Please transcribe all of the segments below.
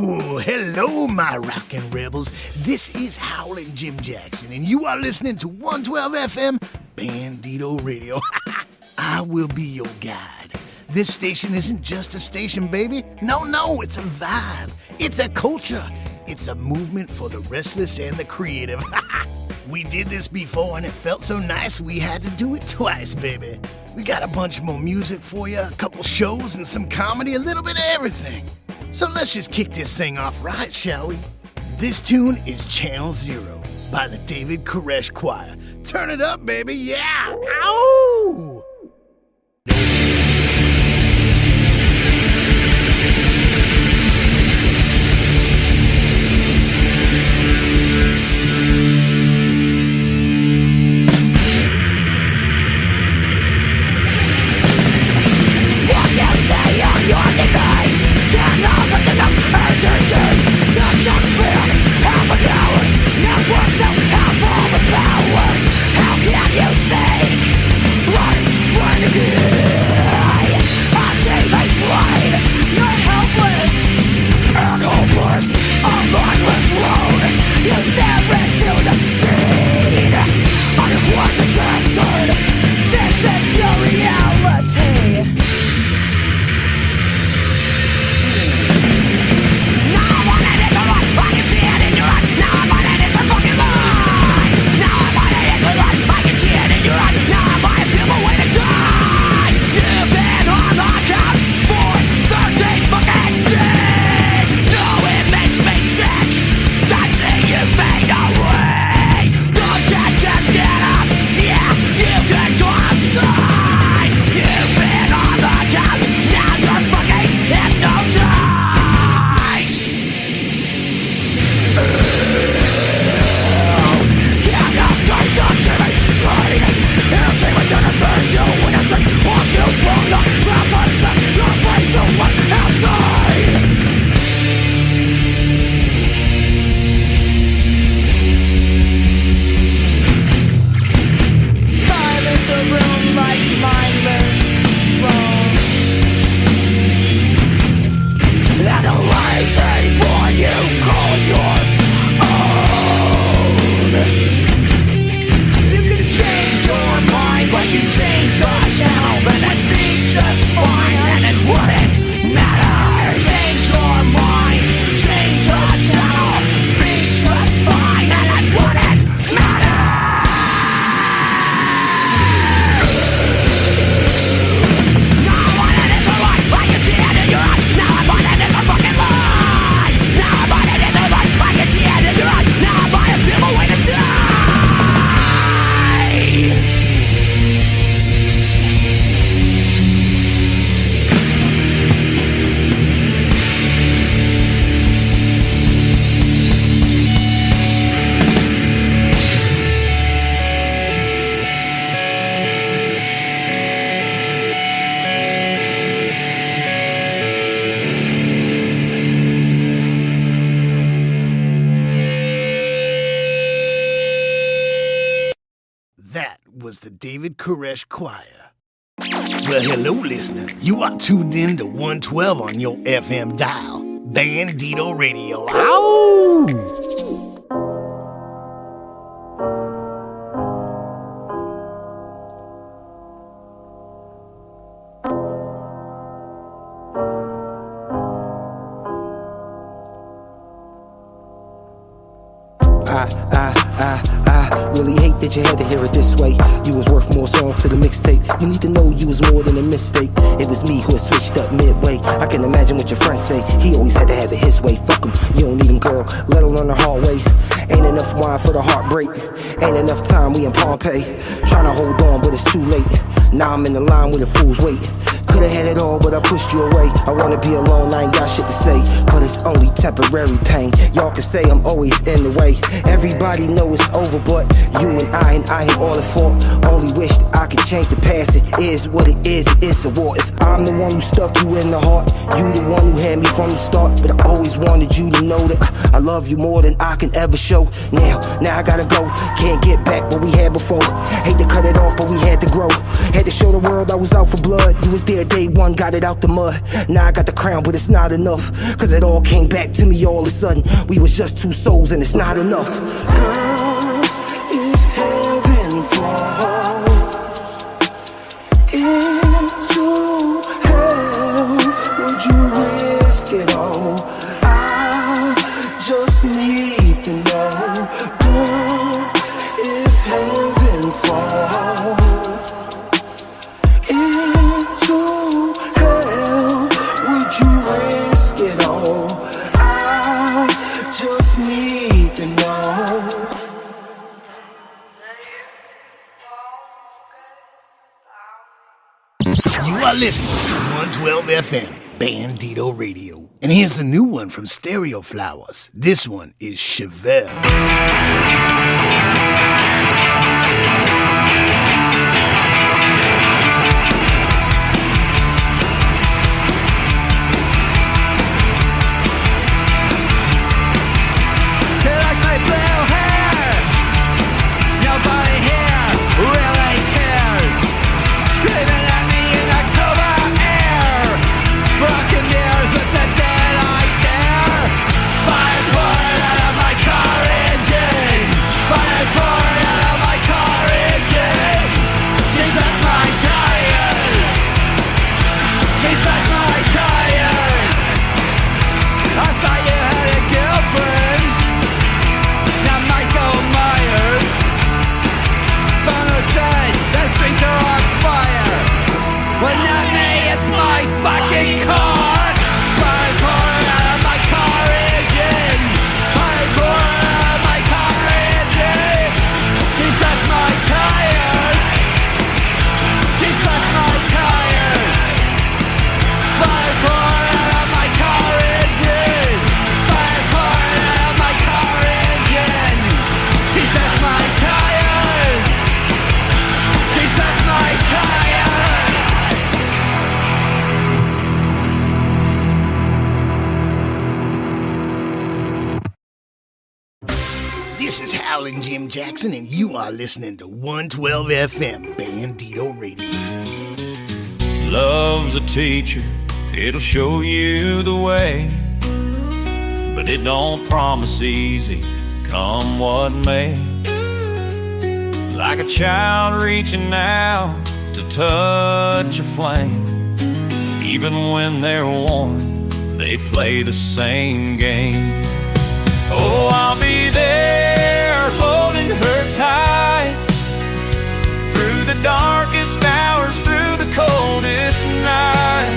Ooh, hello, my rockin' rebels. This is Howlin Jim Joxon, and you are listening to 112 FM Bandito Radio. I will be your guide. This station isn't just a station, baby. No, it's a vibe. It's a culture. It's a movement for the restless and the creative. We did this before, and it felt so nice we had to do it twice, baby. We got a bunch more music for you, a couple shows and some comedy, a little bit of everything. So let's just kick this thing off right, shall we? This tune is Channel Zero by the David Koresh Choir. Turn it up, baby, yeah! Ow! David Koresh Choir. Well, hello, listener. You are tuned in to 112 on your FM dial. Bandito Radio. Ow! Really hate that you had to hear it this way. You was worth more songs to the mixtape. You need to know you was more than a mistake. It was me who had switched up midway. I can imagine what your friends say. He always had to have it his way. Fuck him, you don't need him, girl, let alone the hallway. Ain't enough wine for the heartbreak. Ain't enough time, we in Pompeii. Trying to hold on, but it's too late. Now I'm in the line with a fool's weight. Could've had it all, but I pushed you away. I wanna be alone, I ain't got shit to say. But it's only temporary pain. Y'all can say I'm always in the way. Everybody know it's over, but you and I ain't all at fault. Only wish that I could change the past. It is what it is, it's a war. If I'm the one who stuck you in the heart, you the one who had me from the start. But I always wanted you to know that I love you more than I can ever show. Now I gotta go. Can't get back what we had before. Hate to cut it off, but we had to grow. Had to show the world I was out for blood. You was there day one, got it out the mud. Now I got the crown, but it's not enough. Cause it all came back to me all of a sudden. We was just two souls and it's not enough. Girl, if heaven falls into hell, would you risk it all? I just need to know. Girl, if heaven falls into hell, would you risk it all? I just need to know. You are listening to 112 FM Bandito Radio. And here's the new one from Stereo Flowers. This one is Chevelle. This is Howlin Jim Joxon, and you are listening to 112 FM Bandito Radio. Love's a teacher, it'll show you the way, but it don't promise easy, come what may. Like a child reaching out to touch a flame, even when they're warned, they play the same game. Oh, I'll be there holding her tight through the darkest hours, through the coldest night.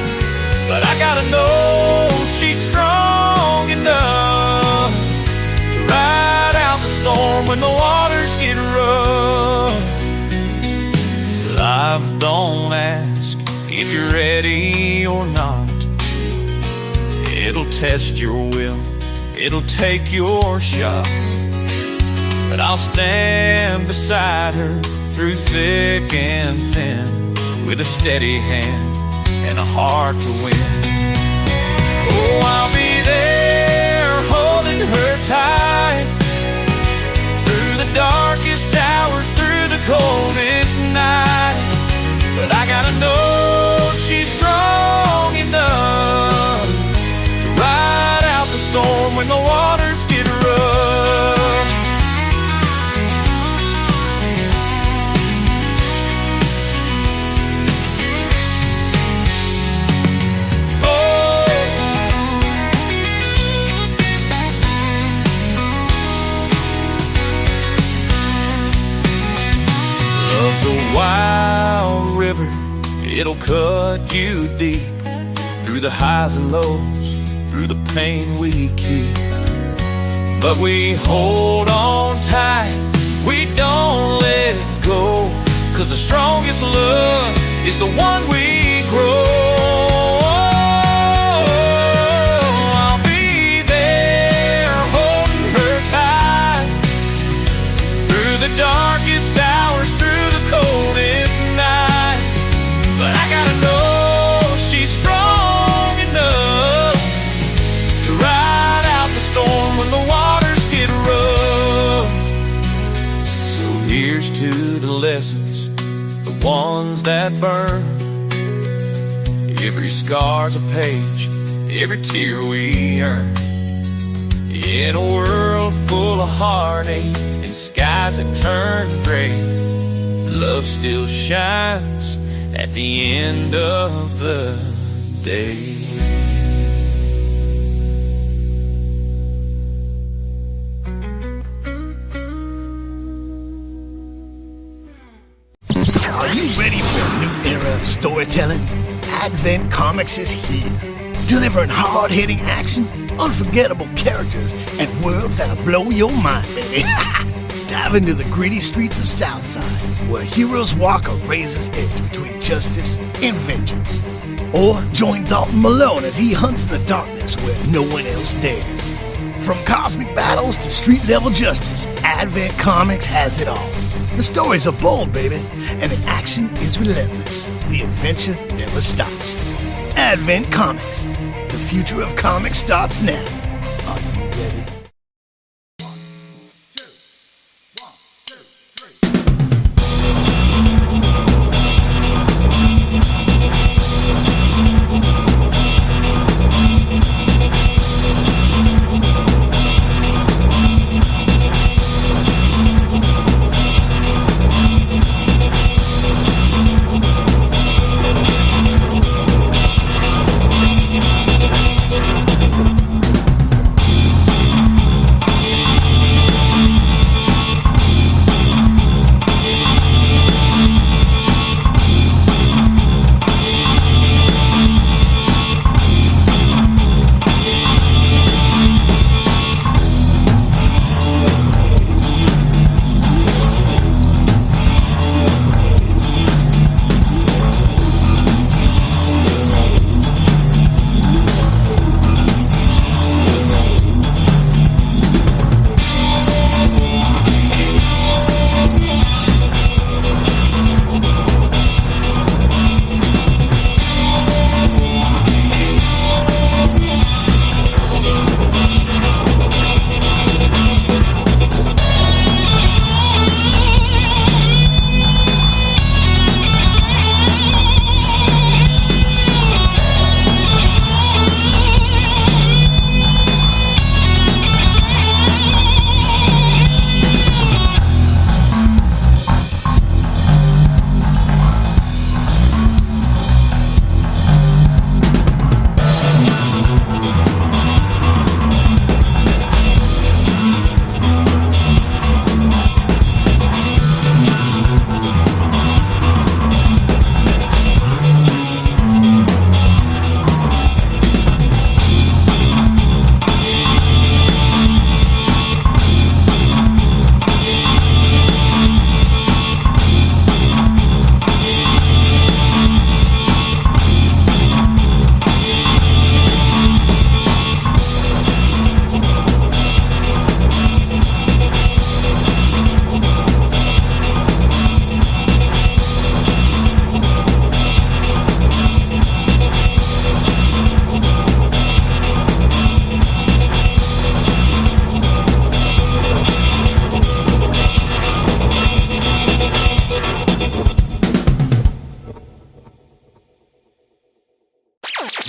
But I gotta know she's strong enough to ride out the storm when the waters get rough. Life don't ask if you're ready or not. It'll test your will, it'll take your shot. But I'll stand beside her through thick and thin, with a steady hand and a heart to win. Oh, I'll be there holding her tight through the darkest hours, through the coldest night. But I gotta know she's strong enough to ride out the storm when the waters get rough. Love's a wild river, it'll cut you deep, through the highs and lows, through the pain we keep. But we hold on tight, we don't let go, 'cause the strongest love is the one we grow. I'll be there holding her tight through the darkest hours, through the coldest night. But I gotta know she's strong enough to ride out the storm when the waters get rough. So here's to the lessons, the ones that burn. scars a page, every tear we earn. In a world full of heartache and skies that turn gray, love still shines at the end of the day. Are you ready for a new era of storytelling? Advent Comics is here, delivering hard-hitting action, unforgettable characters, and worlds that'll blow your mind, baby. Dive into the gritty streets of Southside, where heroes walk a razor's edge between justice and vengeance. Or join Dalton Malone as he hunts in the darkness where no one else dares. From cosmic battles to street-level justice, Advent Comics has it all. The stories are bold, baby, and the action is relentless. The adventure never stops. Advent Comics. The future of comics starts now. Are you ready?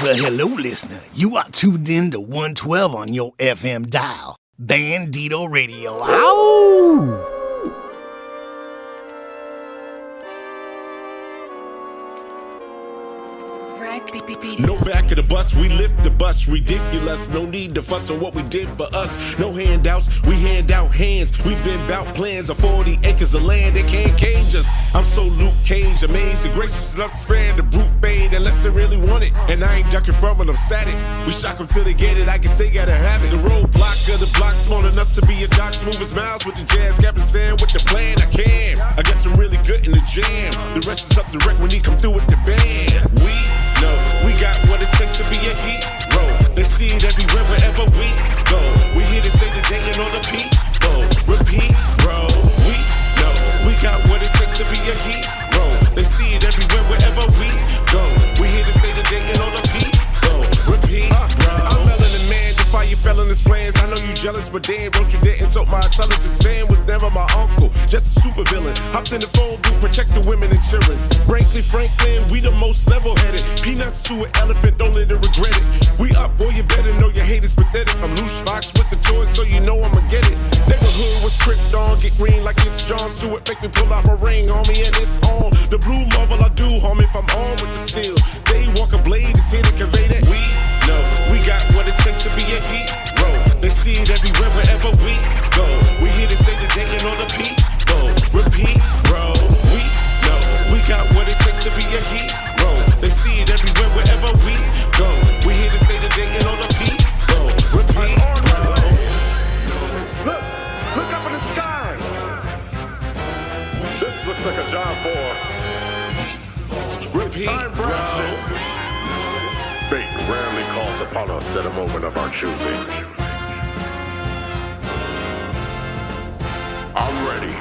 Well, hello, listener. You are tuned in to 112 on your FM dial. Bandito Radio. Ow! No back of the bus, we lift the bus. Ridiculous, no need to fuss on what we did for us. No handouts, we hand out hands. We've been bout plans of 40 acres of land that can't cage us. I'm so Luke Cage, amazing, gracious enough to spare the brute fade unless they really want it. And I ain't ducking from it, I'm static. We shock them till they get it, I guess they gotta have it. The roadblock of the block, small enough to be a dock. Moving smiles with the jazz, Captain Sam with the plan. I can, I guess I'm really good in the jam. The rest is up to Rick when he come through with the band. We got what it takes to be a hero. They see it everywhere, wherever we go. We here to say the day and all the people. Repeat, bro. We know we got what it takes to be a hero. They see it everywhere, wherever we go. We here to say the day and all the people. Repeat, bro. I'm melanin man, defy your felonious plans. I know you jealous, but damn, don't you dare insult my intelligence. Sam was never my uncle, just a super villain. Hopped in the phone booth, protect the women and children. Frankly, Franklin, we the most level-headed. Peanuts to an elephant, don't let it regret it. We up, boy, you better know your hate is pathetic. I'm loose fox with the toys, so you know I'ma get it. Neighborhood was Krypton, get green like it's John Stewart. Make me pull out my ring, homie, and it's on. The blue marvel I do, homie, if I'm on with the steel. They walk a blade, is here to convey that we know we got what it takes to be a hero. They see it everywhere, wherever we go. We here to say the day and all the people. Repeat, bro. We know we got what it takes to be a hero. They see it everywhere, wherever we go. We here to say the day and all the people. Repeat, bro. Look up in the sky. This looks like a job for. Repeat, bro. Fate rarely calls upon us at a moment of our choosing. I'm ready.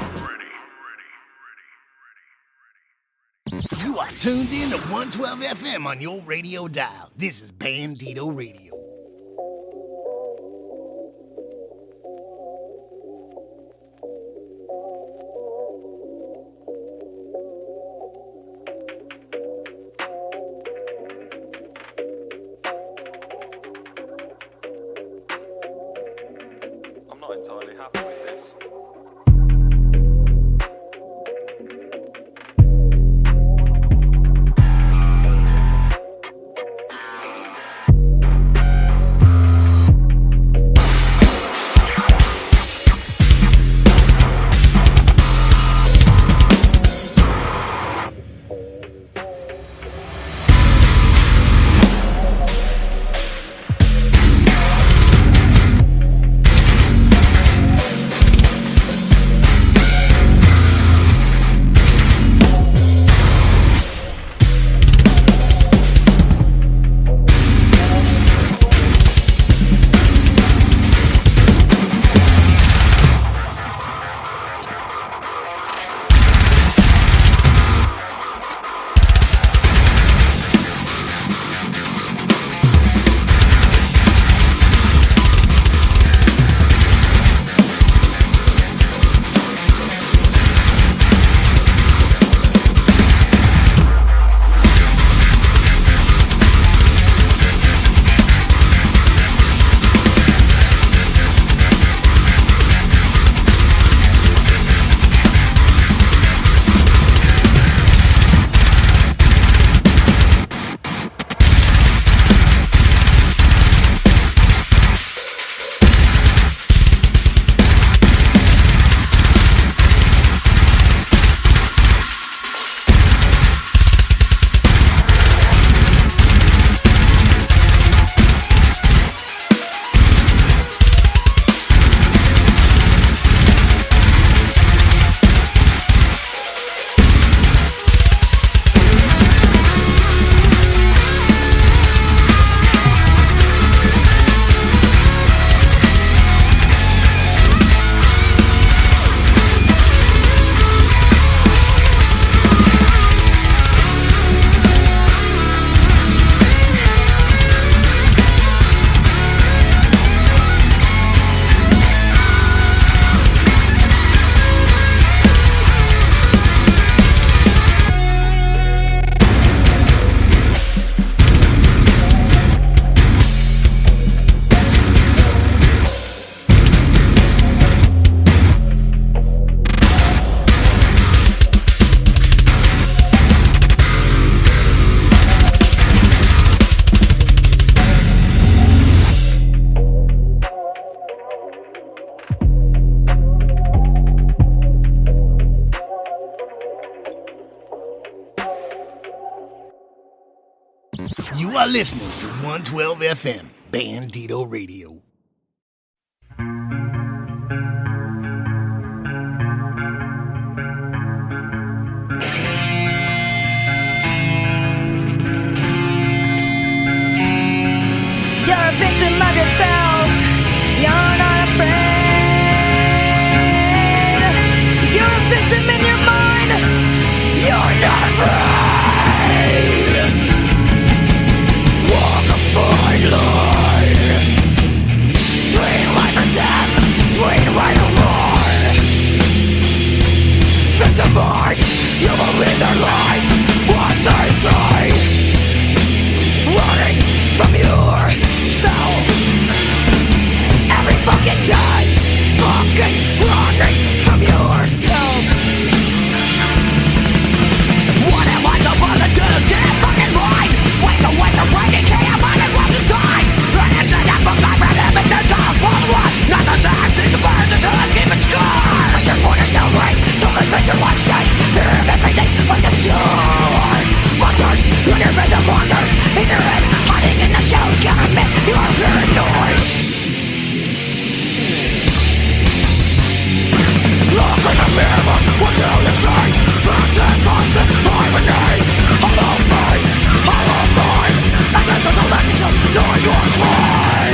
You are tuned in to 112 FM on your radio dial. This is Bandito Radio. I'm not entirely happy with this. You are listening to 112 FM, Bandito Radio. You're a victim of yourself. You're not afraid. You're a victim in your mind. You're not afraid. Walk a fine line. You believe their lies, what they say. Running from yourself every fucking day. Fucking running from yourself. What am I supposed to do? Get fucking right. Wait to wait to break it, can't might as well just die. And it's in that book I've read everything to the full one. Not the time, see the birds until it's keeping score. But your phone is so right, so let's make your one shake. Fear of everything, but it's your monsters, run your bed of monsters in your head, hiding in the shadows, government, you are paranoid. Look in the mirror, what do you say? Fountain thoughts that hibernate. Hollow face, hollow mind. And this is a lesson to know your cry.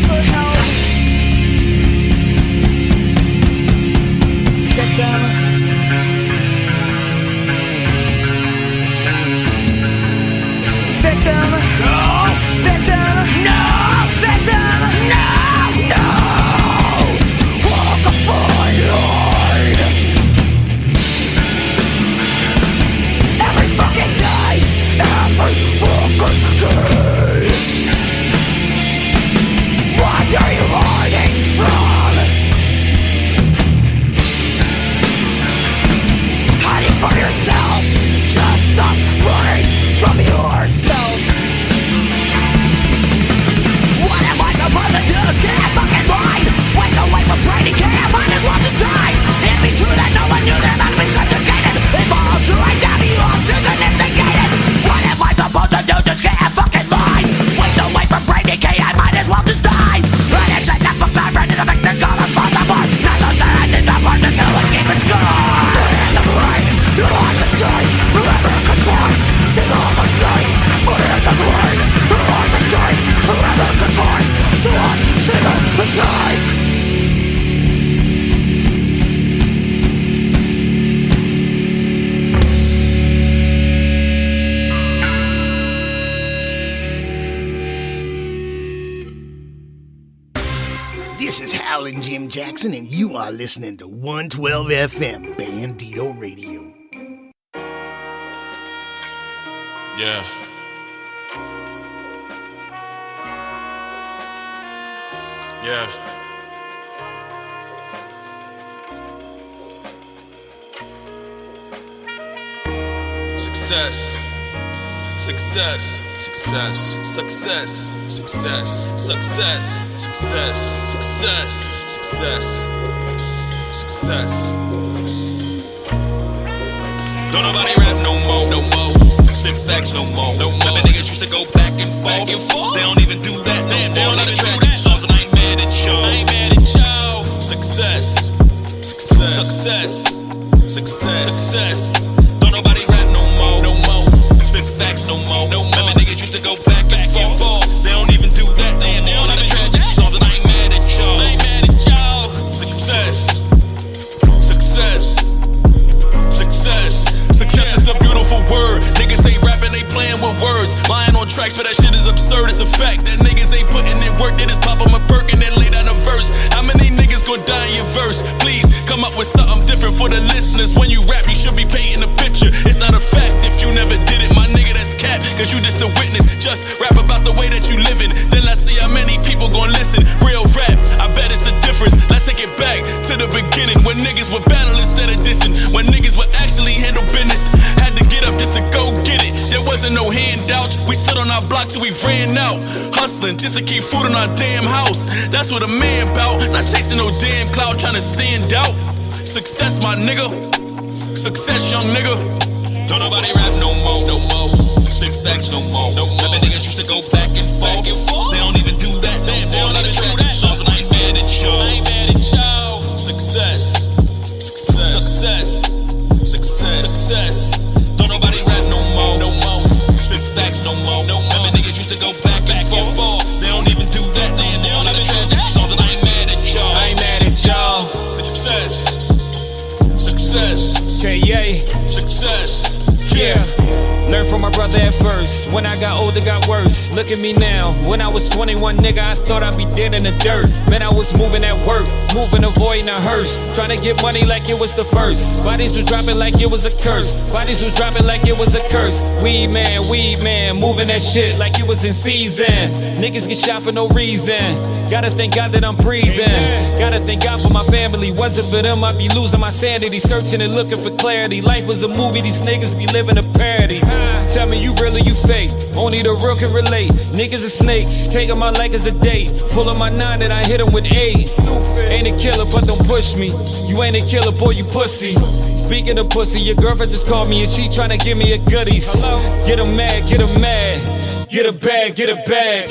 For help. Victim. Victim. No. Victim. No. Victim. No. No. Walk a fine line. Every fucking day. Every fucking day. What are you hiding from? Hiding from yourself. Just stop running from yourself. What am I supposed to do? Can't fucking mind. Wait to wait for Brady, can't might as well just die. It'd be true that no one knew that I'd be subjugated. If all true, I damn you all choosing instigated. What am I supposed to do? Just can't fucking mind. Wait to wait for Brady, can't might as well just die. And it's in that book I've read in the victim's call us both apart. Not so sad I did not want to tell us keeping score. In the brain, your life is stay. Forever confined, sing all my sight. Put in the brain, your life is stay. Forever confined to one single mistake. This is Howlin Jim Joxon, and you are listening to 112 FM Bandito Radio. Yeah. Yeah. Success. Success. Success. Success. Success. Success. Success. Success. Success. Success. Don't nobody rap no more. No more. Spit facts no more. No more. Remember niggas used to go back and forth. They don't even do that. They don't even do that. Something I ain't mad at y'all. I ain't mad at y'all. Success. Success. Success. Success. Success. Don't nobody rap no more. No more. Spit facts no more. No more. Remember niggas used to go back and forth. They don't even do that. They don't even do that. Something I ain't mad at y'all. I ain't mad at y'all. Success. Success. Success. Success is a beautiful word. Niggas ain't rapping, they playing with words. Lying on tracks for that shit is absurd. It's a fact that niggas ain't putting in work. They just pop 'em a perk and then lay down a verse. How many niggas gon' die in your verse? Please come up with something different for the listeners. When you rap, you should be painting a picture. It's not a fact if you never did it, my nigga, that's cap. Cause you just a witness. Just rap about the way that you living. Then let's see how many people gon' listen. Real rap, I bet it's a difference. Let's take it back to the beginning. When niggas would battle instead of dissing. When niggas would actually handle business. Had to get up just to go get it. There wasn't no handouts. We stood on our block till we ran out. Hustling just to keep food in our damn house. That's what a man bout. Not chasing no damn clout, trying to stand out. Success, my nigga. Success, young nigga. Don't nobody rap no more. No more. Spit facts no more. No more. Remember niggas used to go back and forth. They don't even do that. They don't even do that. Something I ain't mad at y'all. I ain't mad at y'all. Success. Success. Success. Success. Success. Don't nobody rap no more. No more. Spit facts no more. No more. Remember niggas used to go back and forth. They don't even do that. They don't even do that. Something I ain't mad at y'all. I ain't mad at y'all. Success. Success. K.A. Success. Yeah. Learn from my brother at first. When I got older, got worse. Look at me now. When I was 21, nigga, I thought I'd be dead in the dirt. Man, I was moving at work, moving, avoiding a hearse. Trying to get money like it was the first. Bodies was dropping like it was a curse. Bodies was dropping like it was a curse. Weed man, moving that shit like it was in season. Niggas get shot for no reason. Gotta thank God that I'm breathing. Gotta thank God for my family. Wasn't for them, I'd be losing my sanity. Searching and looking for clarity. Life was a movie, these niggas be living a parody. Tell me you real or you fake. Only the real can relate. Niggas are snakes, taking my life as a date. Pulling my 9 and I hit him with AIDS. Ain't a killer, but don't push me. You ain't a killer, boy, you pussy. Speaking of pussy, your girlfriend just called me and she tryna give me a goodies. Get her mad, get her mad. Get a bag, get a bag.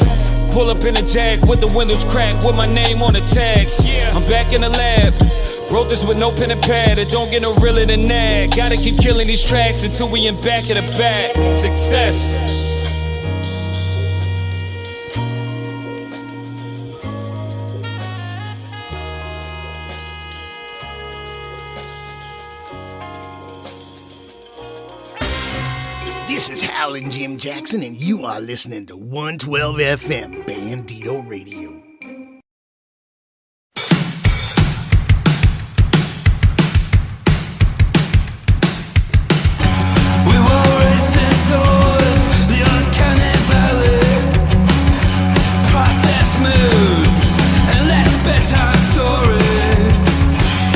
Pull up in a Jag with the windows cracked with my name on the tags. I'm back in the lab. Wrote this with no pen and pad. It don't get no realer than that. Gotta keep killing these tracks until we in back of the back. Success. This is Howlin Jim Joxon, and you are listening to 112 FM Bandito Radio. We were racing towards the uncanny valley. Process moves, and let's bet our story.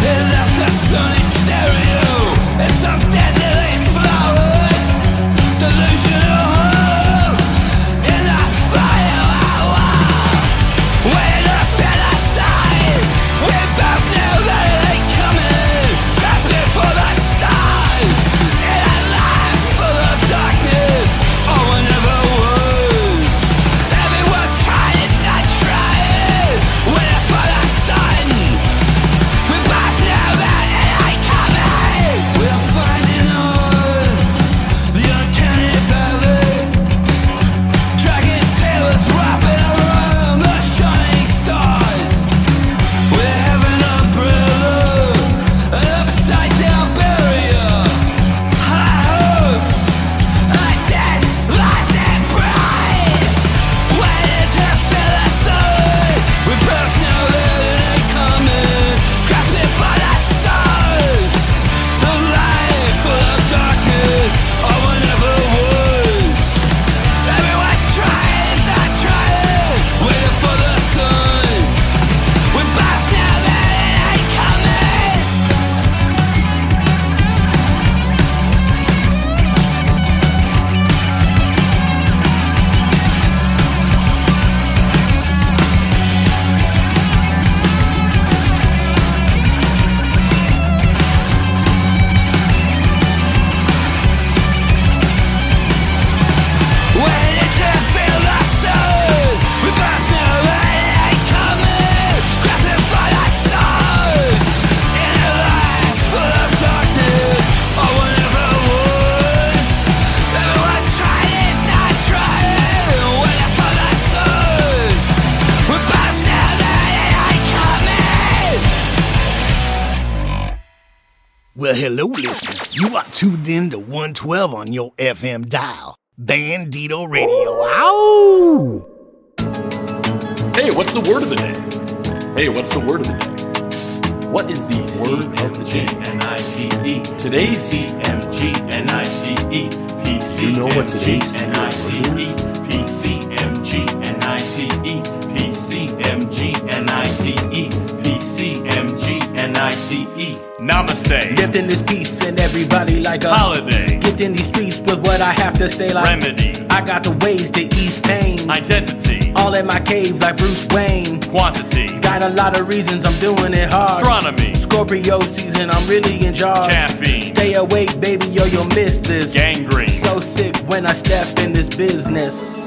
It left a sunny stereo and some deadly flowers. Delusional hope in a fire. When I fell aside, we both knew that it ain't coming. Grasping for the stars in a life full of darkness. Oh, I never was. Everyone's trying, it's not trying. Waiting for the sun. We both know that it ain't coming. We're finding us, the uncanny valley. Dragon sailors wrapping around the shining stars. We're having a umbrella, an upside down barrier. High hopes, a death, lost and prize. Waiting to fill us up. We both know that it ain't coming. Grasping for the stars. The light full of darkness. Oh, I never was. Everyone's trying, it's not trying. Waiting for the sun. We both know that it ain't coming. Waiting to feel the sun. We both know that it ain't coming. Grasping for the stars. In a life full of darkness. Oh, I never was. Everyone's trying, it's not trying. Waiting for the sun. We both know that it ain't coming. Well, hello, listener. You are tuned in to 112 on your FM dial. Bandito Radio. Ow! Hey, what's the word of the day? Hey, what's the word of the day? What is the word of the day? C-M-G-N-I-T-E. Today's C-M-G-N-I-T-E. You know what today's P-C-M-G-N-I-T-E. P-C-M-G-N-I-T-E. P-C-M-G-N-I-T-E. P-C-M-G-N-I-T-E. Namaste. Lifting this piece and everybody like a Holiday. Get in these streets with what I have to say like Remedy. I got the ways to ease pain. Identity. All in my cave like Bruce Wayne. Quantity. Got a lot of reasons I'm doing it hard. Astronomy. Scorpio season, I'm really in charge. Caffeine. Stay awake, baby, yo, you'll miss this. Gangrene. So sick when I step in this business.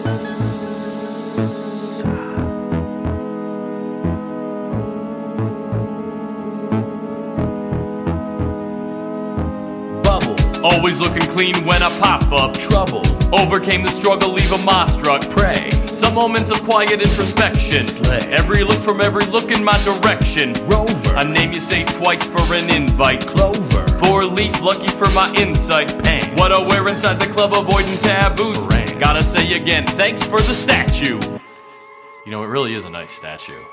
Always looking clean when I pop up. Trouble. Overcame the struggle, leave a ma struck. Pray. Some moments of quiet introspection. Slay. Every look from every look in my direction. Rover. A name you say twice for an invite. Clover. Four-leaf, lucky for my insight. Pants. What I wear inside the club, avoiding taboos. Frank. Gotta say again, thanks for the statue. You know, it really is a nice statue.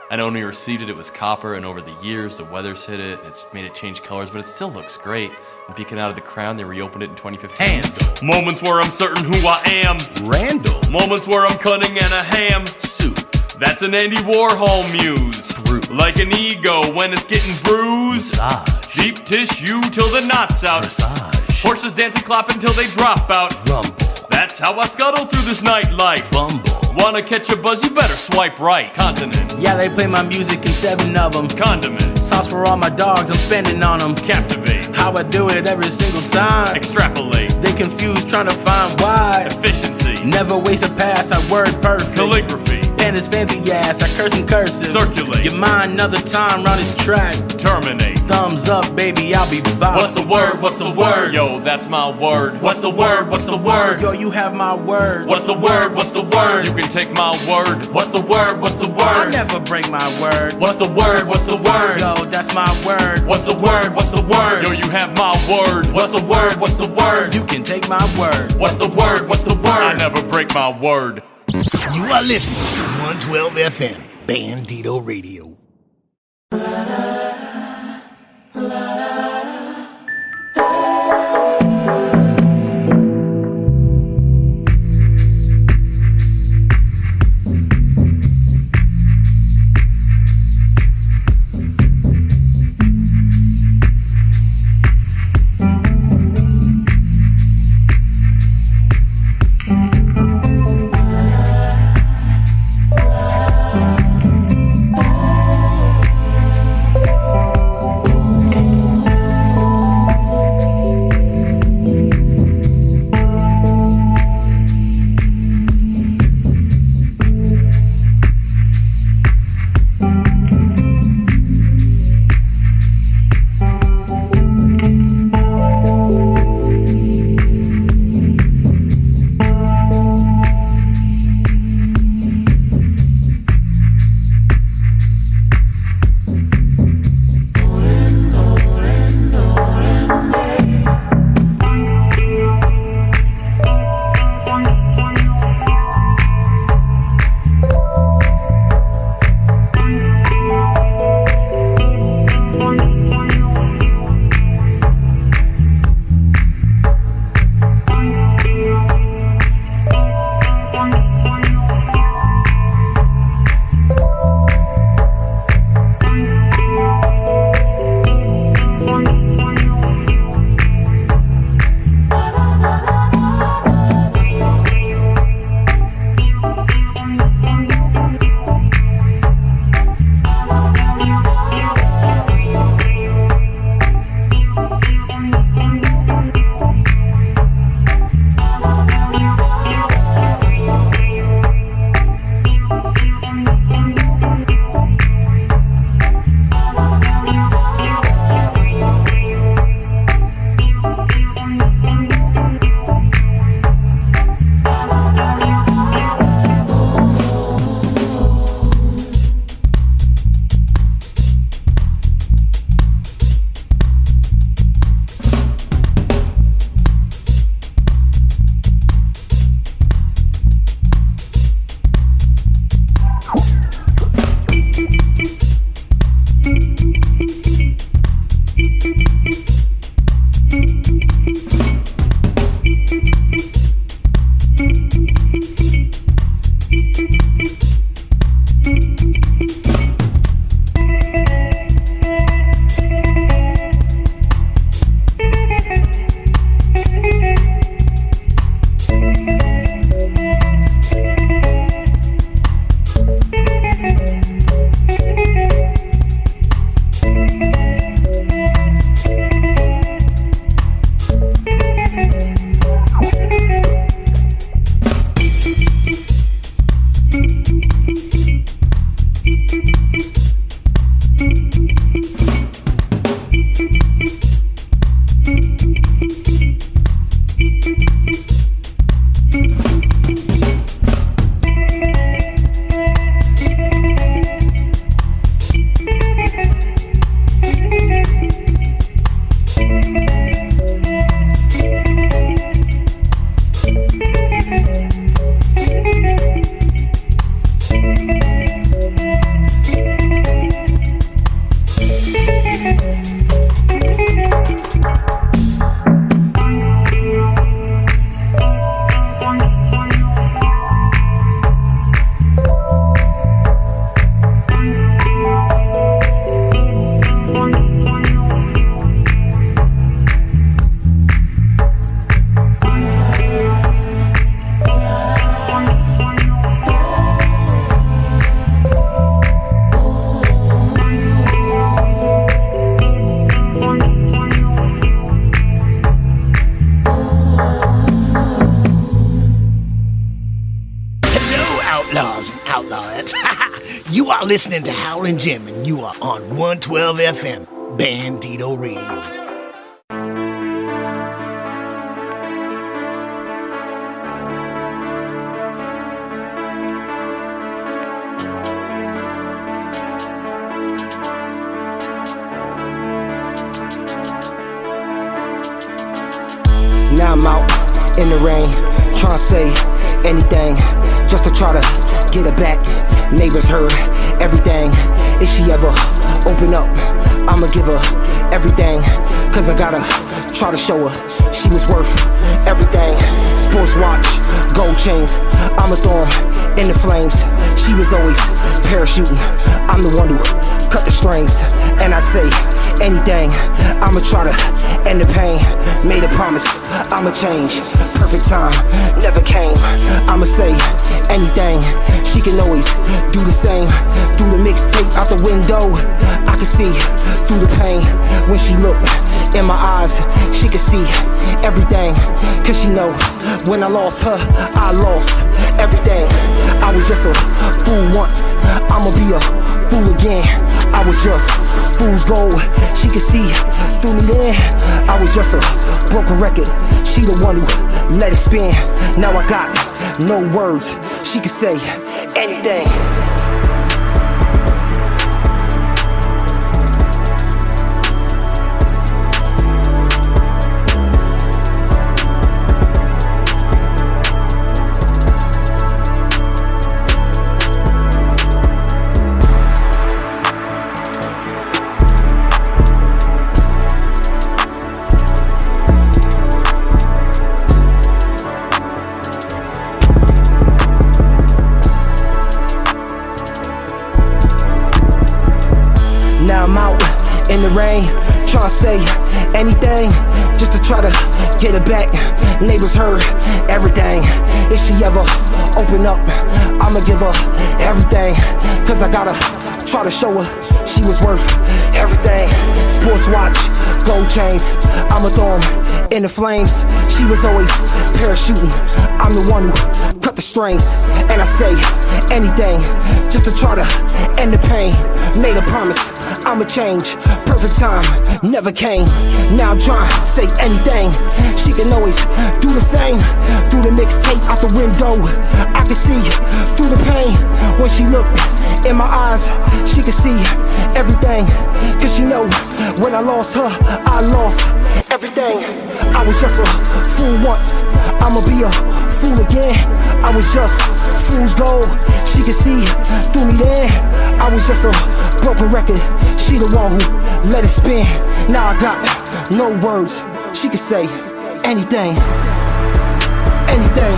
I know when we received it, it was copper, and over the years, the weather's hit it, and it's made it change colors, but it still looks great. And peeking out of the crown, they reopened it in 2015. Handle. Moments where I'm certain who I am. Randall. Moments where I'm cunning and a ham. Suit. That's an Andy Warhol muse. Fruit. Like an ego when it's getting bruised. Massage. Deep tissue till the knot's out. Dressage. Horses dance and clap until they drop out. Rumble. That's how I scuttle through this nightlife. Bumble. Wanna catch a buzz, you better swipe right. Continent. Yeah, they play my music in 7 of them. Condiment. Sauce for all my dogs, I'm spending on them. Captivate. How I do it every single time. Extrapolate. They confused trying to find why. Efficiency. Never waste a pass, I word perfect. Calligraphy. And his fancy ass, I curse and cursive. Circulate. Get mine another time round his track. Terminate. Thumbs up, baby, I'll be bout. What's the word? What's the word? Yo, that's my word. What's the word? What's the word? Yo, you have my word. What's the word? What's the word? You can take my word. What's the word? What's the I word? never break my word. What's the word? What's the word? Yo, that's my word. What's the word? What's the word? Yo, you have my word. What's the word? What's the word? You can take my word. What's the word? What's the word? I never break my word. You are listening to 112 FM, Bandito Radio. outlaws and outlawettes. You are listening to Howlin Jim, and you are on 112 FM, Bandito Radio. Now I'm out in the rain, trying to say anything, just to try to get her back. Neighbors heard everything. If she ever open up, I'ma give her everything. Cause I gotta try to show her she was worth everything. Sports watch, gold chains, I'ma throw 'em in the flames. She was always parachuting, I'm the one who cut the strings. And I say anything, I'ma try to end the pain. Made a promise, I'ma change. Perfect time, never came. I'ma say anything, she can always do the same. Through the mixtape out the window, I can see through the pain. When she look in my eyes, she can see everything. Cause she know, when I lost her, I lost everything. I was just a fool once, I'ma be a fool again. I was just fool's gold, she could see through me then. I was just a broken record, she the one who let it spin. Now I got no words, she could say anything. In the rain, tryna say anything, just to try to get her back. Neighbors heard everything. If she ever open up, I'ma give her everything. Cause I gotta try to show her she was worth everything. Sports watch, gold chains, I'ma throw 'em in the flames. She was always parachuting, I'm the one who cut the strings. And I say anything, just to try to end the pain. Made a promise, I'ma change. Perfect time, never came. Now I'm trying to say anything, she can always do the same. Through the mixtape out the window, I can see through the pain. When she look in my eyes, she can see everything. Cause she know, when I lost her, I lost everything. I was just a fool once, I'ma be a fool again. I was just fool's gold, she could see through me then. I was just a broken record, she the one who let it spin. Now I got no words, she could say anything, anything.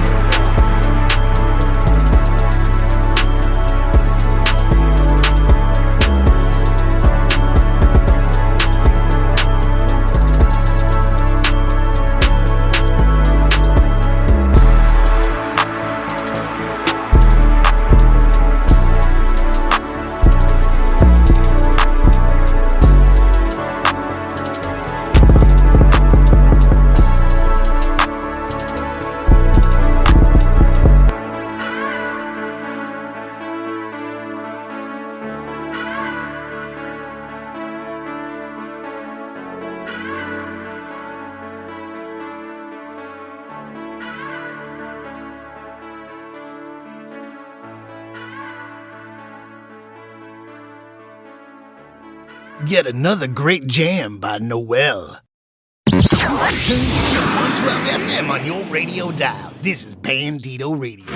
Yet another great jam by Noel. Tuned to 112 FM on your radio dial. This is Bandito Radio.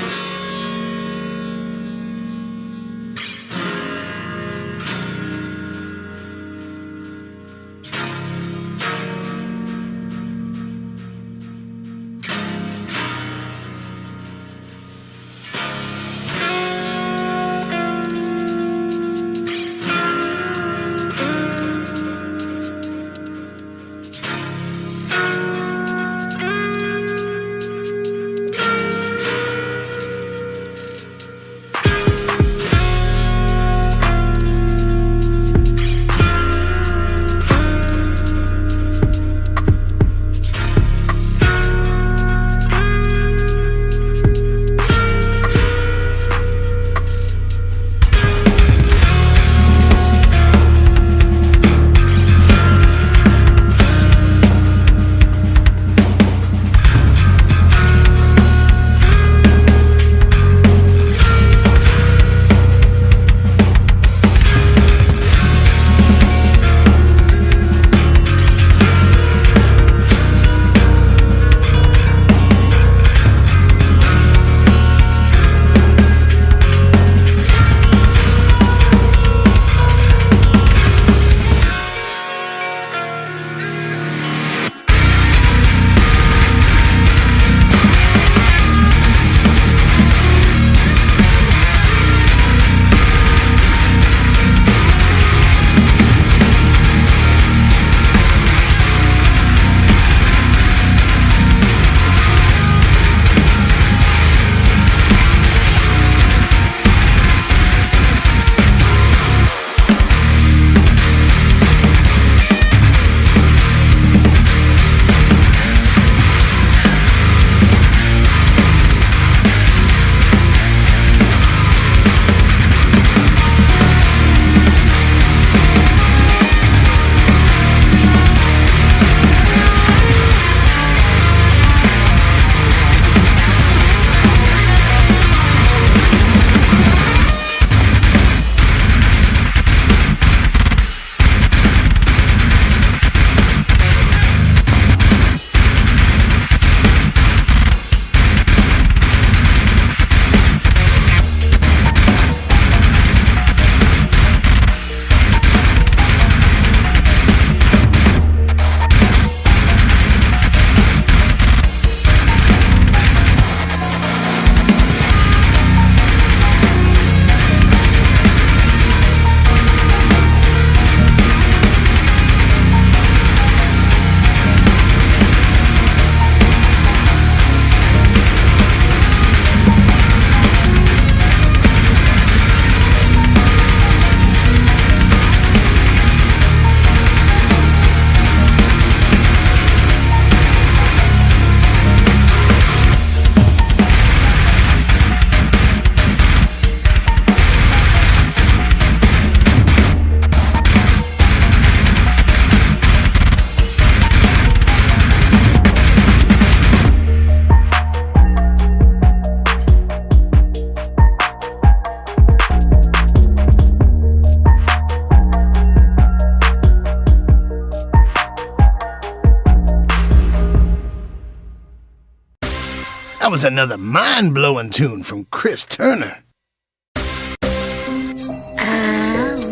was another mind-blowing tune from Chris Turner.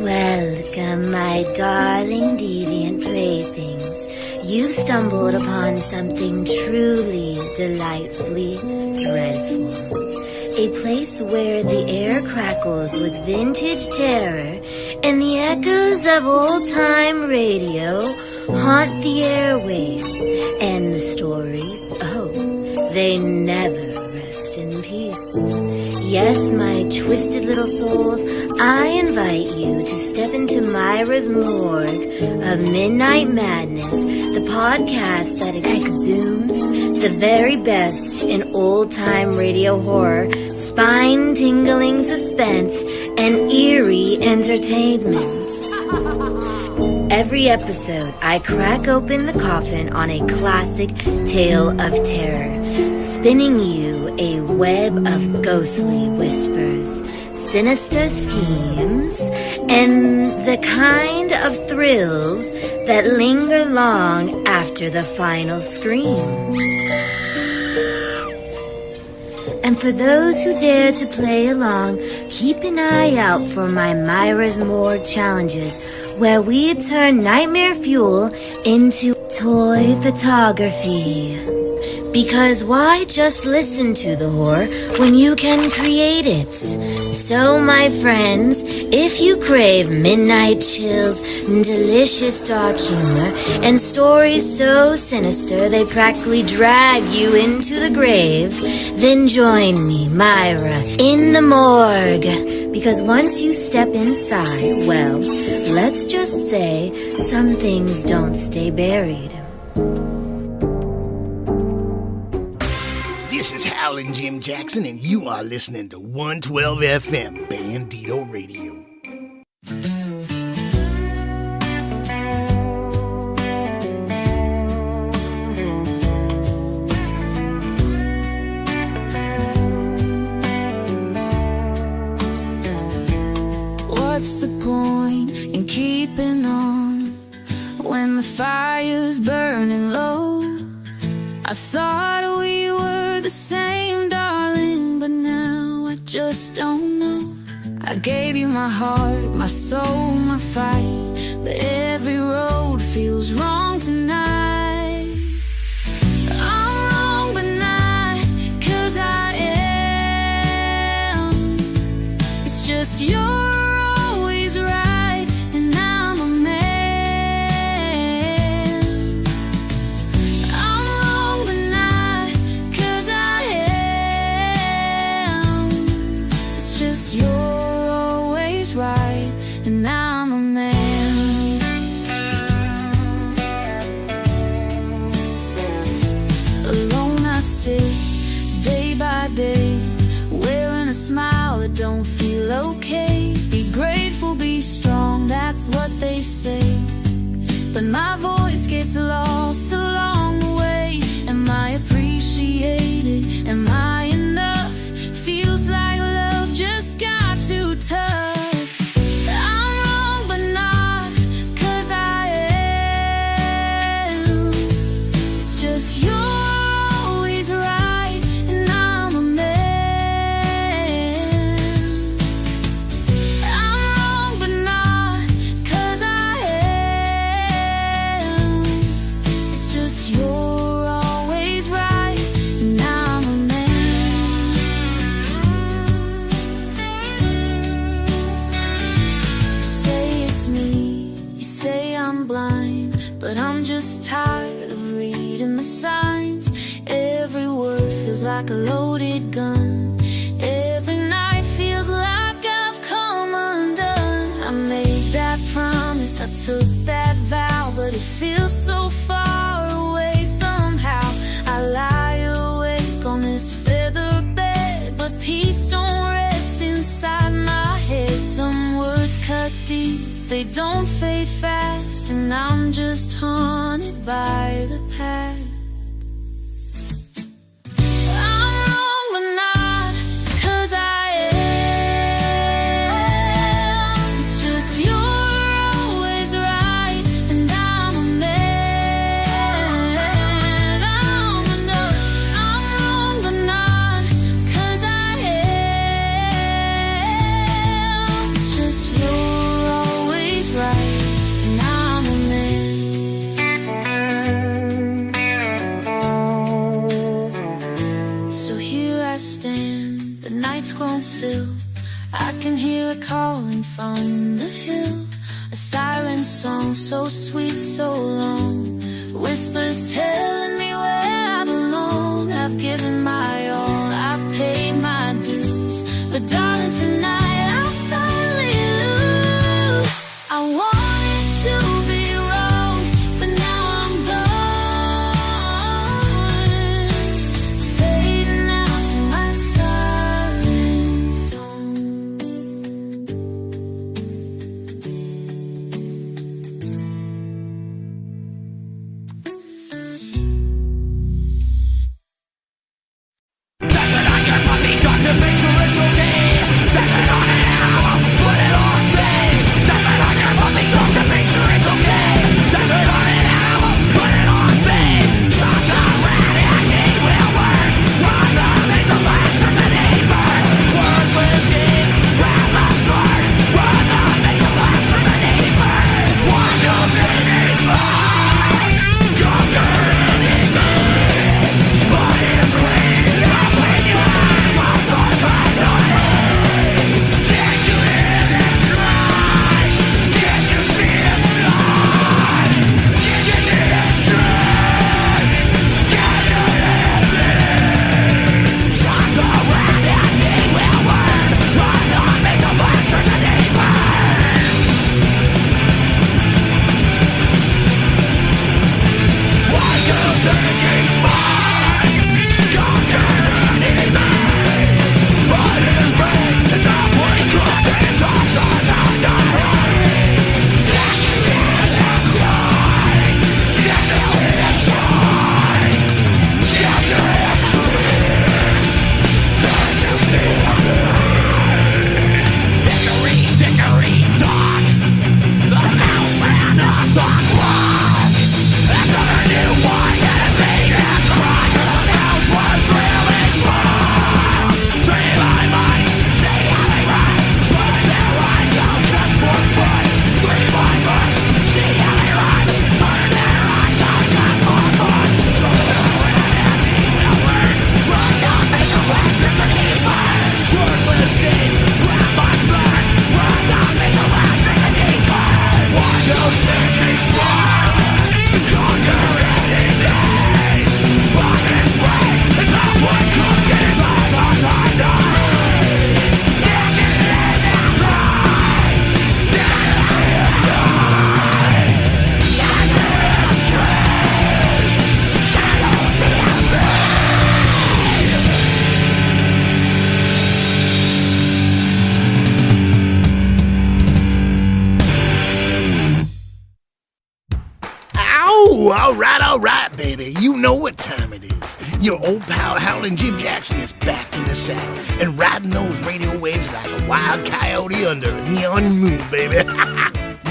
Welcome, my darling deviant playthings. You've stumbled upon something truly delightfully dreadful. A place where the air crackles with vintage terror and the echoes of old-time radio haunt the airwaves. And the stories, they never rest in peace. Yes, my twisted little souls, I invite you to step into Mira's Morgue of Midnight Madness, the podcast that exhumes the very best in old-time radio horror, spine-tingling suspense, and eerie entertainments. Every episode, I crack open the coffin on a classic tale of terror, spinning you a web of ghostly whispers, sinister schemes, and the kind of thrills that linger long after the final scream. And for those who dare to play along, keep an eye out for my Mira's Morgue challenges, where we turn nightmare fuel into toy photography. Because why just listen to the horror when you can create it? So, my friends, if you crave midnight chills, delicious dark humor, and stories so sinister they practically drag you into the grave, then join me, Mira, in the morgue. Because once you step inside, well, let's just say some things don't stay buried. This is Howlin Jim Joxon, and you are listening to 112 FM Bandito Radio. What's the point in keeping on when the fire's burning low? I thought we were the same, darling, but now I just don't know. I gave you my heart, my soul, my fight, but every road feels wrong tonight. I'm wrong, but not 'cause I am. It's just you're always right, and I'm a man. I'm wrong, but not 'cause I am. It's just you're always right, and I'm a man. Alone I sit, day by day, wearing a smile that don't feel okay. Be grateful, be strong, that's what they say. But my voice gets lost along the way. Am I appreciated? Am I enough? Feels like love just got too tough. I'm wrong, but not 'cause I am. It's just you're always right, and I'm a man. I'm wrong, but not 'cause I am. It's just you're always right, and I'm a man. You say it's me, you say I'm blind, but I'm just tired of reading the signs. Every word feels like a loaded gun. Every night feels like I've come undone. I made that promise, I took that vow, but it feels so far away somehow. I lie awake on this feather bed, but peace don't rest inside my head. Some words cut deep, they don't fade fast, and I'm just haunted by the past. I'm wrong, but not 'cause I am. It's just you're always right, and I'm a man. I'm wrong, but not night's grown still. I can hear it calling from the hill. A siren song so sweet, so long. Whispers telling me where I belong. I've given my all, I've paid my dues. But darling, tonight I'll finally lose. I wanted to be wrong, but now I'm gone. Fading out to my siren song. All right, baby, you know what time it is. Your old pal Howlin Jim Joxon is back in the saddle and riding those radio waves like a wild coyote under a neon moon, baby.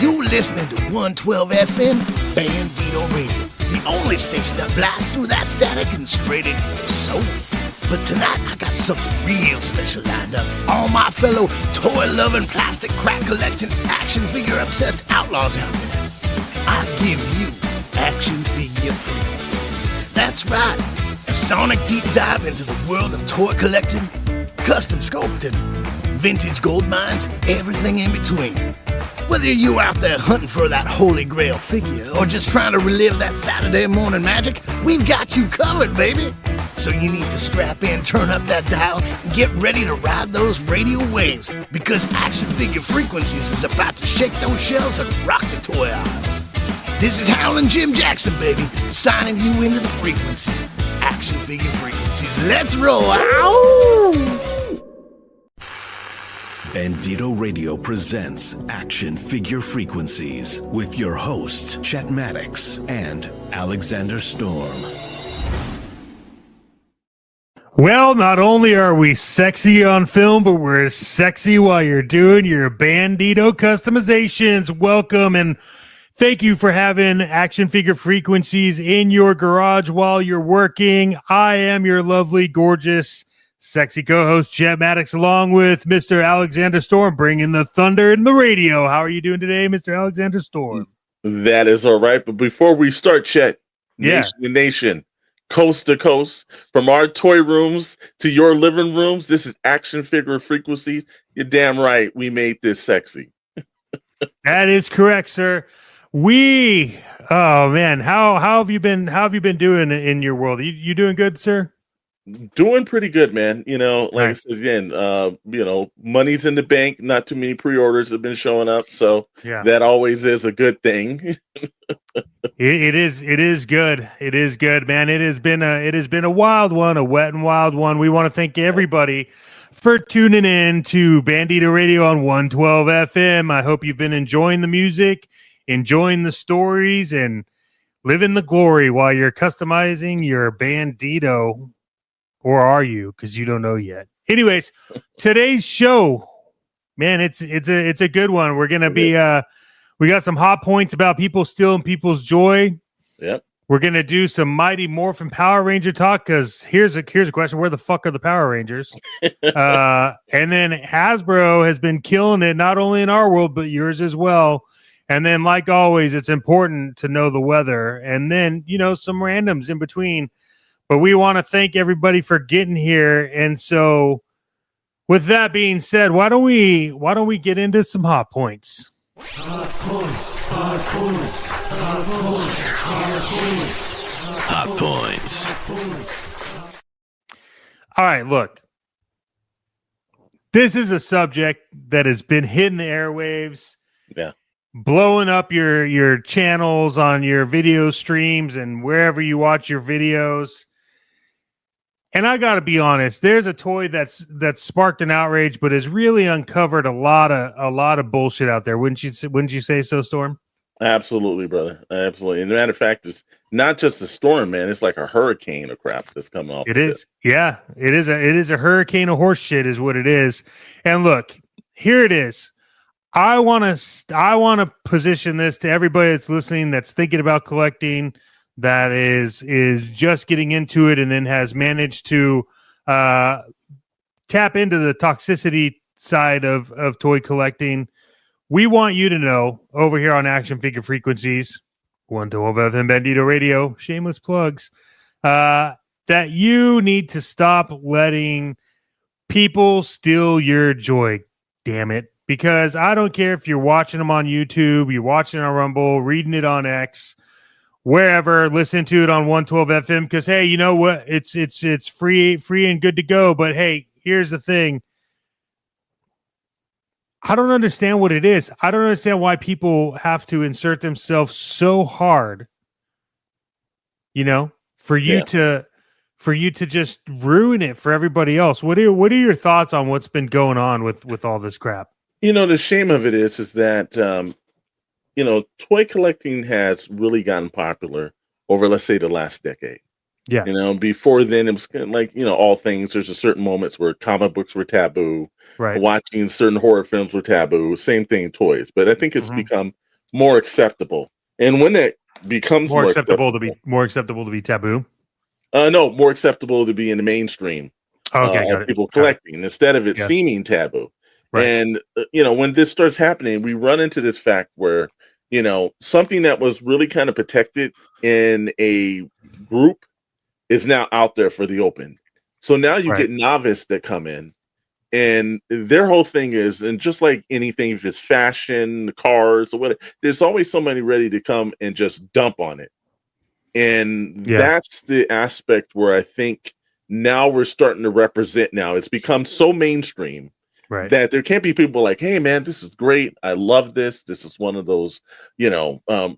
You're listening to 112 FM Bandito Radio, the only station that blasts through that static and straight into your soul. But tonight I got something real special lined up for all my fellow toy-loving, plastic crack collecting, action figure obsessed outlaws out there. I give you action figure frequencies. That's right, a sonic deep dive into the world of toy collecting, custom sculpting, vintage gold mines, everything in between. Whether you're out there hunting for that holy grail figure or just trying to relive that Saturday morning magic, we've got you covered, baby. So you need to strap in, turn up that dial, and get ready to ride those radio waves, because Action Figure Frequencies is about to shake those shelves and rock the toy aisles. This is Howlin Jim Joxon, baby, signing you into the frequency. Action Figure Frequencies. Let's roll. Ow! Bandito Radio presents Action Figure Frequencies with your hosts, Chet Maddox and Alexander Storm. Well, not only are we sexy on film, but we're sexy while you're doing your Bandito customizations. Welcome and thank you for having Action Figure Frequencies in your garage while you're working. I am your lovely, gorgeous, sexy co-host, Chet Maddox, along with Mr. Alexander Storm, bringing the thunder in the radio. How are you doing today, Mr. Alexander Storm? That is all right. But before we start, Chet, yeah. Nation, coast to coast, from our toy rooms to your living rooms. This is Action Figure Frequencies. You're damn right. We made this sexy. That is correct, sir. Oh man, how have you been? How have you been doing in your world? You doing good, sir? Doing pretty good, man. Like nice. I said again, money's in the bank. Not too many pre-orders have been showing up, so that always is a good thing. It is good. It is good, man. It has been a wild one, a wet and wild one. We want to thank everybody for tuning in to Bandito Radio on 112 FM. I hope you've been enjoying the music, enjoying the stories, and living the glory while you're customizing your Bandito. Or are you? Because you don't know yet. Anyways, today's show, man, it's a good one. We're gonna be we got some hot points about people stealing people's joy. Yep. We're gonna do some Mighty Morphin Power Ranger talk because here's a question: where the fuck are the Power Rangers? And then Hasbro has been killing it not only in our world but yours as well. And then, like always, it's important to know the weather, and then some randoms in between. But we want to thank everybody for getting here. And so with that being said, why don't we get into some hot points? Hot points. Hot points. Hot points. Hot points. All right, look. This is a subject that has been hitting the airwaves. Yeah. Blowing up your channels on your video streams and wherever you watch your videos. And I got to be honest, there's a toy that's sparked an outrage, but has really uncovered a lot of bullshit out there. Wouldn't you say so, Storm? Absolutely, brother. Absolutely. And the matter of fact, it's not just a storm, man. It's like a hurricane of crap that's coming off. It is. Yeah, it is a hurricane of horse shit is what it is. And look, here it is. I want to position this to everybody that's listening, that's thinking about collecting, that is just getting into it and then has managed to tap into the toxicity side of toy collecting. We want you to know over here on Action Figure Frequencies, 112 FM Bandito Radio, shameless plugs, that you need to stop letting people steal your joy. Damn it. Because I don't care if you're watching them on YouTube, you're watching it on Rumble, reading it on X, wherever, listen to it on 112 FM, because hey, you know what? It's free and good to go. But hey, here's the thing. I don't understand what it is. I don't understand why people have to insert themselves so hard, for you to just ruin it for everybody else. What are your thoughts on what's been going on with all this crap? The shame of it is that toy collecting has really gotten popular over, let's say, the last decade. Yeah. Before then, it was like, all things. There's a certain moments where comic books were taboo. Right. Watching certain horror films were taboo. Same thing, toys. But I think it's become more acceptable. And when it becomes more acceptable to be taboo. No, more acceptable to be in the mainstream. Okay, people collecting instead of it seeming taboo. Right. And when this starts happening, we run into this fact where something that was really kind of protected in a group is now out there for the open. So now you get novice that come in, and their whole thing is, and just like anything, if it's fashion, cars, or whatever, there's always somebody ready to come and just dump on it. And that's the aspect where I think now we're starting to represent. Now it's become so mainstream. Right. That there can't be people like, hey, man, this is great. I love this. This is one of those,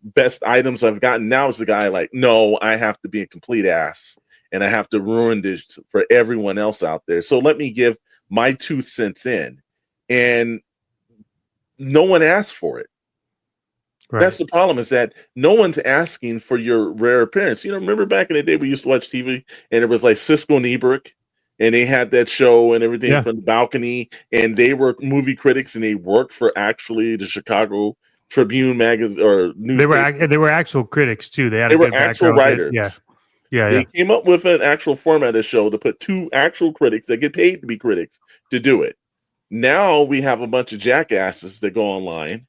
best items I've gotten. Now it's the guy like, no, I have to be a complete ass and I have to ruin this for everyone else out there. So let me give my 2 cents in. And no one asked for it. Right. That's the problem, is that no one's asking for your rare appearance. Remember back in the day we used to watch TV and it was like Siskel and Ebert. And they had that show and everything from the balcony, and they were movie critics, and they worked for actually the Chicago Tribune magazine or newspaper. They were actual critics too. They were actual writers. Yeah. They came up with an actual format of the show to put 2 actual critics that get paid to be critics to do it. Now we have a bunch of jackasses that go online,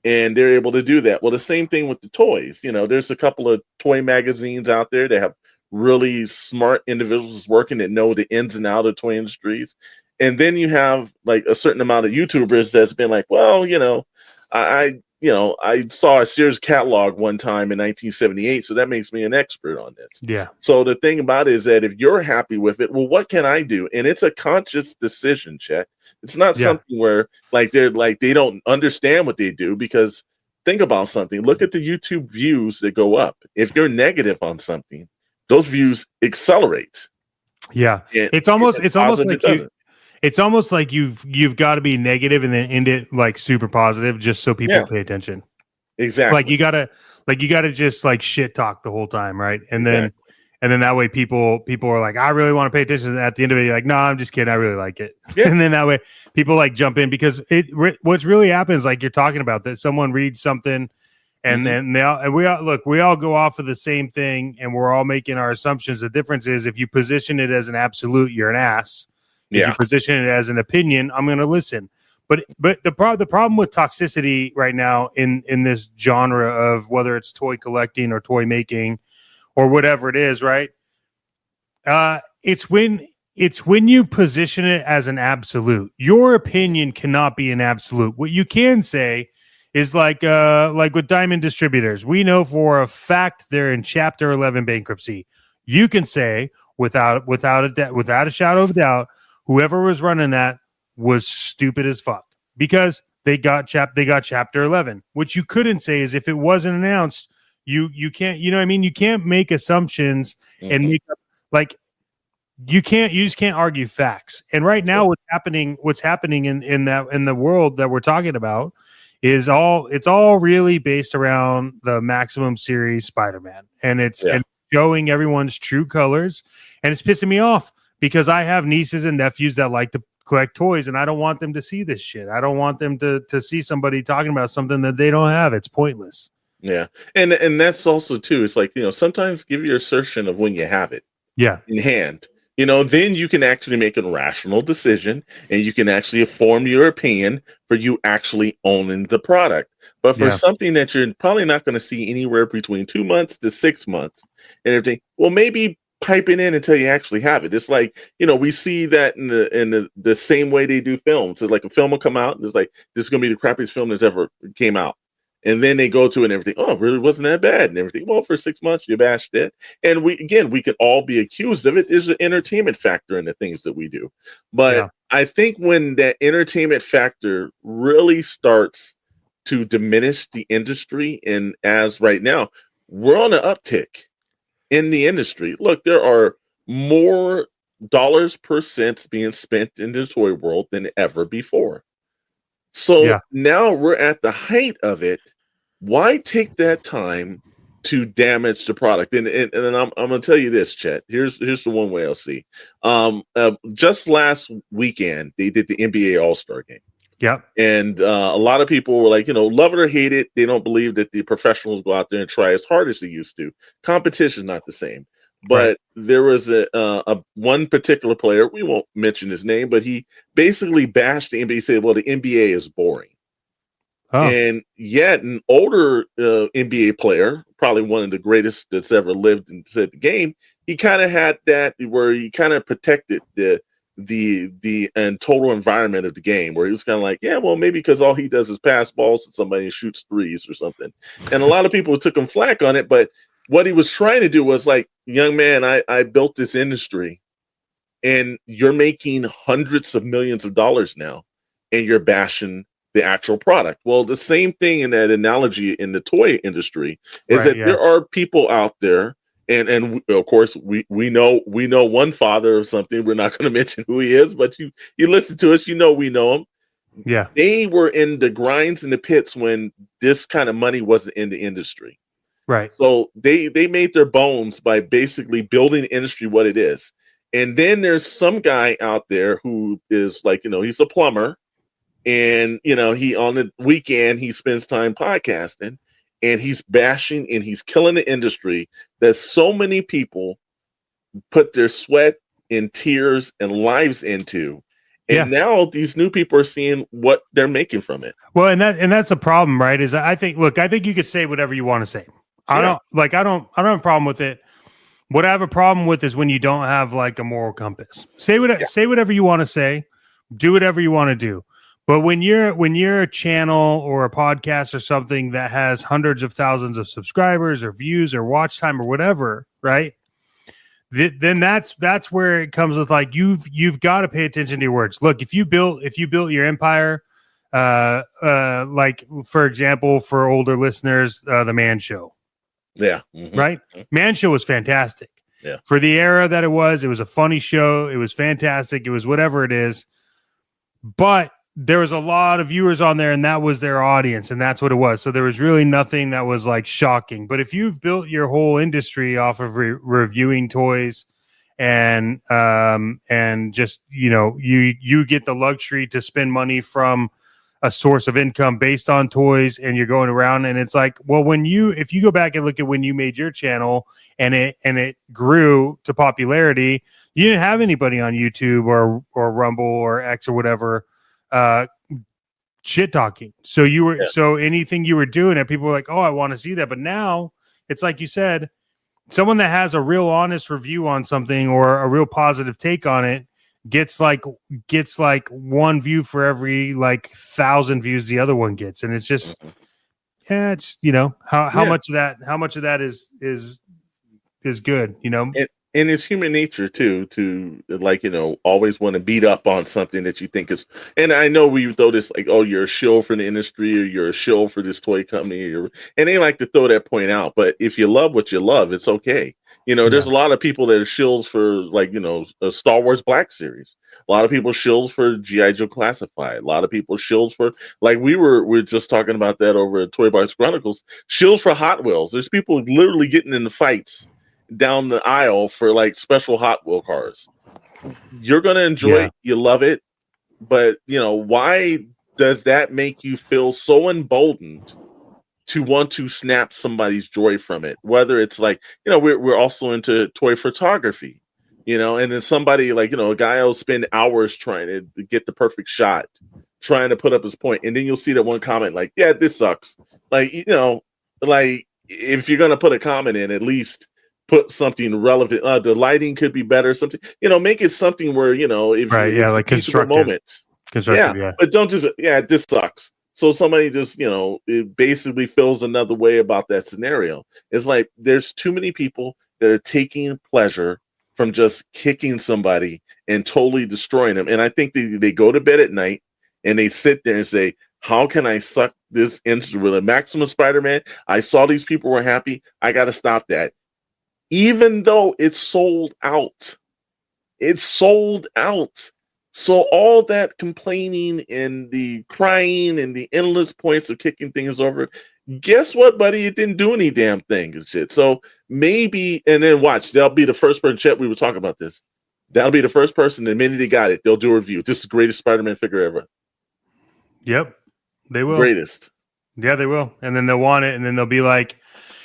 and they're able to do that. Well, the same thing with the toys. There's a couple of toy magazines out there that have really smart individuals working that know the ins and outs of toy industries. And then you have like a certain amount of YouTubers that's been like, well, I saw a Sears catalog one time in 1978, so that makes me an expert on this. Yeah. So the thing about it is that if you're happy with it, well, what can I do? And it's a conscious decision, Chet. It's not something where they don't understand what they do, because think about something. Look at the YouTube views that go up. If you're negative on something, those views accelerate. Yeah. It's almost like you've got to be negative and then end it like super positive just so people pay attention. Exactly. Like you gotta just like shit talk the whole time, right? And then that way people are like, I really want to pay attention. And at the end of it, you're like, no, I'm just kidding. I really like it. Yeah. And then that way people like jump in, because what's really happens, like you're talking about, that someone reads something and then we all go off of the same thing and we're all making our assumptions. The difference is if you position it as an absolute, you're an ass. If you position it as an opinion, I'm going to listen. But the problem with toxicity right now in this genre of whether it's toy collecting or toy making or whatever it is, right? It's when you position it as an absolute. Your opinion cannot be an absolute. What you can say is like with Diamond Distributors, we know for a fact they're in Chapter 11 bankruptcy. You can say without a shadow of a doubt, whoever was running that was stupid as fuck, because they got Chapter 11. What you couldn't say is if it wasn't announced, you can't, you know what I mean? You can't make assumptions and make up, like you just can't argue facts. And right now what's happening in the world that we're talking about is it's all really based around the Maximum series Spider-Man. And it's showing everyone's true colors, and it's pissing me off, because I have nieces and nephews that like to collect toys, and I don't want them to see this shit. I don't want them to see somebody talking about something that they don't have. It's pointless. Yeah. And that's also too, it's like, sometimes give your assertion of when you have it in hand, then you can actually make a rational decision, and you can actually form your opinion for you actually owning the product. But for something that you're probably not going to see anywhere between 2 months to 6 months and everything, well, maybe pipe it in until you actually have it. It's like, we see that in the same way they do films. It's like a film will come out and it's like, this is going to be the crappiest film that's ever came out. And then they go to it and everything. Oh, it really wasn't that bad and everything. Well, for 6 months you bashed it. And we could all be accused of it. There's an entertainment factor in the things that we do. But I think when that entertainment factor really starts to diminish the industry, and as right now, we're on an uptick in the industry. Look, there are more dollars per cent being spent in the toy world than ever before. So now we're at the height of it. Why take that time to damage the product? And I'm gonna tell you this, Chet. Here's the one way I'll see. Just last weekend they did the NBA All-Star game. Yep. And a lot of people were like, love it or hate it. They don't believe that the professionals go out there and try as hard as they used to. Competition not the same. But there was a one particular player, we won't mention his name, but he basically bashed the NBA. He said, well, the NBA is boring. Oh. And yet an older NBA player, probably one of the greatest that's ever lived and said the game, he kind of had that where he kind of protected the and total environment of the game, where he was kind of like, yeah, well, maybe because all he does is pass balls to somebody and shoots threes or something. And a lot of people took him flack on it, but what he was trying to do was like, young man, I built this industry and you're making hundreds of millions of dollars now and you're bashing the actual product. Well, the same thing in that analogy in the toy industry is there are people out there, and of course we know one father of something. We're not going to mention who he is, but you listen to us, we know him. Yeah, they were in the grinds and the pits when this kind of money wasn't in the industry. Right. So they made their bones by basically building the industry what it is. And then there's some guy out there who is like, he's a plumber, and he on the weekend he spends time podcasting, and he's bashing and he's killing the industry that so many people put their sweat and tears and lives into. And now these new people are seeing what they're making from it. Well, and that's the problem, right? Is I think you could say whatever you want to say. I don't have a problem with it. What I have a problem with is when you don't have like a moral compass. Say whatever you want to say, do whatever you want to do. But when you're a channel or a podcast or something that has hundreds of thousands of subscribers or views or watch time or whatever, right? Then that's where it comes with like you've got to pay attention to your words. Look, if you built your empire, like for example, for older listeners, the Man Show. Yeah. Right? Man Show was fantastic. Yeah. For the era that it was a funny show. It was fantastic. It was whatever it is. But there was a lot of viewers on there, and that was their audience, and that's what it was. So there was really nothing that was like shocking. But if you've built your whole industry off of reviewing toys and just, you know, you get the luxury to spend money from a source of income based on toys, and you're going around, and it's like, well, if you go back and look at when you made your channel and it grew to popularity, you didn't have anybody on YouTube or Rumble or X or whatever shit talking. So so anything you were doing, and people were like, oh, I want to see that. But now it's like you said, someone that has a real honest review on something or a real positive take on it gets like one view for every like 1,000 views the other one gets. And it's just, it's, you know, how much of that is good, you know? And it's human nature too, to like, you know, always want to beat up on something that you think is, and I know we throw this like, oh, you're a shill for the industry, or you're a shill for this toy company, and they like to throw that point out. But if you love what you love, it's okay. You know, there's a lot of people that are shills for, like, you know, a Star Wars Black Series. A lot of people shills for G.I. Joe Classified. A lot of people shills for, like, we're just talking about that over at Toy Box Chronicles. Shills for Hot Wheels. There's people literally getting in the fights down the aisle for like special Hot Wheel cars. You're gonna enjoy it. You love it, but you know, why does that make you feel so emboldened to want to snap somebody's joy from it? Whether it's like, you know, we're also into toy photography, you know, and then somebody like, you know, a guy will spend hours trying to get the perfect shot, trying to put up his point, and then you'll see that one comment like, yeah, this sucks. Like, you know, like if you're gonna put a comment in, at least put something relevant. The lighting could be better. Something, you know, make it something where, you know, if it's like a constructive moment. But don't just this sucks. So somebody just, you know, it basically feels another way about that scenario. It's like there's too many people that are taking pleasure from just kicking somebody and totally destroying them. And I think they go to bed at night and they sit there and say, how can I suck this into with a Maximum Spider-Man? I saw these people were happy. I got to stop that. Even though it's sold out. It's sold out. So all that complaining and the crying and the endless points of kicking things over, guess what, buddy? It didn't do any damn thing and shit. So maybe, and then watch, they'll be the first person, Chet, we were talking about this. That'll be the first person, the minute they got it, they'll do a review. This is the greatest Spider-Man figure ever. Yep, they will. Greatest. Yeah, they will. And then they'll want it, and then they'll be like,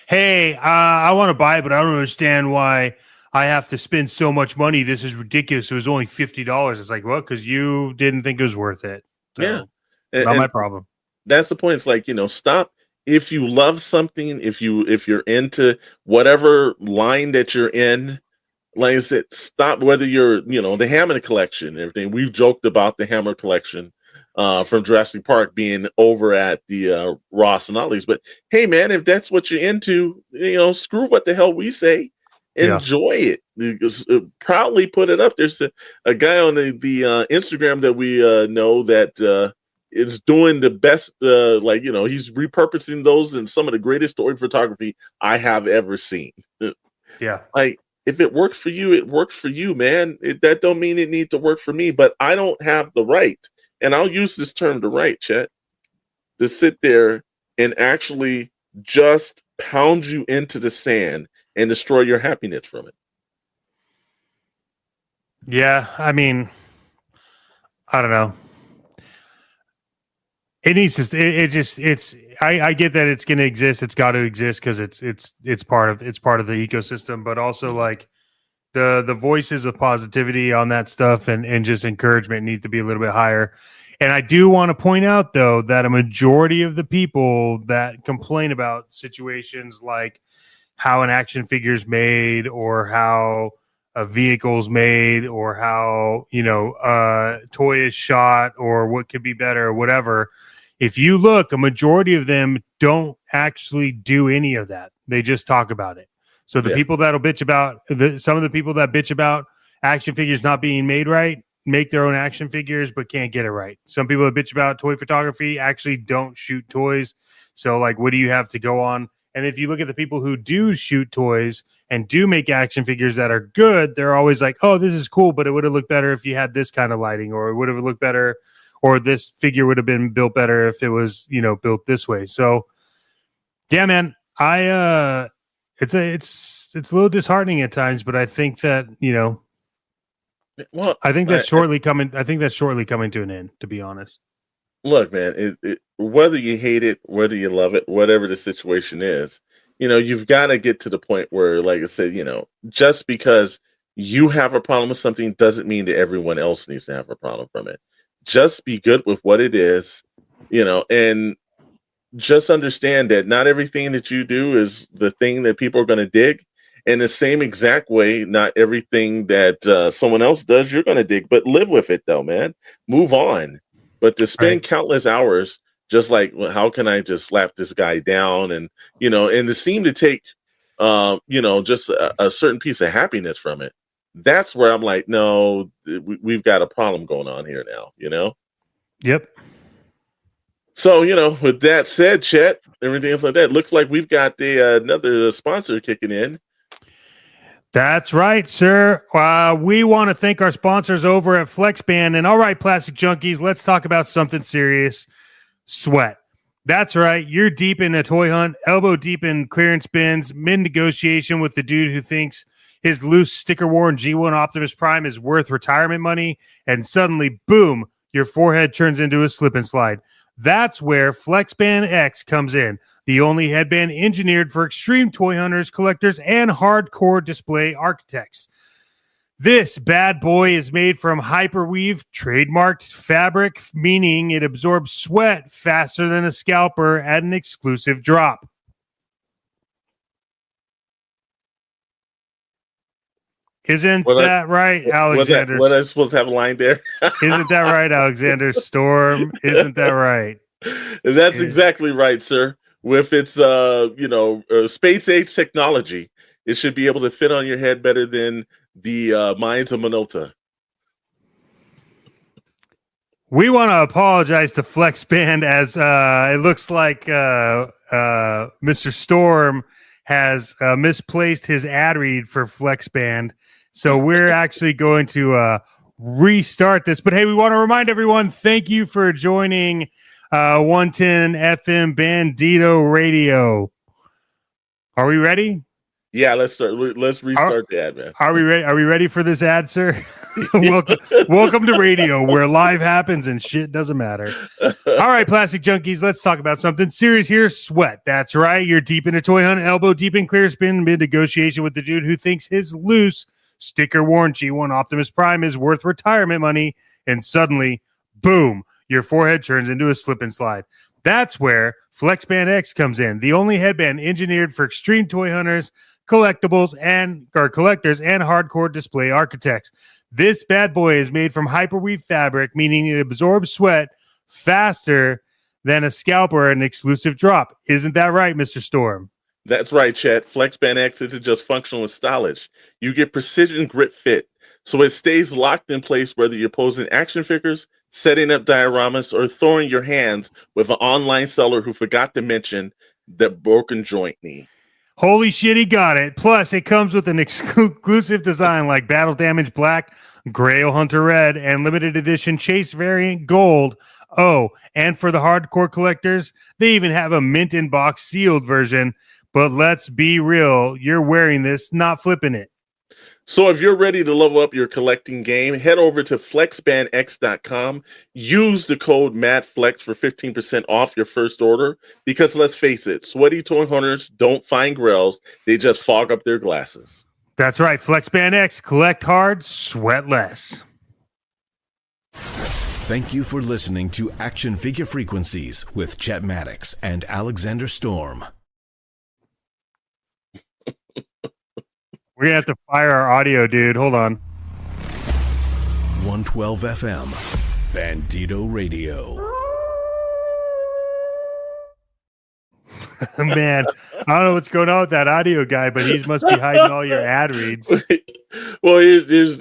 hey, I want to buy it, but I don't understand why I have to spend so much money. This is ridiculous. It was only $50. It's like, well, because you didn't think it was worth it. So, yeah. Not my problem. That's the point. It's like, you know, stop. If you love something, if you're into whatever line that you're in, like I said, stop. Whether you're, you know, the Hammond collection and everything. We've joked about the Hammer collection from Jurassic Park being over at the Ross and Ollie's. But hey, man, if that's what you're into, you know, screw what the hell we say. Enjoy it. Proudly put it up. There's a guy on the Instagram that we know that is doing the best. Like, you know, he's repurposing those in some of the greatest toy photography I have ever seen. Yeah. Like, if it works for you, it works for you, man. That don't mean it needs to work for me, but I don't have the right. And I'll use this term, the right, Chet, to sit there and actually just pound you into the sand and destroy your happiness from it. Yeah, I mean, I don't know. It needs to. I get that it's going to exist. It's got to exist because it's part of the ecosystem. But also, like, the voices of positivity on that stuff and just encouragement need to be a little bit higher. And I do want to point out, though, that a majority of the people that complain about situations like how an action figure is made, or how a vehicle's made, or how, a toy is shot, or what could be better, or whatever. If you look, a majority of them don't actually do any of that. They just talk about it. So the people that'll bitch about some of the people that bitch about action figures not being made right, make their own action figures, but can't get it right. Some people that bitch about toy photography actually don't shoot toys. So, like, what do you have to go on? And if you look at the people who do shoot toys and do make action figures that are good, they're always like, oh, this is cool, but it would have looked better if you had this kind of lighting, or it would have looked better, or this figure would have been built better if it was, built this way. So, yeah, man, it's a little disheartening at times, but I think that, I think that's shortly coming. I think that's shortly coming to an end, to be honest. Look, man, whether you hate it, whether you love it, whatever the situation is, you've got to get to the point where, like I said, just because you have a problem with something doesn't mean that everyone else needs to have a problem from it. Just be good with what it is, and just understand that not everything that you do is the thing that people are going to dig. In the same exact way, not everything that someone else does, you're going to dig, but live with it though, man. Move on. But to spend countless hours just like, well, how can I just slap this guy down? And, and to seem to take, just a certain piece of happiness from it. That's where I'm like, no, we've got a problem going on here now, Yep. So, with that said, Chet, everything else like that, looks like we've got another sponsor kicking in. That's right, sir. We want to thank our sponsors over at FlexBand. And all right, plastic junkies, let's talk about something serious. Sweat. That's right. You're deep in a toy hunt, elbow deep in clearance bins, mid-negotiation with the dude who thinks his loose sticker-worn G1 Optimus Prime is worth retirement money, and suddenly, boom, your forehead turns into a slip and slide. That's where FlexBand X comes in, the only headband engineered for extreme toy hunters, collectors, and hardcore display architects. This bad boy is made from hyperweave trademarked fabric, meaning it absorbs sweat faster than a scalper at an exclusive drop. Isn't that right, Alexander? Was I supposed to have a line there? Isn't that right, Alexander Storm? Isn't that right? That's exactly right, sir. With its, space age technology, it should be able to fit on your head better than the mines of Minota. We want to apologize to FlexBand as it looks like Mr. Storm has misplaced his ad read for FlexBand. So we're actually going to restart this. But hey, we want to remind everyone, thank you for joining 110 FM Bandito Radio. Are we ready? Yeah, let's start. Let's restart the ad, man. Are we ready? Are we ready for this ad, sir? Welcome to radio, where live happens and shit doesn't matter. All right, plastic junkies, let's talk about something serious here. Sweat. That's right. You're deep in a toy hunt, elbow deep in clear spin, mid negotiation with the dude who thinks his loose sticker-worn G1 Optimus Prime is worth retirement money, and suddenly, boom, your forehead turns into a slip and slide. That's where FlexBand X comes in, the only headband engineered for extreme toy hunters, collectors, and hardcore display architects. This bad boy is made from hyperweave fabric, meaning it absorbs sweat faster than a scalper at an exclusive drop. Isn't that right, Mr. Storm? That's right, Chet. FlexBand X isn't just functional and stylish. You get precision grip fit, so it stays locked in place whether you're posing action figures, setting up dioramas, or throwing your hands with an online seller who forgot to mention the broken joint knee. Holy shit, he got it. Plus, it comes with an exclusive design like Battle Damage Black, Grail Hunter Red, and limited edition Chase Variant Gold. Oh, and for the hardcore collectors, they even have a mint in box sealed version. But let's be real, you're wearing this, not flipping it. So if you're ready to level up your collecting game, head over to flexbandx.com. Use the code MADFLEX for 15% off your first order. Because let's face it, sweaty toy hunters don't find grails. They just fog up their glasses. That's right. FlexBand X. Collect hard, sweat less. Thank you for listening to Action Figure Frequencies with Chet Maddox and Alexander Storm. We're gonna have to fire our audio, dude. Hold on. 112 FM, Bandito Radio. Man, I don't know what's going on with that audio guy, but he must be hiding all your ad reads. Well, here's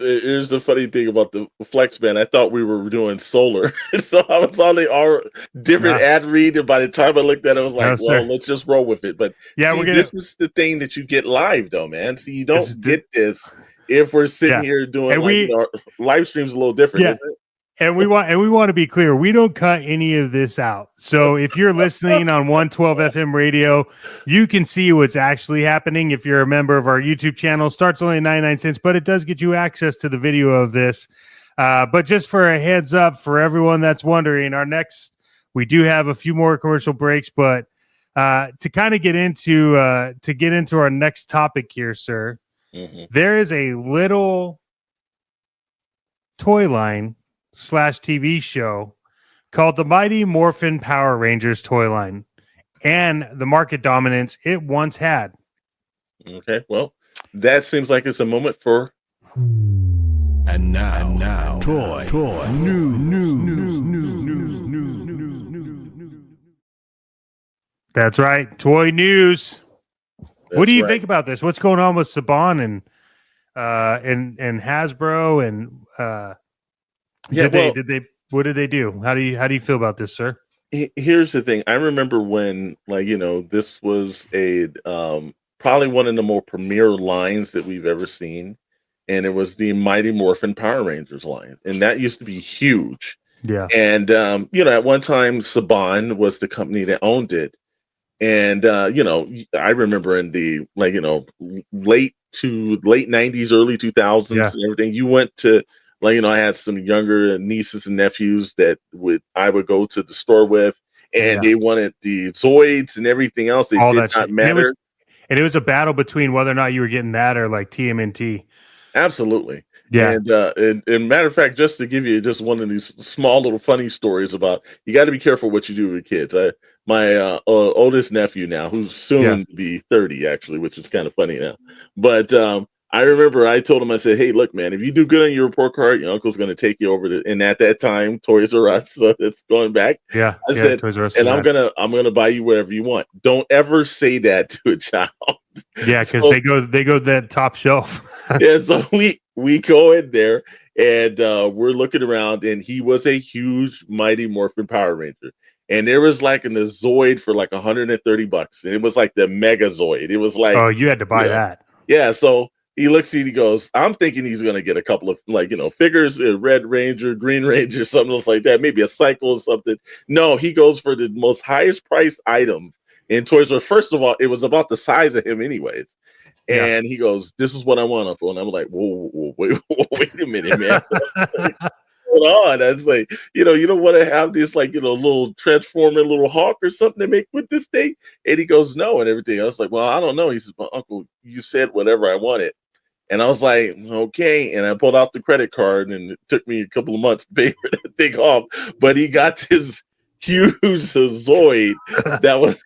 the funny thing about the Flex Band. I thought we were doing solar, so I was on our different ad read, and by the time I looked at it, I was like, let's just roll with it. But yeah, see, this is the thing that you get live, though, man. See, you don't get this if we're sitting here doing our live streams a little different, isn't it? And we want to be clear. We don't cut any of this out. So if you're listening on 112 FM radio, you can see what's actually happening. If you're a member of our YouTube channel, starts only 99 cents, but it does get you access to the video of this. But just for a heads up for everyone that's wondering, we do have a few more commercial breaks, but to kind of get into our next topic here, sir, there is a little toy line / TV show called the Mighty Morphin Power Rangers toy line and the market dominance it once had. Okay, well, that seems like it's a moment for. And now, toy news. That's right, toy news. What do you think about this? What's going on with Saban and Hasbro and what did they do? How do you feel about this, sir? Here's the thing. I remember when, this was a probably one of the more premier lines that we've ever seen, and it was the Mighty Morphin Power Rangers line, and that used to be huge. Yeah. And at one time, Saban was the company that owned it, and I remember in the late 90s, early 2000s, and everything. You went to I had some younger nieces and nephews that I would go to the store with, and they wanted the Zoids and everything else. It did not matter. And it was a battle between whether or not you were getting that or like TMNT. Absolutely. Yeah. And matter of fact, just to give you just one of these small little funny stories about, you got to be careful what you do with kids. My oldest nephew now, who's soon to be 30 actually, which is kind of funny now, but I remember I told him, I said, hey, look, man, if you do good on your report card, your uncle's going to take you over to, and at that time, Toys R Us, so it's going back. Yeah. I said, Toys R Us, and I'm going to buy you whatever you want. Don't ever say that to a child. Yeah. Cause they go that top shelf. Yeah. So we go in there and we're looking around, and he was a huge Mighty Morphin Power Ranger. And there was like a Zoid for like $130, and it was like the Mega Zoid. It was like, oh, you had to buy that. Yeah. So he looks at it, he goes, I'm thinking he's going to get a couple of figures, a Red Ranger, Green Ranger, something else like that, maybe a cycle or something. No, he goes for the most highest priced item in Toys R Us. First of all, it was about the size of him anyways. And he goes, this is what I want, Uncle. And I'm like, whoa, wait a minute, man. Hold on. I was like, you don't want to have this little Transformer, little Hawk or something to make with this thing? And he goes, no, and everything. I was like, well, I don't know. He says, well, Uncle, you said whatever I wanted. And I was like, okay. And I pulled out the credit card, and it took me a couple of months to pay for that thing off. But he got this huge Zoid that was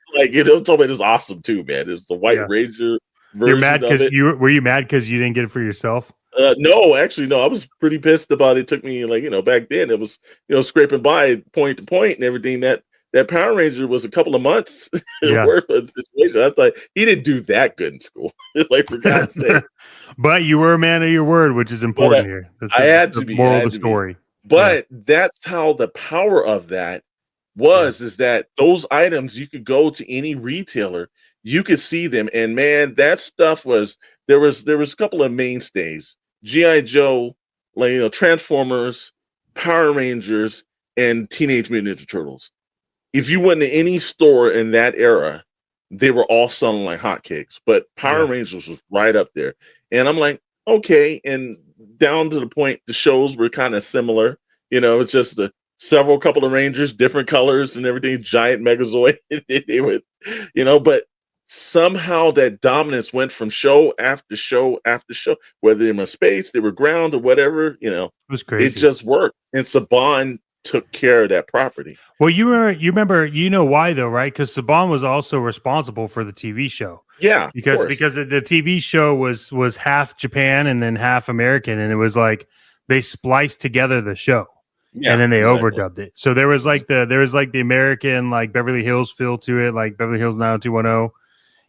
told me it was awesome too, man. It's the White Ranger version. You're mad because were you mad because you didn't get it for yourself? No, actually, no. I was pretty pissed about it. It took me back then it was scraping by point to point and everything. That Power Ranger was a couple of months worth of situation. I thought he didn't do that good in school. For God's sake. But you were a man of your word, which is important here. I had to be. Moral of the story. But that's how the power of that was, is that those items, you could go to any retailer, you could see them. And man, that stuff was, there was a couple of mainstays, G.I. Joe, Transformers, Power Rangers, and Teenage Mutant Ninja Turtles. If you went to any store in that era, they were all selling like hotcakes, but Power Rangers was right up there. And I'm like, okay. And down to the point, the shows were kind of similar. It's just several couple of Rangers, different colors and everything, giant Megazord. They would, but somehow that dominance went from show after show after show, whether they were in space, they were ground or whatever, it was crazy. It just worked. And Saban took care of that property. Well, you remember, why though, right? Because Saban was also responsible for the TV show. Yeah, because the TV show was half Japan and then half American, and it was like they spliced together the show. Yeah, and then they exactly. overdubbed it. So there was like the American like Beverly Hills feel to it, like Beverly Hills 90210,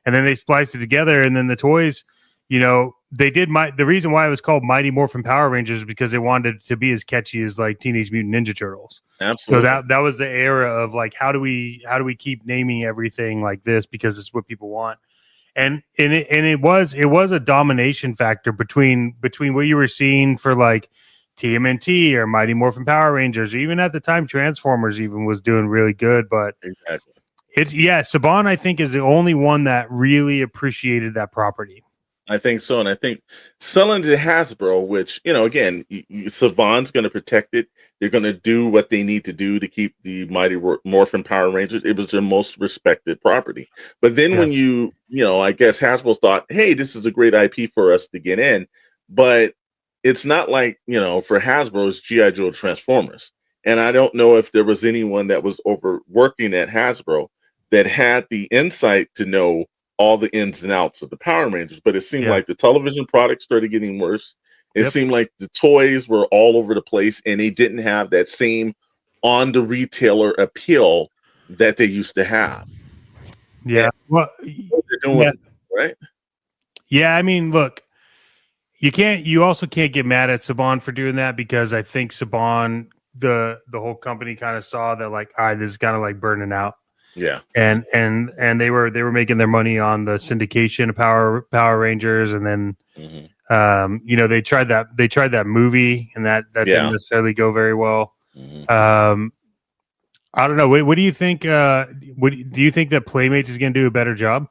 and then they spliced it together. And then the toys, you know, they did the reason why it was called Mighty Morphin Power Rangers is because they wanted it to be as catchy as like Teenage Mutant Ninja Turtles. Absolutely. So that was the era of like how do we keep naming everything like this because it's what people want. And it was a domination factor between what you were seeing for like TMNT or Mighty Morphin Power Rangers, or even at the time Transformers even was doing really good. But exactly, Saban I think is the only one that really appreciated that property. I think so, and I think selling to Hasbro, which, you know, again, Saban's going to protect it. They're going to do what they need to do to keep the Mighty Morphin Power Rangers. It was their most respected property. But then when you know, I guess Hasbro thought, hey, this is a great IP for us to get in. But it's not like, you know, for Hasbro's G.I. Joe Transformers. And I don't know if there was anyone that was working at Hasbro that had the insight to know all the ins and outs of the Power Rangers. But it seemed like the television product started getting worse. It seemed like the toys were all over the place and they didn't have that same on the retailer appeal that they used to have. Yeah. And well, they're doing right? Yeah, I mean, look, you also can't get mad at Saban for doing that, because I think Saban, the whole company kind of saw that like, all right, this is kind of like burning out. Yeah. And they were making their money on the syndication of Power Rangers, and then you know, they tried that movie, and that didn't necessarily go very well. I don't know. What do you think? Do you think that Playmates is going to do a better job?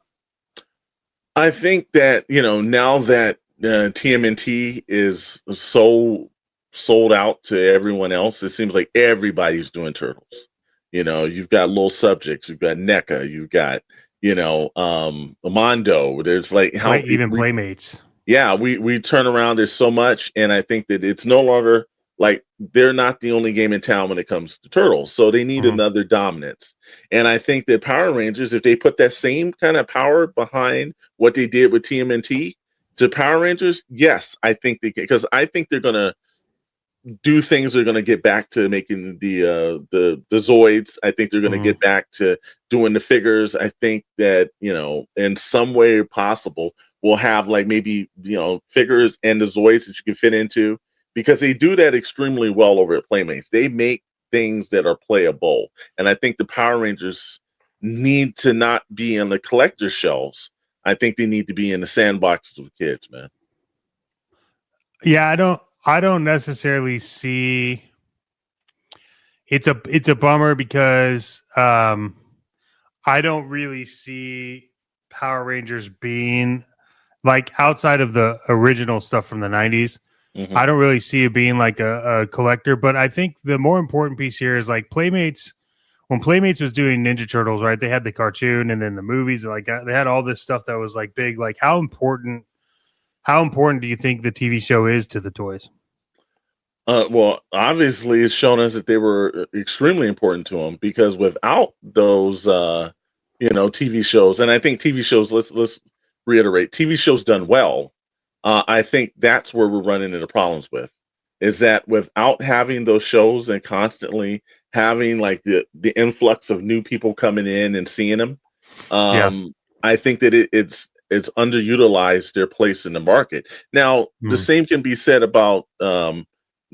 I think that, you know, now that TMNT is so sold out to everyone else, it seems like everybody's doing Turtles. You know, you've got Little Subjects, you've got NECA, you've got, you know, Mondo. There's like Playmates. Yeah, we turn around. There's so much, and I think that it's no longer like they're not the only game in town when it comes to Turtles. So they need another dominance. And I think that Power Rangers, if they put that same kind of power behind what they did with TMNT to Power Rangers, yes, I think they can, because I think they're gonna do things. They're gonna get back to making the Zoids. I think they're gonna get back to doing the figures. I think that, you know, in some way possible, we'll have like maybe, you know, figures and the Zoids that you can fit into, because they do that extremely well over at Playmates. They make things that are playable. And I think the Power Rangers need to not be in the collector shelves. I think they need to be in the sandboxes of kids, man. Yeah, I don't necessarily see. It's a bummer because I don't really see Power Rangers being like, outside of the original stuff from the 90s. I don't really see it being like a collector. But I think the more important piece here is like Playmates. When Playmates was doing Ninja Turtles, right, they had the cartoon and then the movies. Like they had all this stuff that was like big. Like how important do you think the TV show is to the toys? Well, obviously, it's shown us that they were extremely important to them, because without those, you know, TV shows, and I think TV shows, let's reiterate, TV shows done well, I think that's where we're running into problems with, is that without having those shows and constantly having like the influx of new people coming in and seeing them, I think that it's underutilized their place in the market. Now, the same can be said about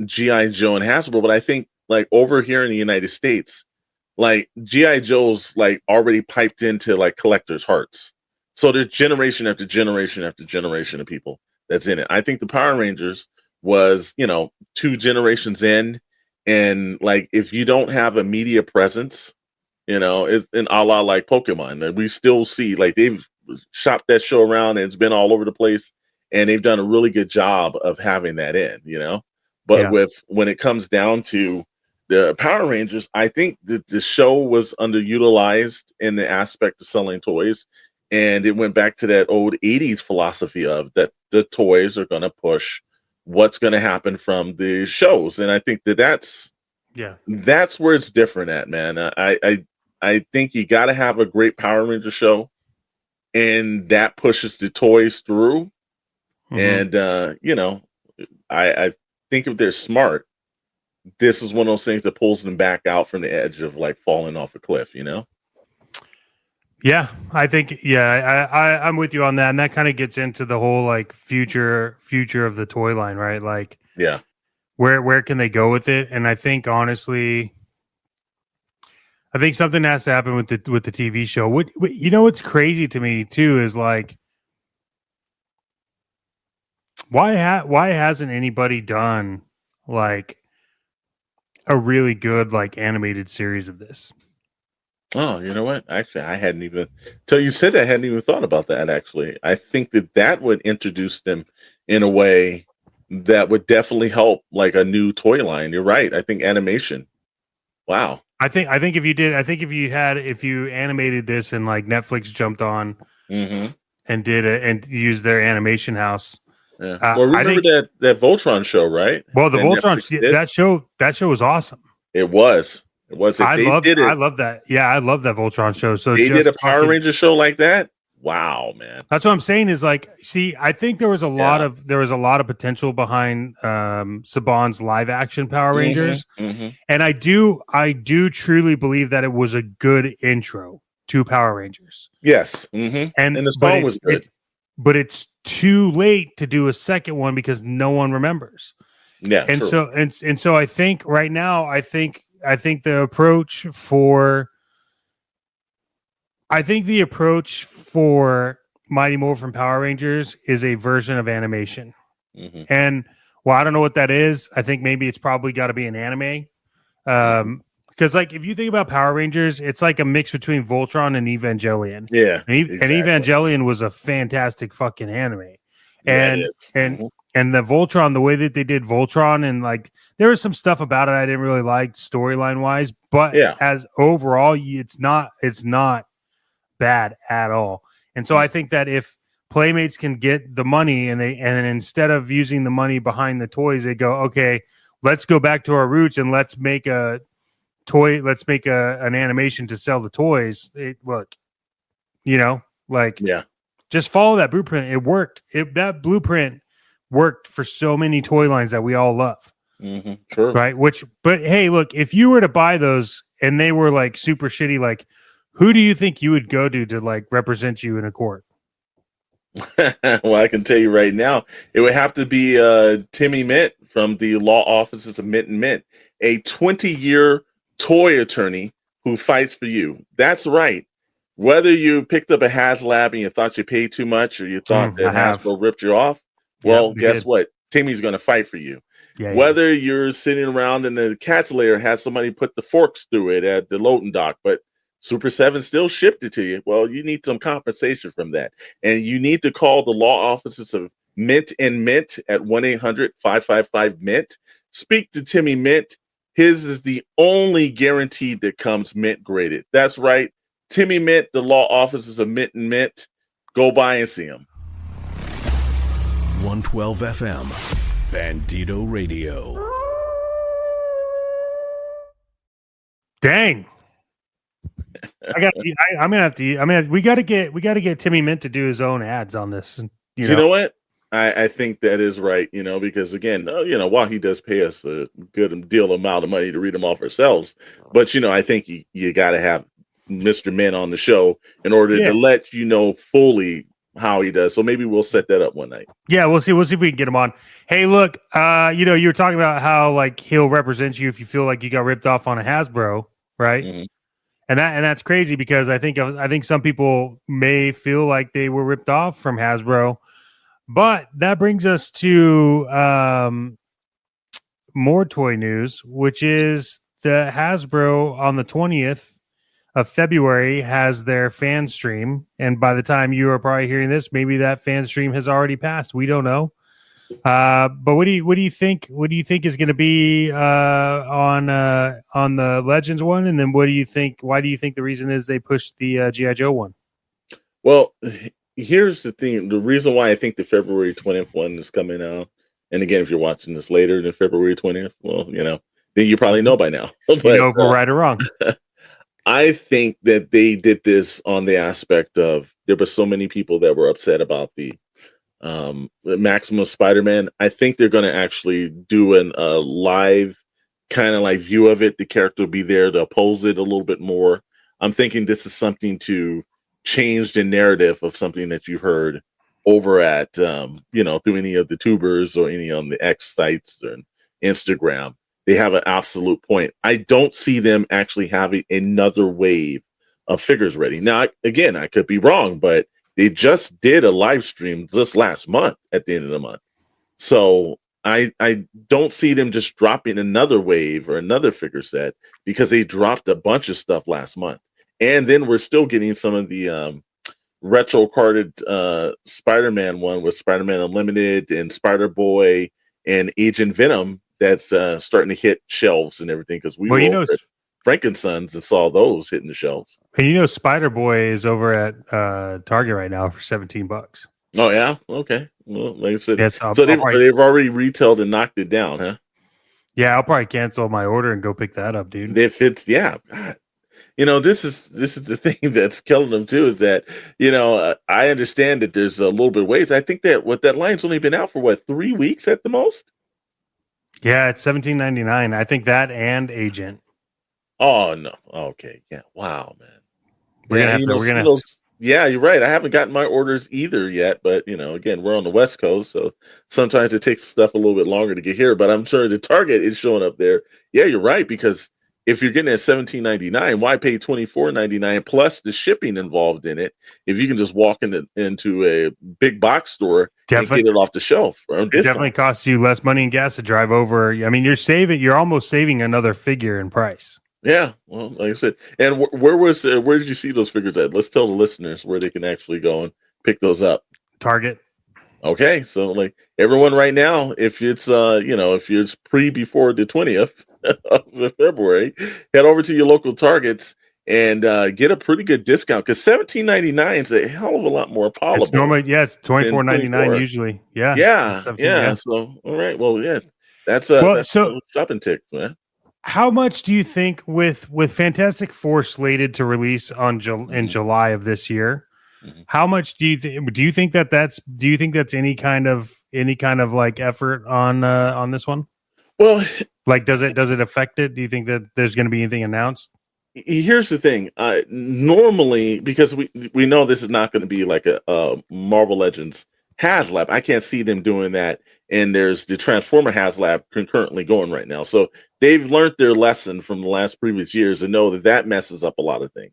G.I. Joe and Hasbro, but I think like over here in the United States, like G.I. Joe's like already piped into like collectors' hearts. So there's generation after generation after generation of people that's in it. I think the Power Rangers was, you know, 2 generations in, and like if you don't have a media presence, you know, it's in a la like Pokemon, and we still see like they've shopped that show around and it's been all over the place, and they've done a really good job of having that in, you know. But when it comes down to the Power Rangers, I think that the show was underutilized in the aspect of selling toys. And it went back to that old 80s philosophy of that the toys are going to push what's going to happen from the shows. And I think that's where it's different at, man. I think you got to have a great Power Ranger show. and that pushes the toys through. Mm-hmm. And you know, I think if they're smart, this is one of those things that pulls them back out from the edge of like falling off a cliff, you know? Yeah, I think I'm with you on that, and that kind of gets into the whole like future of the toy line, right? Like, yeah, where can they go with it? And I think honestly, I think something has to happen with the TV show. What you know, what's crazy to me too is like, why hasn't anybody done like a really good like animated series of this? Oh, you know what? Actually, I hadn't even till you said that, I hadn't even thought about that. Actually, I think that would introduce them in a way that would definitely help like a new toy line. You're right. I think animation. Wow. I think if you animated this and like Netflix jumped on and did it and used their animation house. Yeah. Well, remember that Voltron show, right? Well, the Voltron that show was awesome. It was. I love that. Yeah, I love that Voltron show. So they did a Power Ranger show like that. Wow, man. That's what I'm saying. Is like, see, I think there was a lot of potential behind Saban's live action Power Rangers, and I do truly believe that it was a good intro to Power Rangers. Yes, and the song was good, but it's too late to do a second one because no one remembers. Yeah, and true. so I think right now, I think the approach for Mighty Morphin Power Rangers is a version of animation. And well, I don't know what that is. I think maybe it's probably got to be an anime. Because like if you think about Power Rangers, it's like a mix between Voltron and Evangelion. Yeah. And Evangelion was a fantastic fucking anime. And the Voltron, the way that they did Voltron, and like there was some stuff about it I didn't really like storyline wise, but as overall, it's not bad at all. And so I think that if Playmates can get the money and instead of using the money behind the toys, they go, okay, let's go back to our roots and let's make an animation to sell the toys. Just follow that blueprint. It worked. That blueprint worked for so many toy lines that we all love. Sure. Right. But hey, look, if you were to buy those and they were like super shitty, like who do you think you would go to like represent you in a court? Well, I can tell you right now, it would have to be Timmy Mint from the law offices of Mint and Mint, a 20-year toy attorney who fights for you. That's right. Whether you picked up a HasLab and you thought you paid too much or you thought that Hasbro ripped you off, well, guess what? Timmy's going to fight for you. Yeah, Whether you're sitting around and the cat's lair has somebody put the forks through it at the loading dock, but Super 7 still shipped it to you. Well, you need some compensation from that. And you need to call the law offices of Mint and Mint at 1-800-555-MINT. Speak to Timmy Mint. His is the only guarantee that comes Mint graded. That's right. Timmy Mint, the law offices of Mint and Mint. Go by and see him. 112 FM, Bandito Radio. Dang. We got to get Timmy Mint to do his own ads on this. You know what? I think that is right, because again, while he does pay us a good deal amount of money to read them off ourselves, but I think you got to have Mr. Mint on the show in order to let you know fully how he does. So maybe we'll set that up one night. Yeah, we'll see if we can get him on. Hey, look, you were talking about how like he'll represent you if you feel like you got ripped off on a Hasbro, right? And that's crazy because I think some people may feel like they were ripped off from Hasbro, but that brings us to more toy news, which is the Hasbro on the 20th of February has their fan stream, and by the time you are probably hearing this, maybe that fan stream has already passed. We don't know. But what do you think? What do you think is going to be on the Legends one? And then what do you think? Why do you think the reason is they pushed the G.I. Joe one? Well, here's the thing. The reason why I think the February 20th one is coming out, and again, if you're watching this later than February 20th, well, then you probably know by now. But, if we're right or wrong. I think that they did this on the aspect of there were so many people that were upset about the Maximum Spider-Man. I think they're going to actually do a live kind of like view of it. The character will be there to oppose it a little bit more. I'm thinking this is something to change the narrative of something that you heard over at through any of the tubers or any on the X sites and Instagram. They have an absolute point. I don't see them actually having another wave of figures ready. Now, again, I could be wrong, but they just did a live stream just last month at the end of the month. So I don't see them just dropping another wave or another figure set, because they dropped a bunch of stuff last month. And then we're still getting some of the retro carded Spider-Man one with Spider-Man Unlimited and Spider-Boy and Agent Venom that's starting to hit shelves and everything, because we were over at Frankensons and saw those hitting the shelves. And Spider-Boy is over at Target right now for $17. Oh yeah, okay. Well, like I said, yes, so they've already retailed and knocked it down, huh? Yeah, I'll probably cancel my order and go pick that up, dude. If it's God. This is the thing that's killing them too, is that I understand that there's a little bit of ways. I think that line's only been out for 3 weeks at the most. Yeah, it's $17.99. I think that and Agent. Oh no. Okay. Yeah. Wow, man. We're gonna yeah, you're right. I haven't gotten my orders either yet, but again, we're on the West Coast, so sometimes it takes stuff a little bit longer to get here. But I'm sure the Target is showing up there. Yeah, you're right, because if you're getting it at $17.99, why pay $24.99 plus the shipping involved in it if you can just walk into a big box store and get it off the shelf? It definitely costs you less money in gas to drive over. I mean, you're almost saving another figure in price. Yeah, well, like I said, and where did you see those figures at? Let's tell the listeners where they can actually go and pick those up. Target. Okay, so like everyone right now, if it's if you're before the 20th of February, head over to your local Targets and get a pretty good discount, because $17.99 is a hell of a lot more palatable. It's normally it's $24.99 usually. Yeah. Yeah. So all right, well, yeah, that's a shopping tip, man. How much do you think with Fantastic Four slated to release in July of this year? Mm-hmm. How much do you think that's any kind of like effort on this one? Well, like does it affect it? Do you think that there's going to be anything announced? Here's the thing. Normally, because we know this is not going to be like a Marvel Legends HasLab. I can't see them doing that. And there's the Transformer HasLab concurrently going right now. So they've learned their lesson from the last previous years and know that messes up a lot of things.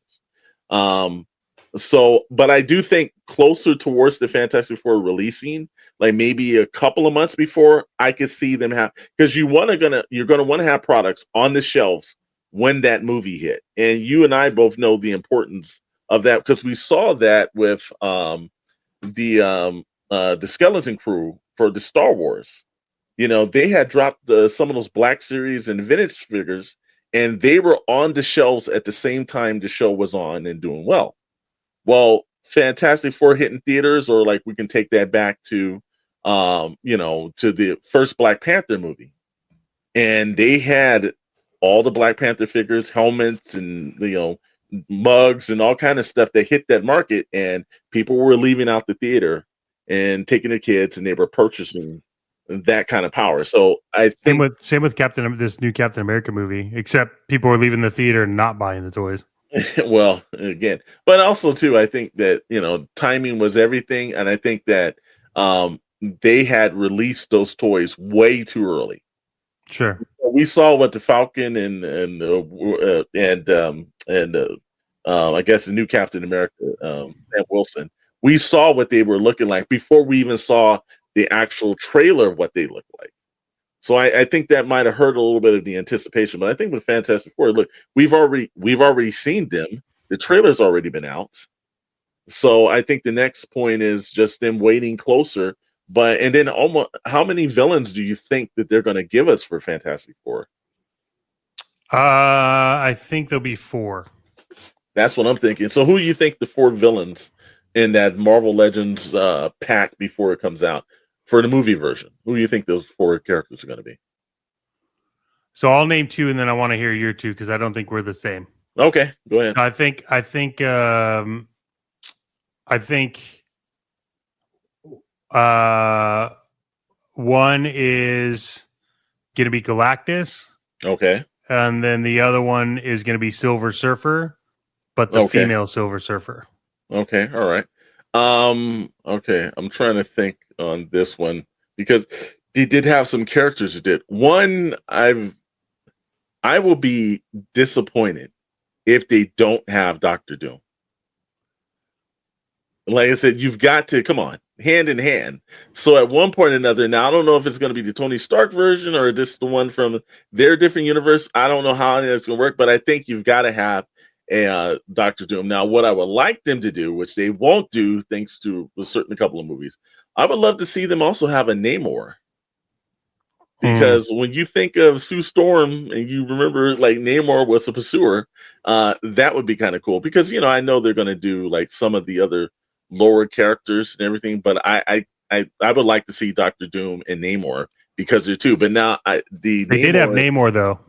But I do think closer towards the Fantastic Four releasing, like maybe a couple of months before, I could see them because you're gonna want to have products on the shelves when that movie hit. And you and I both know the importance of that, because we saw that with the Skeleton Crew for the Star Wars. They had dropped some of those Black Series and vintage figures, and they were on the shelves at the same time the show was on and doing well. Well, Fantastic Four hitting theaters, or like we can take that back to to the first Black Panther movie. And they had all the Black Panther figures, helmets, and mugs and all kind of stuff that hit that market, and people were leaving out the theater and taking their kids, and they were purchasing that kind of power. So I think same with this new Captain America movie, except people were leaving the theater and not buying the toys. Well, again, but also too, I think that timing was everything, and I think that they had released those toys way too early. Sure, we saw what the Falcon and I guess the new Captain America, Sam Wilson. We saw what they were looking like before we even saw the actual trailer of what they look like. So I think that might have hurt a little bit of the anticipation. But I think with Fantastic Four, look, we've already seen them. The trailer's already been out. So I think the next point is just them waiting closer. And then almost how many villains do you think that they're going to give us for Fantastic Four? I think there'll be 4. That's what I'm thinking. So who do you think the 4 villains in that Marvel Legends pack before it comes out for the movie version? Who do you think those 4 characters are going to be? So I'll name 2, and then I want to hear your 2, because I don't think we're the same. Okay, go ahead. So I think I think one is going to be Galactus. Okay. And then the other one is going to be Silver Surfer, but the female Silver Surfer. Okay. All right. Okay. I'm trying to think on this one because they did have some characters that did. One, I will be disappointed if they don't have Dr. Doom. Like I said, you've got to come on, hand in hand. So at one point or another, now I don't know if it's going to be the Tony Stark version or this the one from their different universe. I don't know how it's going to work, but I think you've got to have a Dr. Doom. Now, what I would like them to do, which they won't do, thanks to a couple of movies, I would love to see them also have a Namor. Because when you think of Sue Storm and you remember like Namor was a pursuer, that would be kind of cool. Because I know they're going to do like some of the other lower characters and everything, but I would like to see Dr. Doom and Namor because they're two. But now they did have Namor though.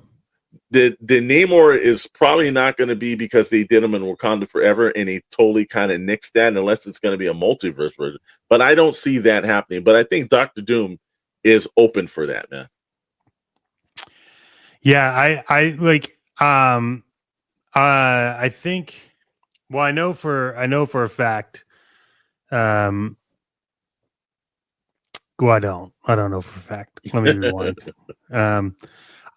The Namor is probably not going to be because they did him in Wakanda Forever and they totally kind of nixed that unless it's going to be a multiverse version. But I don't see that happening. But I think Dr. Doom is open for that, man. Yeah, I think. Well, I know for a fact. Well, I don't know for a fact. Let me rewind.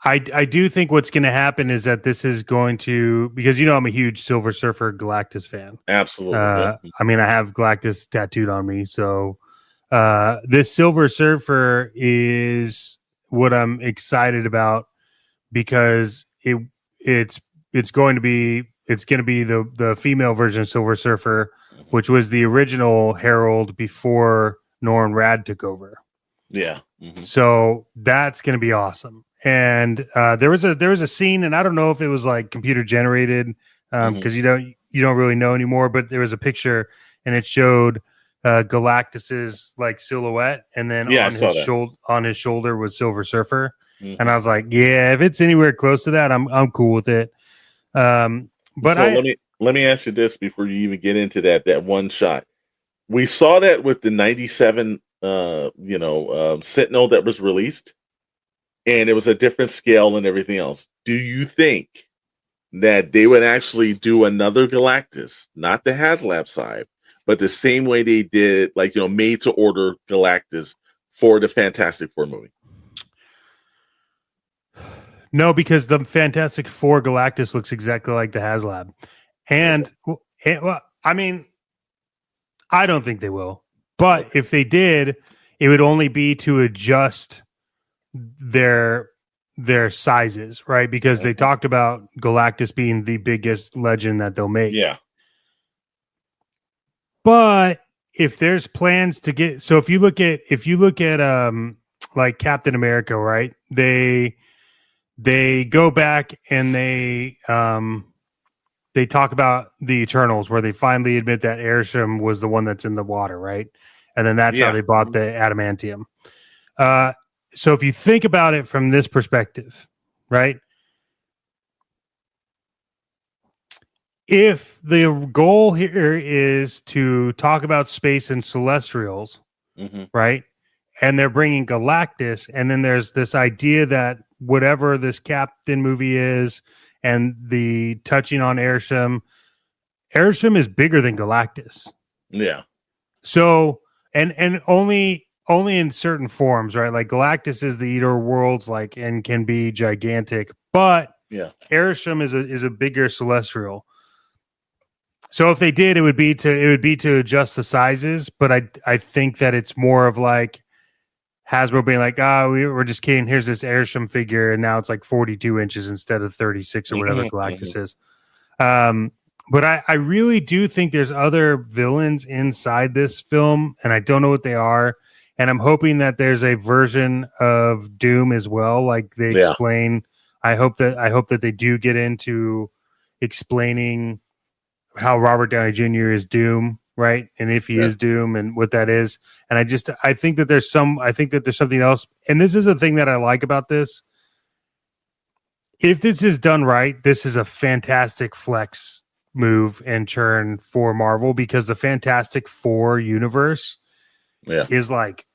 I do think what's going to happen is that this is going to, because I'm a huge Silver Surfer Galactus fan. Absolutely. I mean, I have Galactus tattooed on me, so this Silver Surfer is what I'm excited about because it's going to be the female version of Silver Surfer, which was the original Herald before Norrin Radd took over. Yeah. So that's going to be awesome. And there was a scene, and I don't know if it was like computer generated because you don't really know anymore. But there was a picture, and it showed Galactus's like silhouette, and then on his shoulder was Silver Surfer. And I was like, yeah, if it's anywhere close to that, I'm cool with it. But let me ask you this before you even get into that one shot. We saw that with the 97 Sentinel that was released, and it was a different scale and everything else. Do you think that they would actually do another Galactus, not the HasLab side, but the same way they did, made to order Galactus for the Fantastic Four movie? No, because the Fantastic Four Galactus looks exactly like the HasLab. And well, I mean, I don't think they will. But if they did, it would only be to adjust their sizes, right? Because they talked about Galactus being the biggest legend that they'll make. Yeah. But if there's plans to get, so if you look at like Captain America, right? They go back and they talk about the Eternals, where they finally admit that Airsham was the one that's in the water, right? And then that's how they bought the adamantium. So if you think about it from this perspective, right? If the goal here is to talk about space and celestials, right? And they're bringing Galactus, and then there's this idea that whatever this Captain movie is and the touching on Airsham is bigger than Galactus. Yeah. So, and only in certain forms, right? Like Galactus is the eater of worlds, and can be gigantic, but Airsham is a bigger celestial. So if they did, it would be to adjust the sizes, but I think that it's more of like Hasbro being like, we're just kidding. Here's this Airsham figure, and now it's like 42 inches instead of 36 or whatever Galactus is. But I really do think there's other villains inside this film, and I don't know what they are. And I'm hoping that there's a version of Doom as well, like they explain. I hope that they do get into explaining how Robert Downey Jr. is Doom, right? And if he is Doom and what that is. And I think that there's something else. And this is a thing that I like about this. If this is done right, this is a fantastic flex move and churn for Marvel because the Fantastic Four universe is like,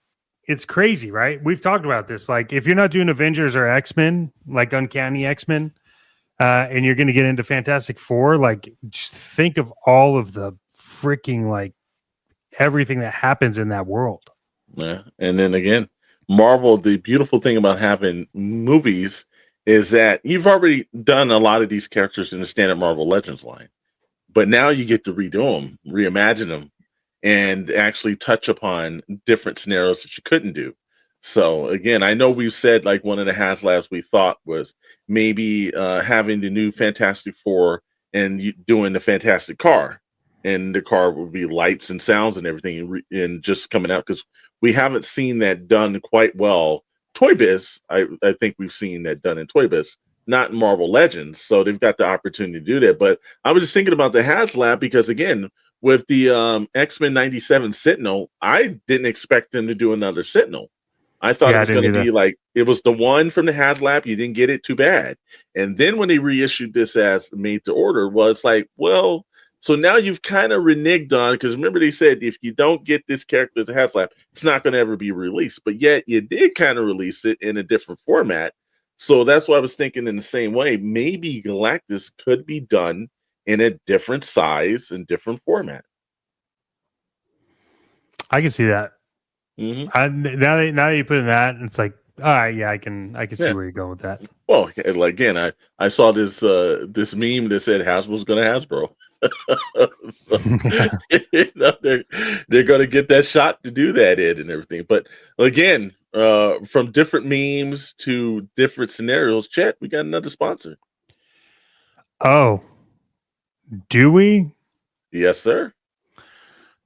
it's crazy, right? We've talked about this. Like, if you're not doing Avengers or X-Men, like Uncanny X-Men, and you're going to get into Fantastic Four, like, just think of all of the freaking, like, everything that happens in that world. Yeah. And then again, Marvel, the beautiful thing about having movies is that you've already done a lot of these characters in the standard Marvel Legends line, but now you get to redo them, reimagine them, and actually touch upon different scenarios that you couldn't do. So again, I know we've said, like, one of the HasLabs we thought was maybe having the new Fantastic Four and doing the Fantastic Car, and the car would be lights and sounds and everything, and just coming out, because we haven't seen that done quite well. Toy Biz, I think we've seen that done in Toy Biz, not in Marvel Legends. So they've got the opportunity to do that. But I was just thinking about the HasLab because, again, with the X-Men 97 Sentinel, I didn't expect them to do another Sentinel. I thought it was going to be like, it was the one from the HasLab. You didn't get it, too bad. And then when they reissued this as made to order, was like, well, so now you've kind of reneged on, because remember they said if you don't get this character as a HasLab, it's not going to ever be released. But yet you did kind of release it in a different format. So that's why I was thinking in the same way, maybe Galactus could be done in a different size and different format. I can see that. Mm-hmm. Now that you put in that, it's like, all right, yeah, I can see where you're going with that. Well, again, I saw this this meme that said Hasbro's going to Hasbro. So, they're going to get that shot to do that and everything. But again, from different memes to different scenarios, Chet, we got another sponsor. Oh, do we? Yes, sir.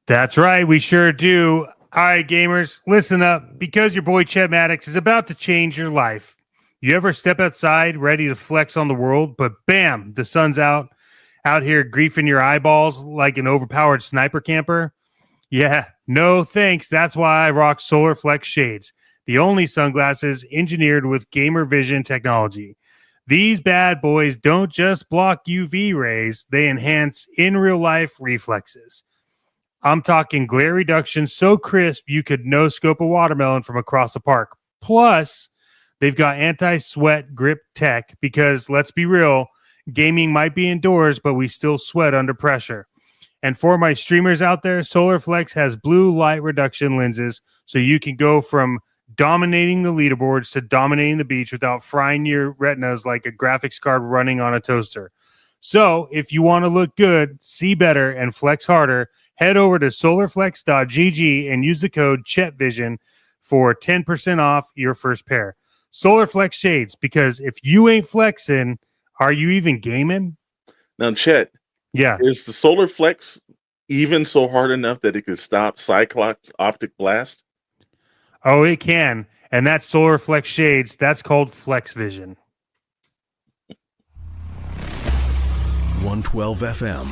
That's right. We sure do. All right, gamers, listen up, because your boy Chet Maddox is about to change your life. You ever step outside ready to flex on the world, but bam, the sun's out here griefing your eyeballs like an overpowered sniper camper? Yeah, no thanks. That's why I rock Solar Flex Shades, the only sunglasses engineered with gamer vision technology. These bad boys don't just block UV rays, they enhance in real life reflexes. I'm talking glare reduction so crisp you could no-scope a watermelon from across the park. Plus, they've got anti-sweat grip tech because, let's be real, gaming might be indoors, but we still sweat under pressure. And for my streamers out there, Solar Flex has blue light reduction lenses, so you can go from dominating the leaderboards to dominating the beach without frying your retinas like a graphics card running on a toaster. So if you want to look good, see better, and flex harder, head over to solarflex.gg and use the code ChetVision for 10% off your first pair. Solar Flex Shades, because if you ain't flexing, are you even gaming? Now, Chet, is the Solar Flex even so hard enough that it could stop Cyclops optic blast? Oh, it can. And that's Solar Flex Shades. That's called Flex Vision. 112 FM,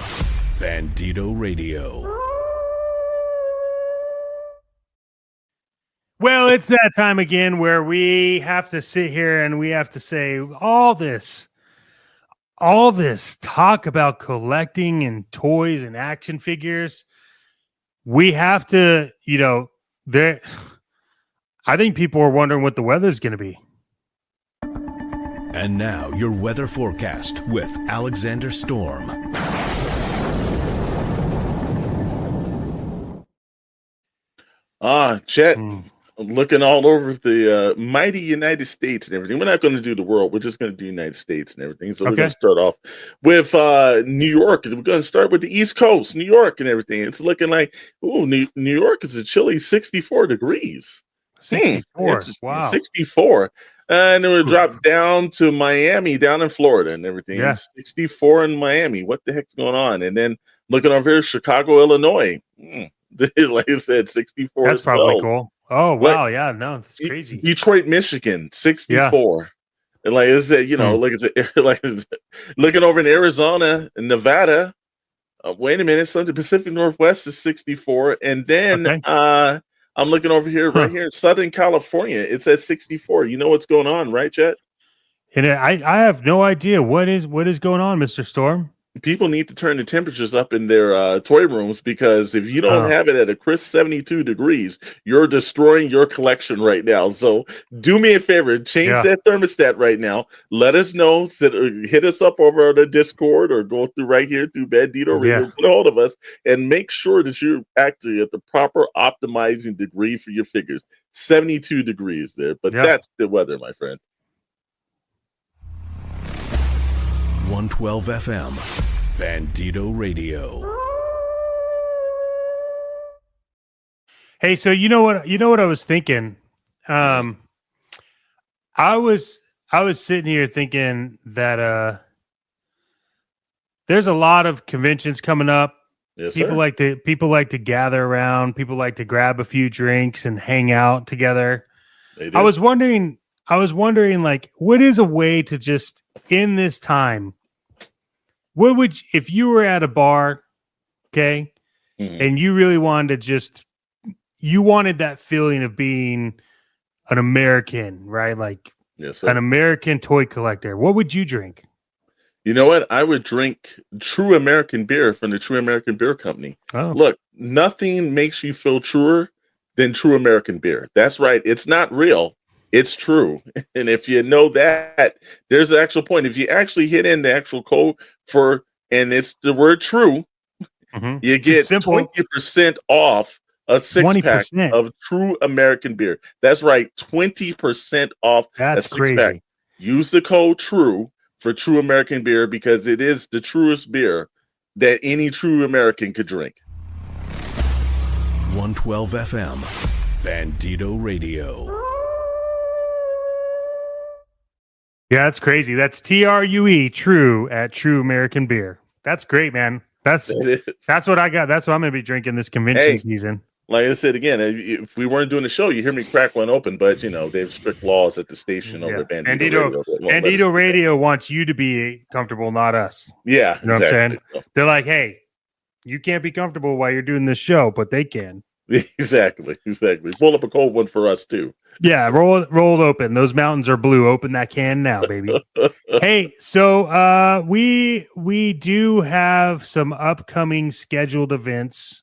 Bandito Radio. Well, it's that time again where we have to sit here and we have to say all this talk about collecting and toys and action figures. We have to, I think people are wondering what the weather's going to be. And now, your weather forecast with Alexander Storm. Chet, looking all over the mighty United States and everything. We're not going to do the world. We're just going to do United States and everything. So we're going to start off with New York. We're going to start with the East Coast, New York and everything. It's looking like, New York is a chilly 64 degrees. 64. Wow. 64. And then we drop down to Miami, down in Florida and everything. Yeah. 64 in Miami. What the heck's going on? And then looking over here, Chicago, Illinois. Like I said, 64. That's probably cool. Oh, wow. Yeah, no, it's crazy. Detroit, Michigan, 64. Yeah. And like I said, looking over in Arizona and Nevada. Wait a minute, the Pacific Northwest is 64. And then I'm looking over here, right here in Southern California. It says 64. You know what's going on, right, Chet? And I have no idea what is going on, Mr. Storm. people need to turn the temperatures up in their toy rooms, because if you don't have it at a crisp 72 degrees, you're destroying your collection right now. So do me a favor, change that thermostat right now. Let us know. Hit us up over on the Discord, or go through right here through Bandito Radio. Get a hold of us and make sure that you're actually at the proper optimizing degree for your figures. 72 degrees there, but that's the weather, my friend. 112 FM, Bandito Radio. Hey, so you know what I was thinking? I was sitting here thinking that there's a lot of conventions coming up. Yes, people like to gather around. People like to grab a few drinks and hang out together. I was wondering, like, what is a way to just in this time? What would if you were at a bar, okay, and you really wanted to you wanted that feeling of being an American, right? Like an American toy collector. What would you drink? You know what? I would drink True American beer from the True American Beer Company. Oh. Look, nothing makes you feel truer than True American beer. That's right. It's not real. It's true. And if you know that, there's the actual point. If you actually hit in the actual code and it's the word true, you get 20% off a 6-pack of True American beer. That's right. 20% off a 6-pack. Use the code TRUE for True American beer, because it is the truest beer that any true American could drink. 112 FM, Bandito Radio. Yeah, that's crazy. That's TRUE, True, at True American Beer. That's great, man. That's what I got. That's what I'm going to be drinking this convention season. Like I said again, if we weren't doing the show, you hear me crack one open, but they have strict laws at the station over Bandito Radio. Bandito Radio wants you to be comfortable, not us. Yeah, you know what I'm saying? They're like, hey, you can't be comfortable while you're doing this show, but they can. Exactly. Pull up a cold one for us too. Yeah, roll it open. Those mountains are blue. Open that can now, baby. Hey, so we do have some upcoming scheduled events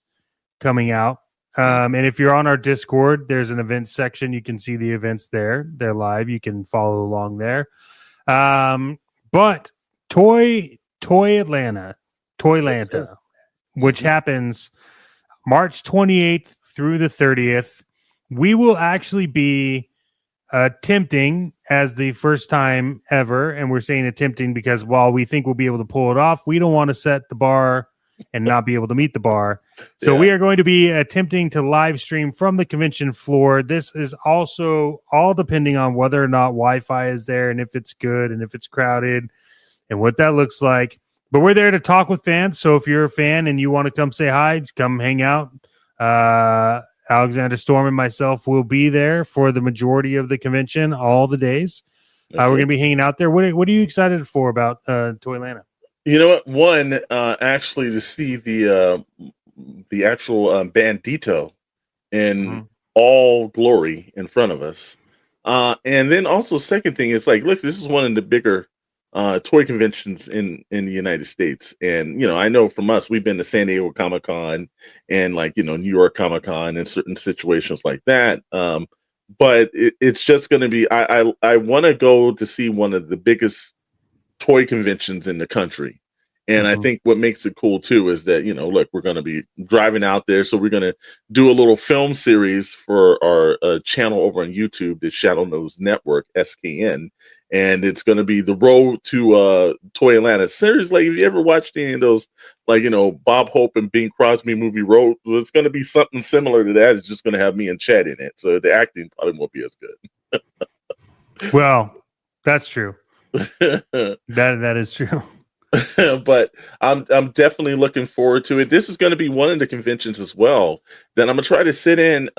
coming out. And if you're on our Discord, there's an events section. You can see the events there. They're live. You can follow along there. But Toylanta, which happens March 28th through the 30th, we will actually be attempting as the first time ever. And we're saying attempting because while we think we'll be able to pull it off, we don't want to set the bar and not be able to meet the bar. So we are going to be attempting to live stream from the convention floor. This is also all depending on whether or not Wi-Fi is there and if it's good and if it's crowded and what that looks like. But we're there to talk with fans. So if you're a fan and you want to come say hi, just come hang out. Alexander Storm and myself will be there for the majority of the convention, all the days. We're going to be hanging out there. What are you excited for about Toylanta? You know what? One, actually, to see the actual Bandito in all glory in front of us, and then also second thing is like, look, this is one of the bigger toy conventions in the United States, and I know from us, we've been to San Diego Comic-Con and New York Comic-Con and certain situations like that. But it's just going to be. I want to go to see one of the biggest toy conventions in the country. And I think what makes it cool too is that, look, we're going to be driving out there. So we're going to do a little film series for our channel over on YouTube, the Shadow Nose Network, SKN. And it's going to be the road to Toylanta. Seriously, if you ever watched any of those, Bob Hope and Bing Crosby movie Road, it's going to be something similar to that. It's just going to have me and Chet in it. So the acting probably won't be as good. Well, that's true. That is true. But I'm definitely looking forward to it. This is going to be one of the conventions as well that I'm going to try to sit in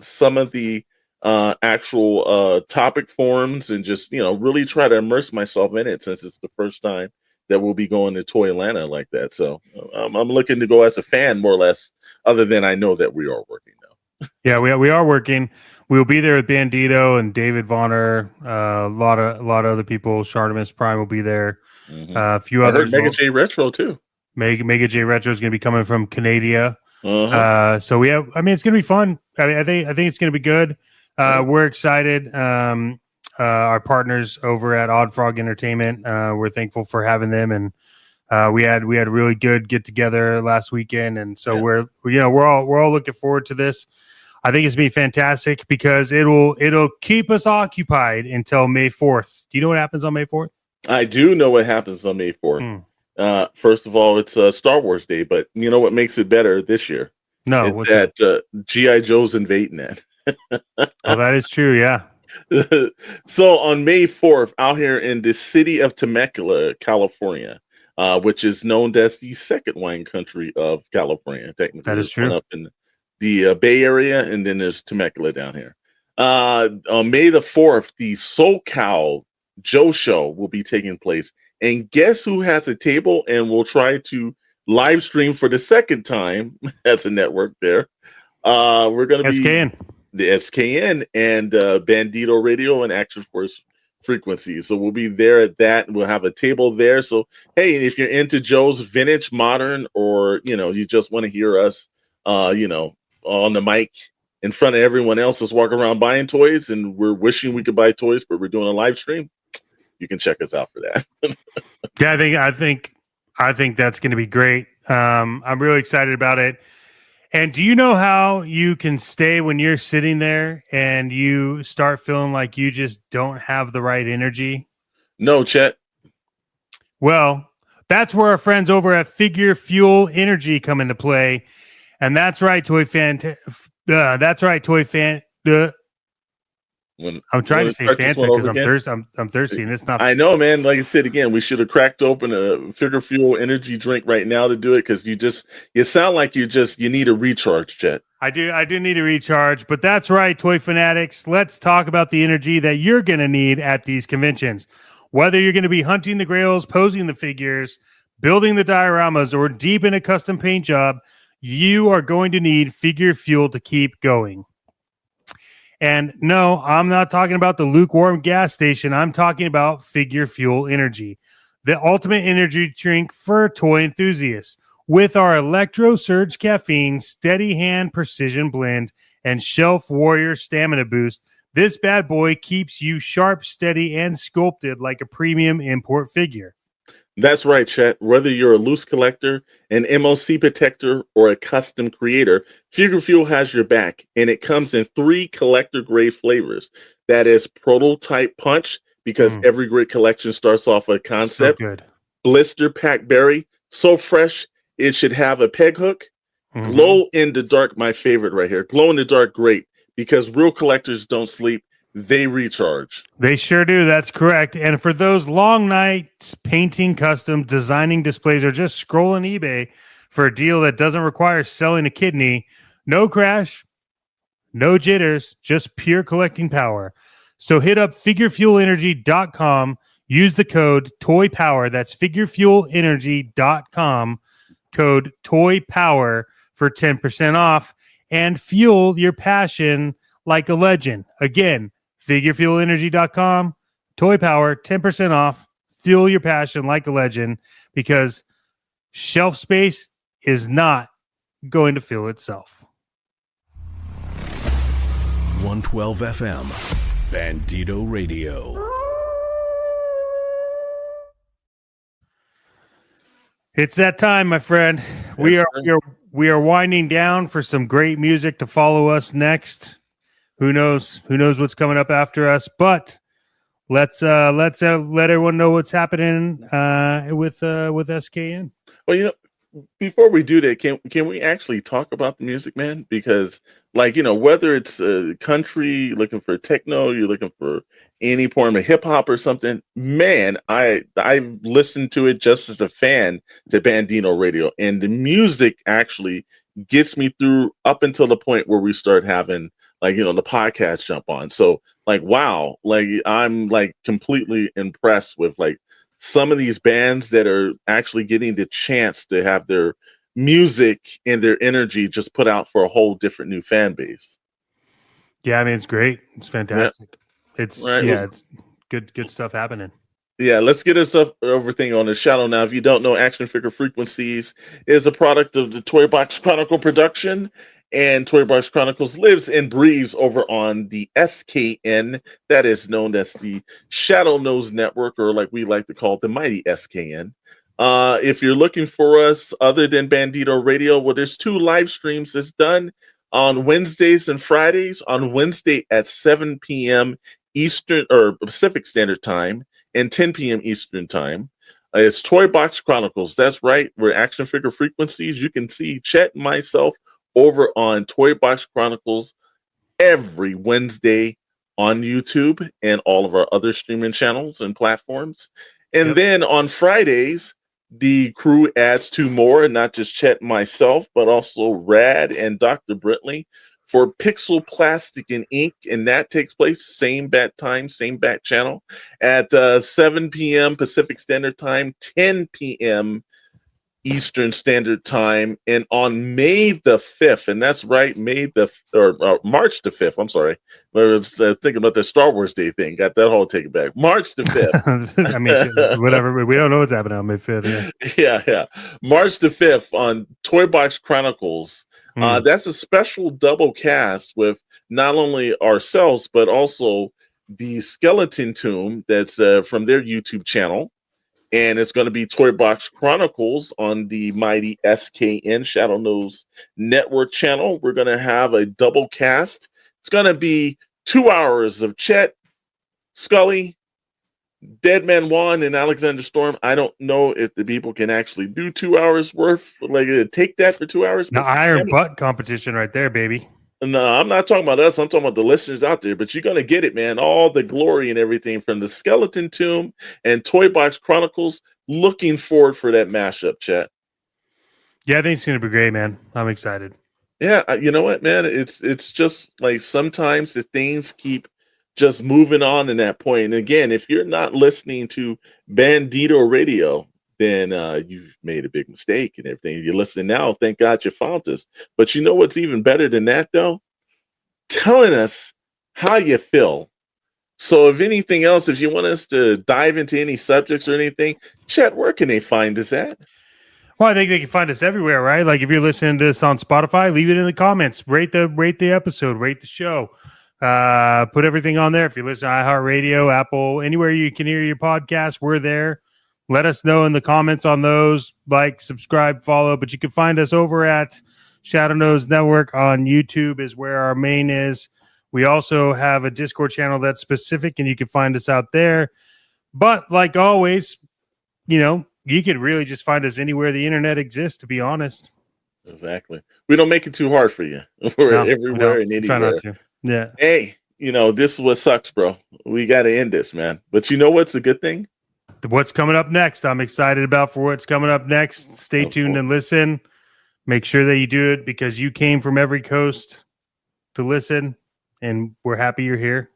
some of the actual topic forums and just really try to immerse myself in it, since it's the first time that we'll be going to Toylanta like that. So I'm looking to go as a fan, more or less, other than I know that we are working now. Yeah, we are working. We'll be there with Bandito and David Vonner, a lot of other people. Chartemis Prime will be there. A few I others. heard Mega J Retro too. Mega J Retro is going to be coming from Canada. Uh-huh. So we have. I mean, it's going to be fun. I think it's going to be good. We're excited. Our partners over at Odd Frog Entertainment. We're thankful for having them, and we had a really good get together last weekend, and so we're all looking forward to this. I think it's gonna be fantastic because it'll keep us occupied until May 4th. Do you know what happens on May 4th? I do know what happens on May 4th. First of all, it's Star Wars Day, but you know what makes it better this year? No, is what's that G.I. Joe's invading that. Oh, that is true, yeah. So on May 4th, out here in the city of Temecula, California, which is known as the second wine country of California. Technically, that is there's one true. up in the Bay Area, and then there's Temecula down here. On May the 4th, the SoCal Joe Show will be taking place. And guess who has a table and will try to live stream for the second time as a network there? We're going to be SKN. The SKN and Bandito Radio and Action Force Frequency. So we'll be there at that. We'll have a table there. So, hey, if you're into Joe's vintage, modern, or, you just want to hear us, on the mic in front of everyone else is walking around buying toys, and we're wishing we could buy toys, but we're doing a live stream. You can check us out for that. Yeah, I think that's going to be great. I'm really excited about it. And do you know how you can stay when you're sitting there and you start feeling like you just don't have the right energy? No, Chet. Well, that's where our friends over at Figure Fuel Energy come into play. And that's right, Toy Fan. That's right, Toy Fan. I'm trying to say Fanta because I'm thirsty, and it's not. I know, man. Like I said again, we should have cracked open a Figure Fuel energy drink right now to do it because you sound like you need a recharge, Chet. I do need a recharge, but that's right, Toy Fanatics. Let's talk about the energy that you're going to need at these conventions. Whether you're going to be hunting the grails, posing the figures, building the dioramas, or deep in a custom paint job, you are going to need Figure Fuel to keep going. And no, I'm not talking about the lukewarm gas station. I'm talking about Figure Fuel Energy, the ultimate energy drink for toy enthusiasts. With our Electro Surge Caffeine, Steady Hand Precision Blend, and Shelf Warrior Stamina Boost, this bad boy keeps you sharp, steady, and sculpted like a premium import figure. That's right, Chet. Whether you're a loose collector, an MOC protector, or a custom creator, Figure Fuel has your back, and it comes in 3 collector-grade flavors. That is Prototype Punch, because every great collection starts off with a concept. So good. Blister Pack Berry, so fresh, it should have a peg hook. Glow in the Dark, my favorite right here. Glow in the Dark, great, because real collectors don't sleep. They recharge. They sure do. That's correct. And for those long nights painting custom, designing displays, or just scrolling eBay for a deal that doesn't require selling a kidney, no crash, no jitters, just pure collecting power. So hit up figurefuelenergy.com. Use the code TOYPOWER. That's figurefuelenergy.com. Code TOYPOWER for 10% off and fuel your passion like a legend. Again, figurefuelenergy.com, Toy Power, 10% off. Fuel your passion like a legend because shelf space is not going to fill itself. 112 FM, Bandito Radio. It's that time, my friend. We are winding down for some great music to follow us next. Who knows what's coming up after us? But let's let everyone know what's happening with SKN. Well, before we do that, can we actually talk about the music, man? Because whether it's country, looking for techno, you're looking for any form of hip hop or something, man, I listened to it just as a fan to Bandito Radio, and the music actually gets me through up until the point where we start having the podcast jump on. So wow, I'm completely impressed with some of these bands that are actually getting the chance to have their music and their energy just put out for a whole different new fan base. Yeah, I mean, it's great. It's fantastic. Yeah. It's right. Yeah, it's good stuff happening. Yeah, let's get us up everything on the shadow now. If you don't know, Action Figure Frequencies is a product of the Toy Box Chronicle production, and Toy Box Chronicles lives and breathes over on the SKN, that is known as the Shadow Nose Network, or like we like to call it, the mighty SKN. If you're looking for us other than Bandito Radio, well, there's 2 live streams that's done on Wednesdays and Fridays. On Wednesday at 7 p.m. Eastern or Pacific Standard Time, and 10 p.m. Eastern Time. It's Toy Box Chronicles. That's right. We're Action Figure Frequencies. You can see Chet and myself over on Toy Box Chronicles every Wednesday on YouTube and all of our other streaming channels and platforms. And then on Fridays, the crew adds 2 more, and not just Chet and myself, but also Rad and Dr. Brittley for Pixel Plastic and Ink, and that takes place same bat time, same bat channel at 7 p.m. Pacific Standard Time, 10 p.m. Eastern Standard Time, and on May the 5th, and that's right, March the 5th. I'm sorry, I was thinking about the Star Wars Day thing. Got that whole taken back. March the 5th. I mean, whatever. We don't know what's happening on May 5th. Yeah. March the 5th on Toy Box Chronicles. That's a special double cast with not only ourselves, but also the Skeleton Tomb that's from their YouTube channel. And it's going to be Toy Box Chronicles on the mighty SKN Shadow Nose Network channel. We're going to have a double cast. It's going to be 2 hours of Chet, Scully, Deadman Juan, and Alexander Storm. I don't know if the people can actually do 2 hours worth, like take that for 2 hours. No, iron butt competition right there, baby. No, I'm not talking about us. I'm talking about the listeners out there. But you're going to get it, man. All the glory and everything from the Skeleton Tomb and Toy Box Chronicles. Looking forward for that mashup, Chet. Yeah, I think it's going to be great, man. I'm excited. Yeah, you know what, man? It's just like sometimes the things keep just moving on in that point. And again, if you're not listening to Bandito Radio, then you've made a big mistake and everything. If you're listening now, thank God you found us. But you know what's even better than that, though? Telling us how you feel. So if anything else, if you want us to dive into any subjects or anything, Chet, where can they find us at? Well, I think they can find us everywhere, right? Like if you're listening to this on Spotify, leave it in the comments. Rate the episode, rate the show. Put everything on there. If you listen to iHeartRadio, Apple, anywhere you can hear your podcast, we're there. Let us know in the comments on those. Like, subscribe, follow. But you can find us over at Shadow Nose Network on YouTube is where our main is. We also have a Discord channel that's specific, and you can find us out there. But like always, you can really just find us anywhere the internet exists, to be honest. Exactly. We don't make it too hard for you. We're everywhere and anywhere. Try not to. Yeah. Hey, this is what sucks, bro. We got to end this, man. But you know what's a good thing? What's coming up next? I'm excited about for what's coming up next. Stay tuned and listen. Make sure that you do it because you came from every coast to listen, and we're happy you're here.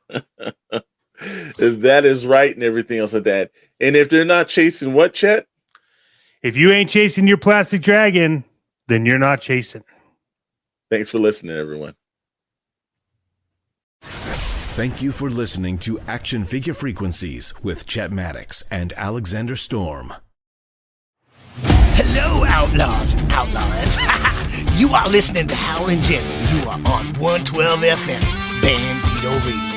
That is right, and everything else like that. And if they're not chasing what, Chet? If you ain't chasing your plastic dragon, then you're not chasing. Thanks for listening, everyone. Thank you for listening to Action Figure Frequencies with Chet Maddox and Alexander Storm. Hello, outlaws and outlaws. You are listening to Howlin Jim. You are on 112 FM, Bandito Radio.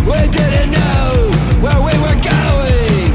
We didn't know where we were going.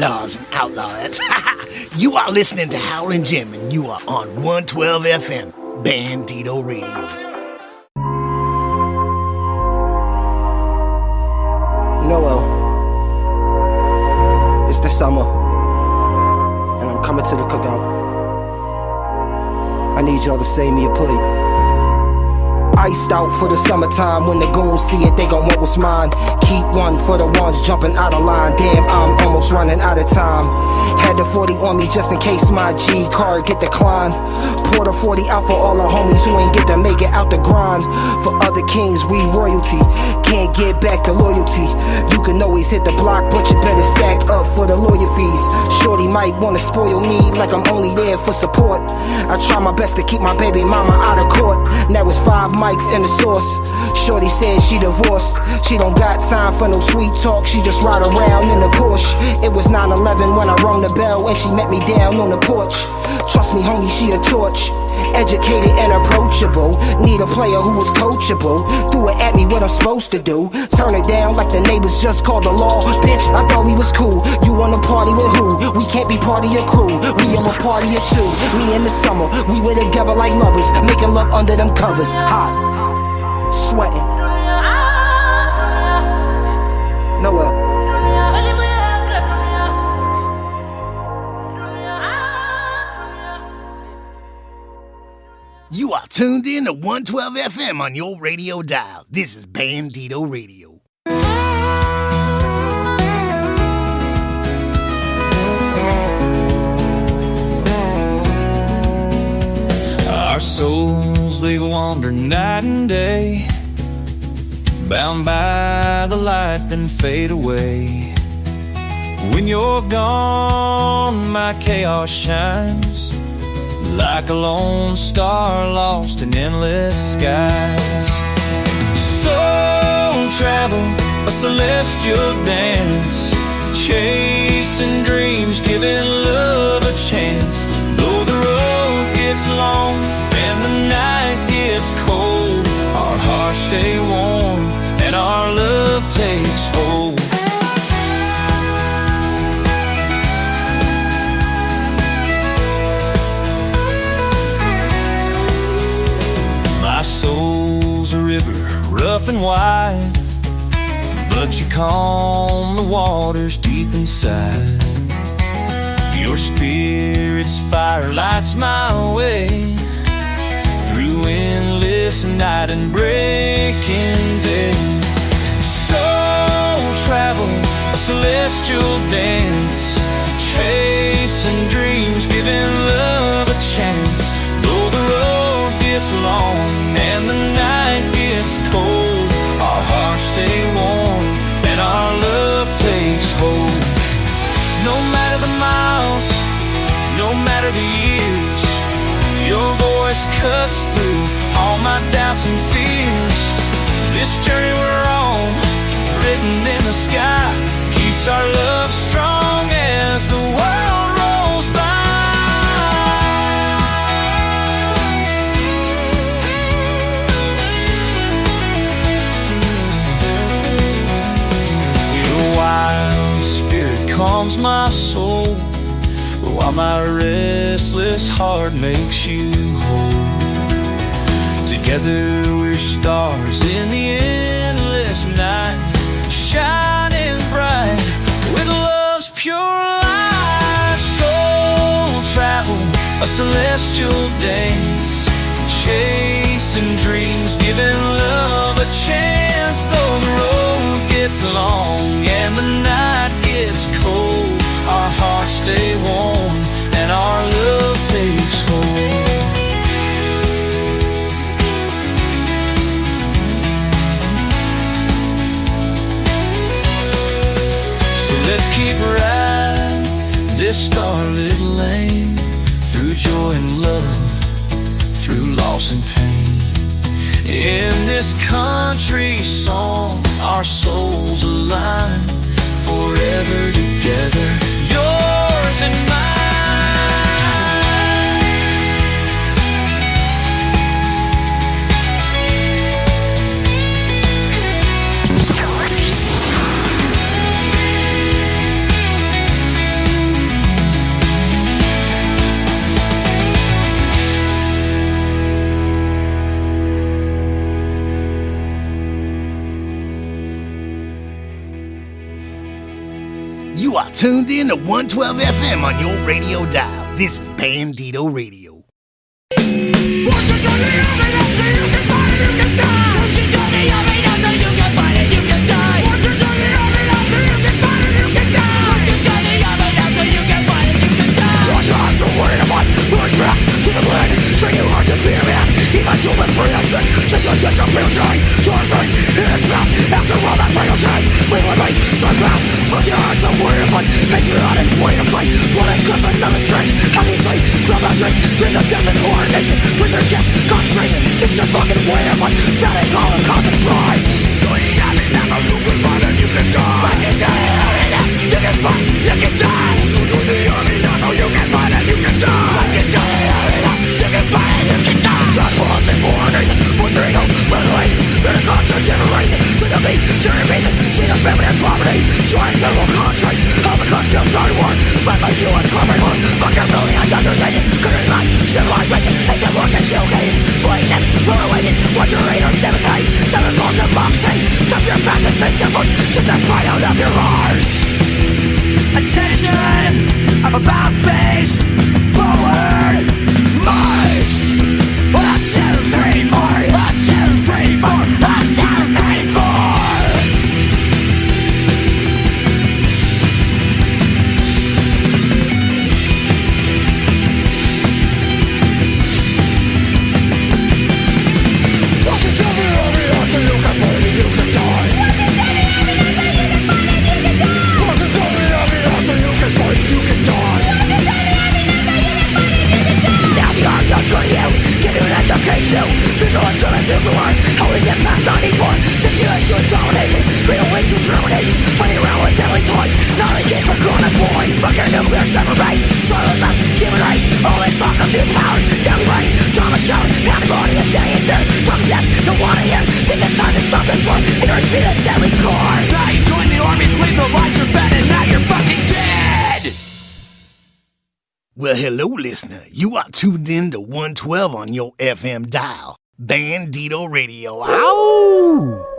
outlaws and outlawettes. You are listening to Howlin Jim, and you are on 112 FM, Bandito Radio. Noel, it's the summer, and I'm coming to the cookout. I need y'all to save me a plate. Iced out for the summertime. When the goons see it, they gon' want what's mine. Keep one for the ones jumping out of line. Damn, I'm almost running out of time. Had the 40 on me just in case my G card get declined. Pour the 40 out for all the homies who ain't get to make it out the grind. For other kings, we royalty. Can't get back the loyalty. You can always hit the block, but you better stack up for the lawyer fees. Shorty might wanna spoil me like I'm only there for support. I try my best to keep my baby mama out of court. Now it's 5 mics and the sauce. Shorty said she divorced. She don't got time for no sweet talk. She just ride around in the Porsche. It was 9/11 when I rung the bell and she met me down on the porch. Trust me, homie, she a torch. Educated and approachable. Need a player who was coachable. Threw it at me what I'm supposed to do. Turn it down like the neighbors just called the law. Bitch, I thought we was cool. You wanna party with who? We can't be part of your crew. We am a party of two. Me in the summer, we were together like lovers. Making love under them covers. Hot, sweating. Noel. You are tuned in to 112 FM on your radio dial. This is Bandito Radio. Our souls, they wander night and day, bound by the light then fade away. When you're gone, my chaos shines like a lone star lost in endless skies. Soul travel, a celestial dance, chasing dreams, giving love a chance. Though the road gets long and the night gets cold, our hearts stay warm and our love takes hold. My soul's a river, rough and wide, but you calm the waters deep inside. Your spirit's fire lights my way through endless night and breaking day. Soul travel, a celestial dance, chasing dreams, giving love a chance. Though the road gets long and the night gets cold, our hearts stay warm and our love takes hold. No matter the miles, no matter the years, your voice cuts through all my doubts and fears. This journey we're on, written in the sky, keeps our love strong as the world rolls by. Wild spirit calms my soul, while my restless heart makes you whole. Together we're stars in the endless night, shining bright with love's pure light. Soul travel, a celestial dance, chasing dreams, giving love a chance. Though the road gets long and the night gets cold, our hearts stay warm and our love takes hold. So let's keep riding this starlit lane, through joy and love, through loss and pain. In this country song, our souls align, forever together, yours and mine. You are tuned in to 112 FM on your radio dial. This is Bandito Radio. To the land, train you hard to be a man. Even to live for your sin, just like this, your real shine. Your thing in his mouth, after all that final time. Leave with me, sunbound, from your heart, some way to fight. Patriotic way to fight, blood and guts and none of strength. How do you sleep, smell that drink, drink of death and horror nation. Bring their gift, concentration, this is your fucking way to fight. Setting all the causes rise. Join the army, now you can fight and you can die. But you can fight, you can die. Join the army, now you can fight and you can die. But you can fight and you can die. Just for us and for our nation, butchering hope, revelation, their constant generation. To the beat, turning reason, see the feminine poverty. Trying their will contract, how the country of started war. But my U.S. corporate war, fuck your building and doctorization. Country life, civilization, hate the work and showcase. Explain them, lower wages, watch your radars, demonstrate. Seven falls of boxing, stop your fascist face to foot. Shut the pride out of your heart. Attention, I'm about face forward. March! 1, 2, 3, 4. 1, 2, 3, 4. 1, 2, 3, 4. Welcome to the army, until you can fight and you can die. Welcome to the army, until you can fight and you can die. Now the arms are good to you, give you an education. Vigilance to the nuclear, how we get past 94. Simulation is domination, real way to termination. Fighting around with deadly toys, not a game for grown up boy. Fuck your nuclear cyber race, swallows up human race. All this talk of new power, daily right, trauma shout, now the body is staying in fear. Talk of death, don't wanna hear. Think it's time to stop this war, it hurts me the deadly score. Now you joined the army, believe the lies you're fed, and now you're fucking dead. Well, hello, listener. You are tuned in to 112 on your FM dial. Bandito Radio. Ow!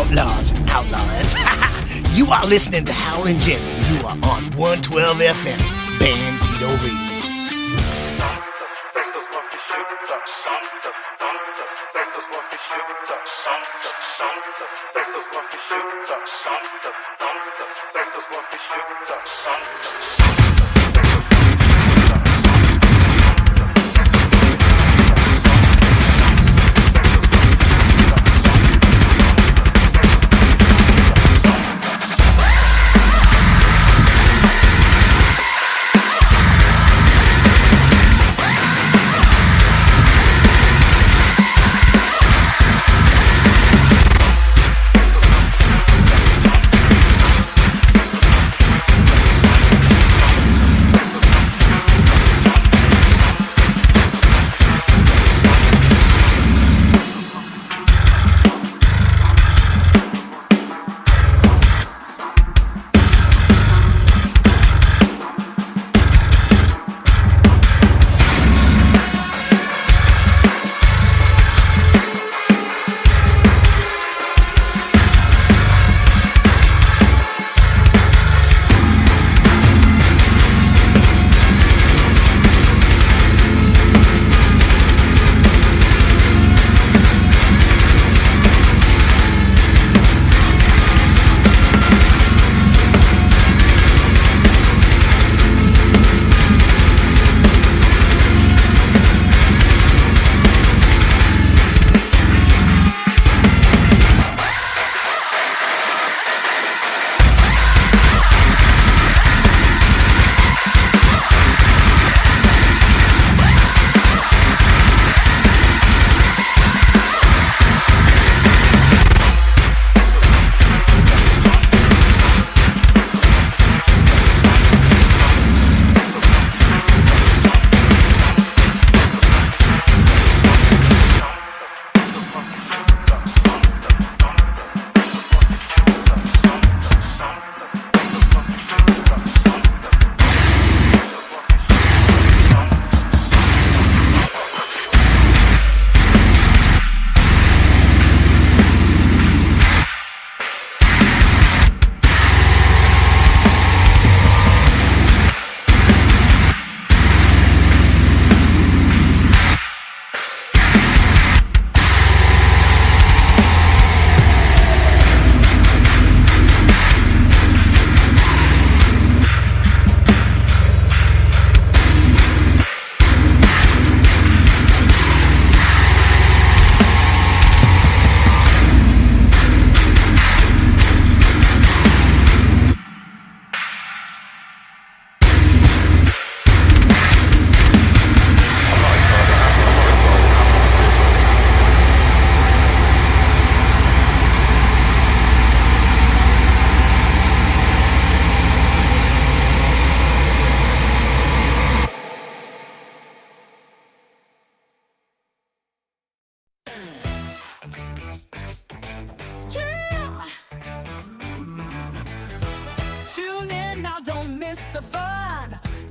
outlaws and outlaws. You are listening to Howlin Jim, and you are on 112 FM, Bandito Radio.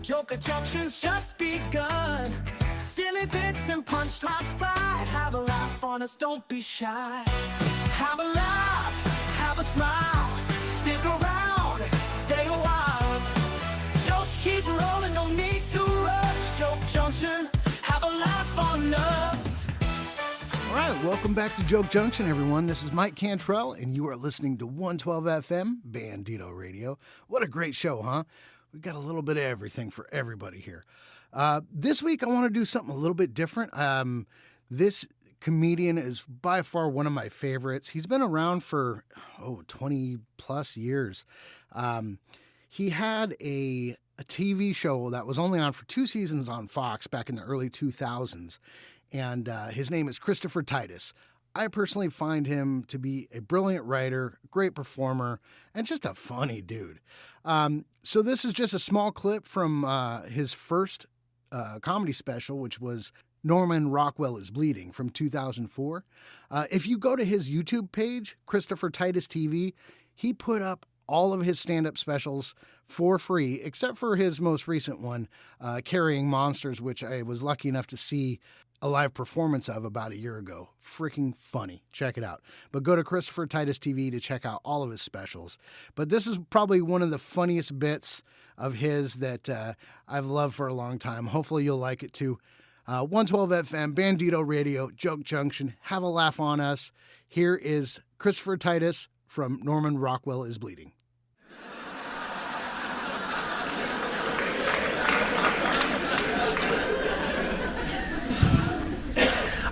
Joker Junction's just begun. Silly bits and punchlines fly. Have a laugh on us, don't be shy. Have a laugh, have a smile. Stick around, stay a while. Jokes keep rolling, no need to rush. Joke Junction, have a laugh on us. All right, welcome back to Joke Junction, everyone. This is Mike Cantrell, and you are listening to 112 FM, Bandito Radio. What a great show, huh? We've got a little bit of everything for everybody here. This week, I want to do something a little bit different. This comedian is by far one of my favorites. He's been around for, 20 plus years. He had a TV show that was only on for 2 seasons on Fox back in the early 2000s. And his name is Christopher Titus. I personally find him to be a brilliant writer, great performer, and just a funny dude. So this is just a small clip from his first comedy special, which was Norman Rockwell is Bleeding from 2004. If you go to his YouTube page, Christopher Titus TV, he put up all of his stand-up specials for free, except for his most recent one, Carrying Monsters, which I was lucky enough to see a live performance of about a year ago. Freaking funny. Check it out. But go to Christopher Titus TV to check out all of his specials. But this is probably one of the funniest bits of his that I've loved for a long time. Hopefully you'll like it too. 112 FM, Bandito Radio, Joke Junction. Have a laugh on us. Here is Christopher Titus from Norman Rockwell is Bleeding.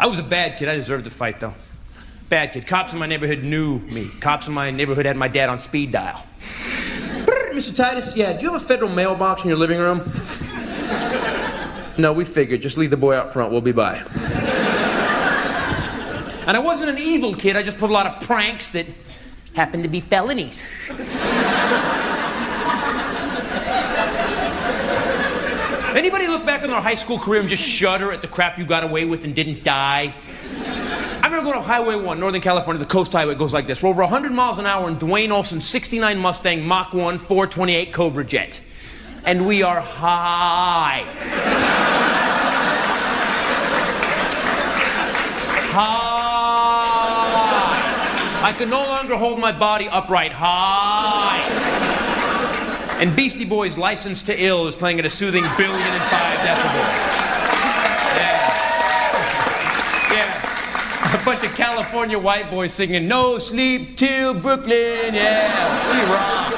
I was a bad kid. I deserved to fight, though. Bad kid. Cops in my neighborhood knew me. Cops in my neighborhood had my dad on speed dial. Mr. Titus, yeah, do you have a federal mailbox in your living room? No, we figured. Just leave the boy out front. We'll be by. And I wasn't an evil kid. I just put a lot of pranks that happened to be felonies. Anybody look back on their high school career and just shudder at the crap you got away with and didn't die? I remember going to Highway 1, Northern California, the Coast Highway. It goes like this. We're over 100 miles an hour in Dwayne Olson's 69 Mustang Mach 1 428 Cobra Jet. And we are high. High. I could no longer hold my body upright. High. And Beastie Boys' License to Ill is playing at a soothing 1,000,005 decibels. Yeah. A bunch of California white boys singing No Sleep Till Brooklyn. Yeah, we rock.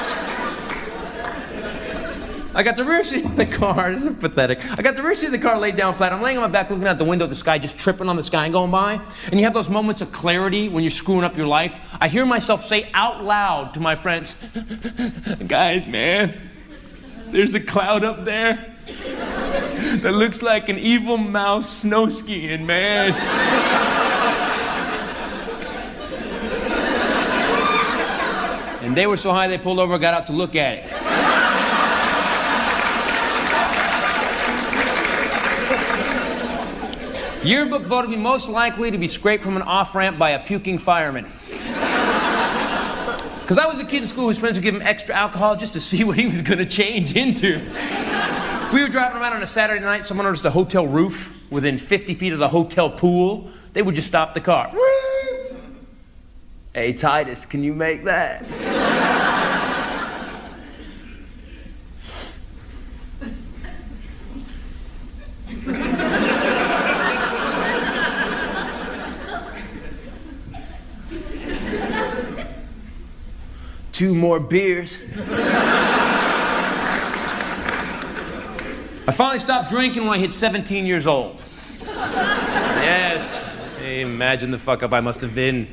I got the rear seat of the car. This is pathetic. I got the rear seat of the car laid down flat. I'm laying on my back looking out the window at the sky, just tripping on the sky and going by. And you have those moments of clarity when you're screwing up your life. I hear myself say out loud to my friends, guys, man, there's a cloud up there that looks like an evil mouse snow skiing, man. And they were so high they pulled over and got out to look at it. Yearbook voted me most likely to be scraped from an off-ramp by a puking fireman. Because I was a kid in school whose friends would give him extra alcohol just to see what he was going to change into. If we were driving around on a Saturday night, someone noticed a hotel roof within 50 feet of the hotel pool, they would just stop the car. Hey, Titus, can you make that? Two more beers. I finally stopped drinking when I hit 17 years old. Yes, imagine the fuck up I must have been.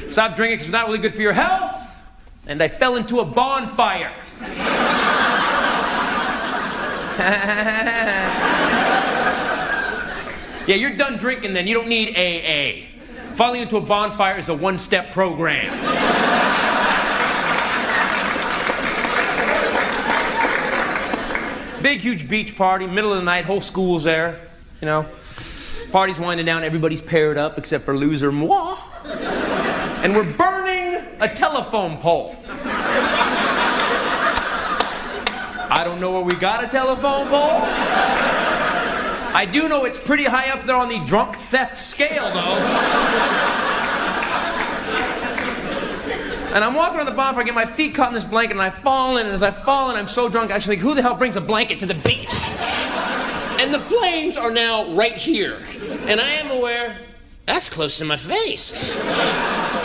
Stopped drinking because it's not really good for your health, and I fell into a bonfire. Yeah, you're done drinking then. You don't need AA. Falling into a bonfire is a one-step program. Big, huge beach party, middle of the night, whole school's there, you know. Party's winding down, everybody's paired up except for loser moi. And we're burning a telephone pole. I don't know where we got a telephone pole. I do know it's pretty high up there on the drunk theft scale, though. And I'm walking on the bonfire, I get my feet caught in this blanket, and I fall in, and as I fall in, I'm so drunk, I actually think, who the hell brings a blanket to the beach? And the flames are now right here. And I am aware, that's close to my face.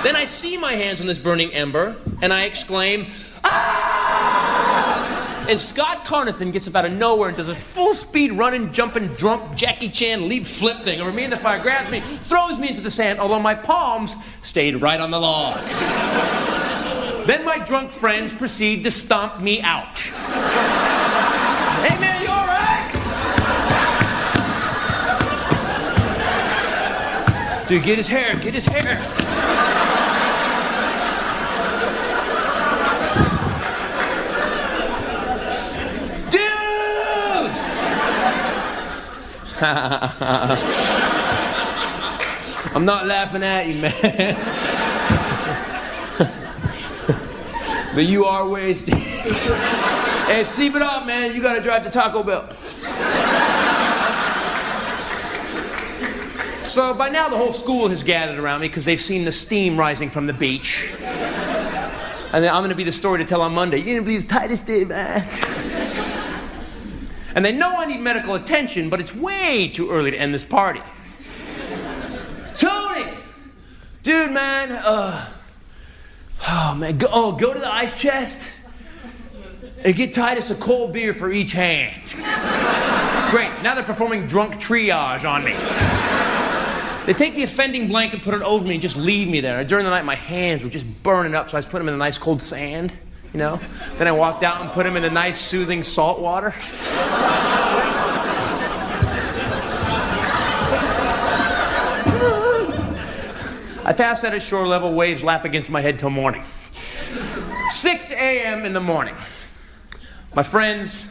Then I see my hands on this burning ember, and I exclaim, ah! And Scott Carnathan gets up out of nowhere and does a full-speed running, jumping, drunk Jackie Chan leap flip thing over me in the fire, grabs me, throws me into the sand, although my palms stayed right on the log. Then my drunk friends proceed to stomp me out. Hey man, you all right? Dude, get his hair, get his hair. Dude! I'm not laughing at you, man. But you are wasted. Hey, sleep it off, man. You gotta drive to Taco Bell. So by now the whole school has gathered around me because they've seen the steam rising from the beach. And then I'm going to be the story to tell on Monday. You didn't believe Titus did, man. And they know I need medical attention, but it's way too early to end this party. Tony! Dude, man, go to the ice chest and get Titus a cold beer for each hand. Great, now they're performing drunk triage on me. They take the offending blanket, put it over me, and just leave me there. During the night, my hands were just burning up, so I just put them in the nice cold sand, you know? Then I walked out and put them in the nice soothing salt water. I pass out at shore level, waves lap against my head till morning. 6 a.m. in the morning. My friends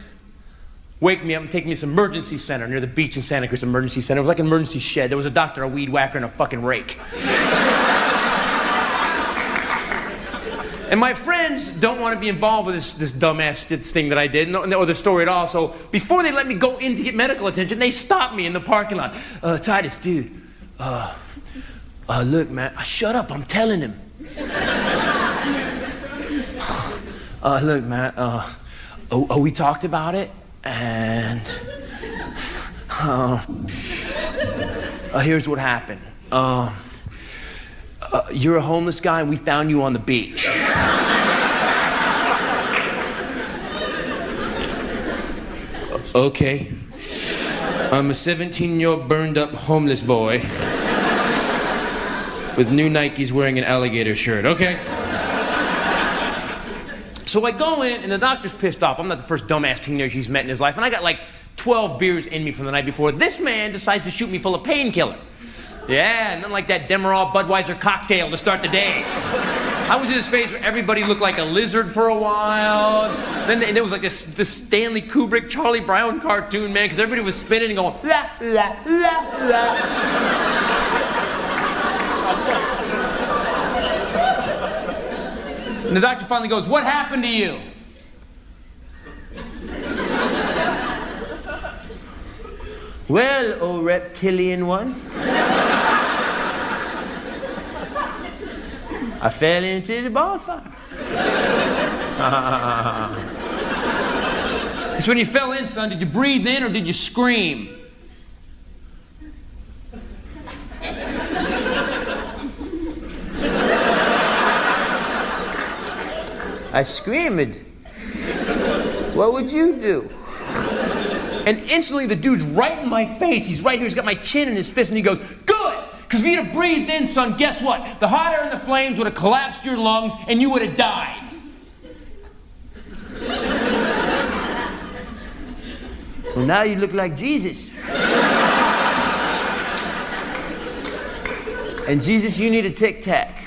wake me up and take me to this emergency center near the beach in Santa Cruz. Emergency center. It was like an emergency shed. There was a doctor, a weed whacker, and a fucking rake. And my friends don't want to be involved with this dumbass thing that I did, or the story at all. So before they let me go in to get medical attention, they stop me in the parking lot. Titus, dude, look, man, shut up, I'm telling him. Look, man, we talked about it, and here's what happened. You're a homeless guy, and we found you on the beach. Okay. I'm a 17-year-old burned-up homeless boy with new Nikes wearing an alligator shirt. Okay. So I go in, and the doctor's pissed off. I'm not the first dumbass teenager he's met in his life, and I got like 12 beers in me from the night before. This man decides to shoot me full of painkiller. Yeah, nothing like that Demerol Budweiser cocktail to start the day. I was in his face where everybody looked like a lizard for a while. Then there was like this Stanley Kubrick, Charlie Brown cartoon, man, because everybody was spinning and going, la, la, la, la. And the doctor finally goes, what happened to you? Well, oh reptilian one, I fell into the bonfire. So when you fell in, son, did you breathe in or did you scream? I screamed. What would you do? And instantly the dude's right in my face. He's right here. He's got my chin in his fist, and he goes, good! Because if you'd have breathed in, son, guess what? The hot air and the flames would have collapsed your lungs, and you would have died. Well, now you look like Jesus. And Jesus, you need a Tic Tac.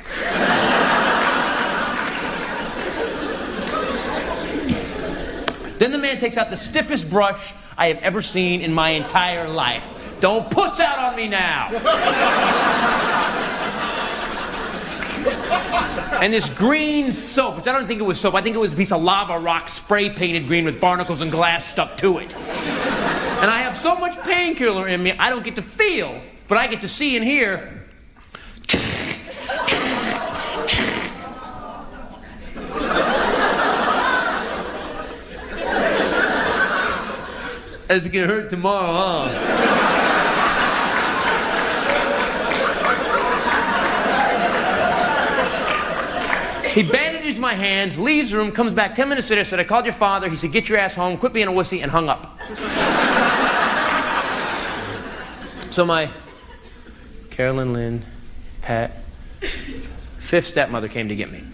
Then the man takes out the stiffest brush I have ever seen in my entire life. Don't puss out on me now. And this green soap, which I don't think it was soap, I think it was a piece of lava rock spray painted green with barnacles and glass stuck to it. And I have so much painkiller in me, I don't get to feel, but I get to see and hear. It's gonna hurt tomorrow, huh? He bandages my hands, leaves the room, comes back 10 minutes later, said, I called your father. He said, get your ass home, quit being a wussy, and hung up. So my Carolyn, Lynn, Pat, fifth stepmother came to get me.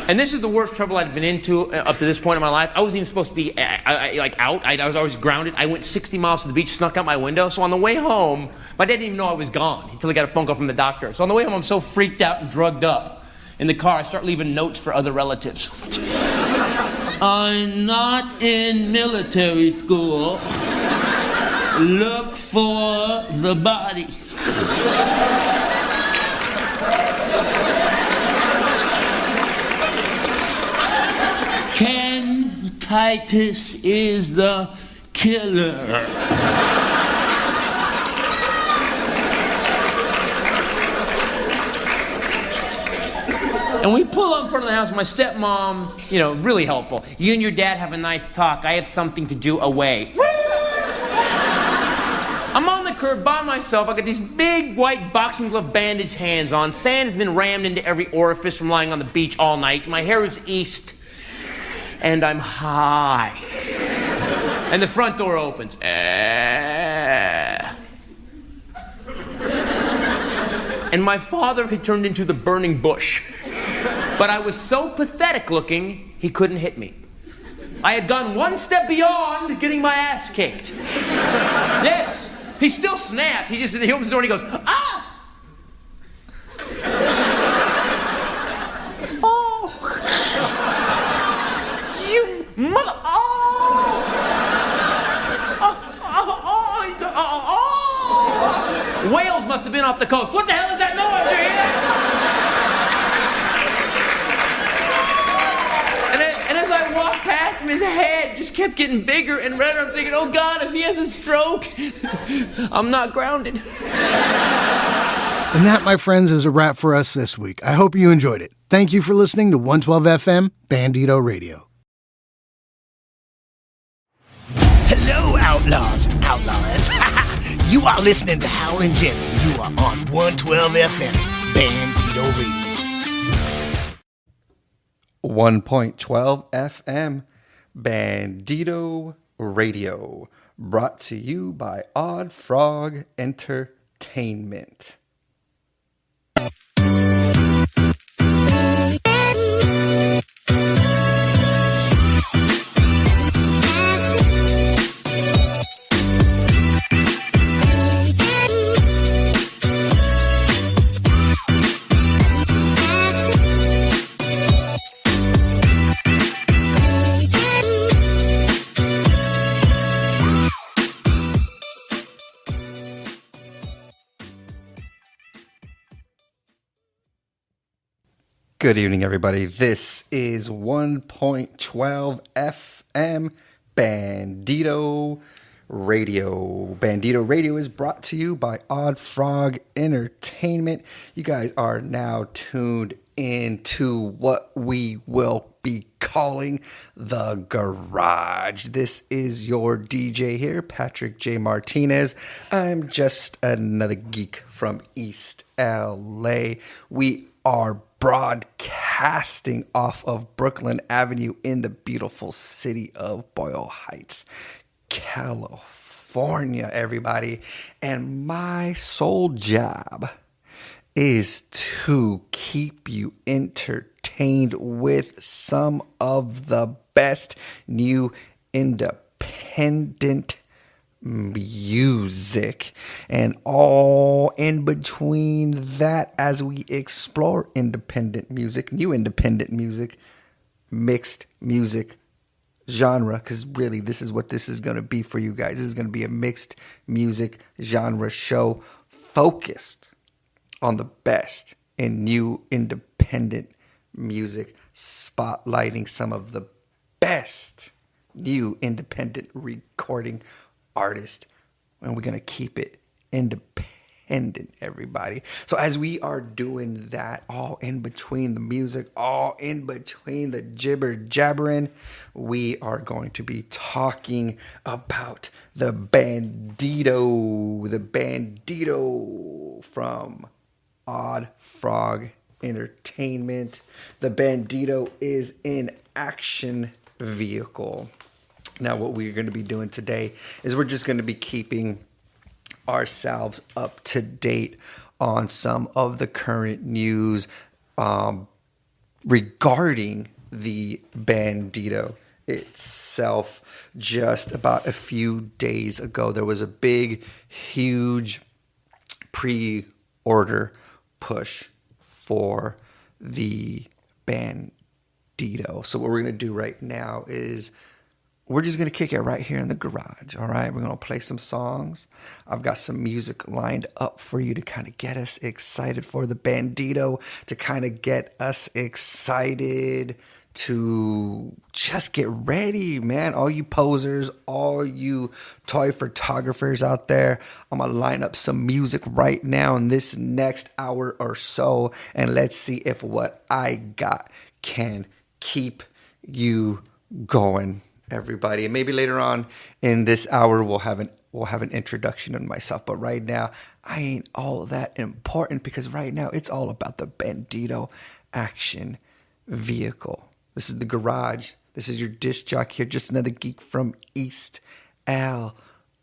And this is the worst trouble I'd been into up to this point in my life. I wasn't even supposed to be out. I was always grounded. I went 60 miles to the beach, snuck out my window. So on the way home, my dad didn't even know I was gone until he got a phone call from the doctor. So on the way home, I'm so freaked out and drugged up. In the car, I start leaving notes for other relatives. I'm not in military school. Look for the body. Ken Titus is the killer. And we pull up in front of the house. My stepmom, really helpful. You and your dad have a nice talk. I have something to do away. I'm on the curb by myself. I got these big white boxing glove bandage hands on. Sand has been rammed into every orifice from lying on the beach all night. My hair is east. And I'm high. And the front door opens. And my father had turned into the burning bush. But I was so pathetic looking, he couldn't hit me. I had gone one step beyond getting my ass kicked. Yes, he still snapped. He opens the door and he goes, ah! Oh! You mother... Whales must have been off the coast. What the hell is that noise? You hear that? And as I walked past him, his head just kept getting bigger and redder. I'm thinking, oh God, if he has a stroke, I'm not grounded. And that, my friends, is a wrap for us this week. I hope you enjoyed it. Thank you for listening to 112 FM Bandito Radio. Hello, outlaws and outlaws. You are listening to Howlin Jim, and you are on 112 FM Bandito Radio. 1.12 FM Bandito Radio, brought to you by Odd Frog Entertainment. Good evening, everybody. This is 1.12 FM Bandito Radio. Bandito Radio is brought to you by Odd Frog Entertainment. You guys are now tuned into what we will be calling the garage. This is your DJ here, Patrick J. Martinez. I'm just another geek from East LA. We are broadcasting off of Brooklyn Avenue in the beautiful city of Boyle Heights, California, everybody. And my sole job is to keep you entertained with some of the best new independent music, and all in between that as we explore independent music, new independent music, mixed music genre, because really this is what this is going to be for you guys. This is going to be a mixed music genre show focused on the best in new independent music, spotlighting some of the best new independent recording artist, and we're gonna keep it independent, everybody. So as we are doing that, all in between the music, all in between the jibber jabbering, we are going to be talking about the Bandito from Odd Frog Entertainment. The Bandito is an action vehicle. Now, what we're going to be doing today is we're just going to be keeping ourselves up to date on some of the current news regarding the Bandito itself. Just about a few days ago, there was a big, huge pre-order push for the Bandito. So what we're going to do right now is we're just going to kick it right here in the garage, all right? We're going to play some songs. I've got some music lined up for you to kind of get us excited for the Bandito, to kind of get us excited to just get ready, man. All you posers, all you toy photographers out there, I'm going to line up some music right now in this next hour or so, and let's see if what I got can keep you going, everybody. And maybe later on in this hour we'll have an introduction of myself, but right now I ain't all that important, because right now it's all about the Bandito action vehicle. This is the garage. This is your disc jockey here, just another geek from East LA.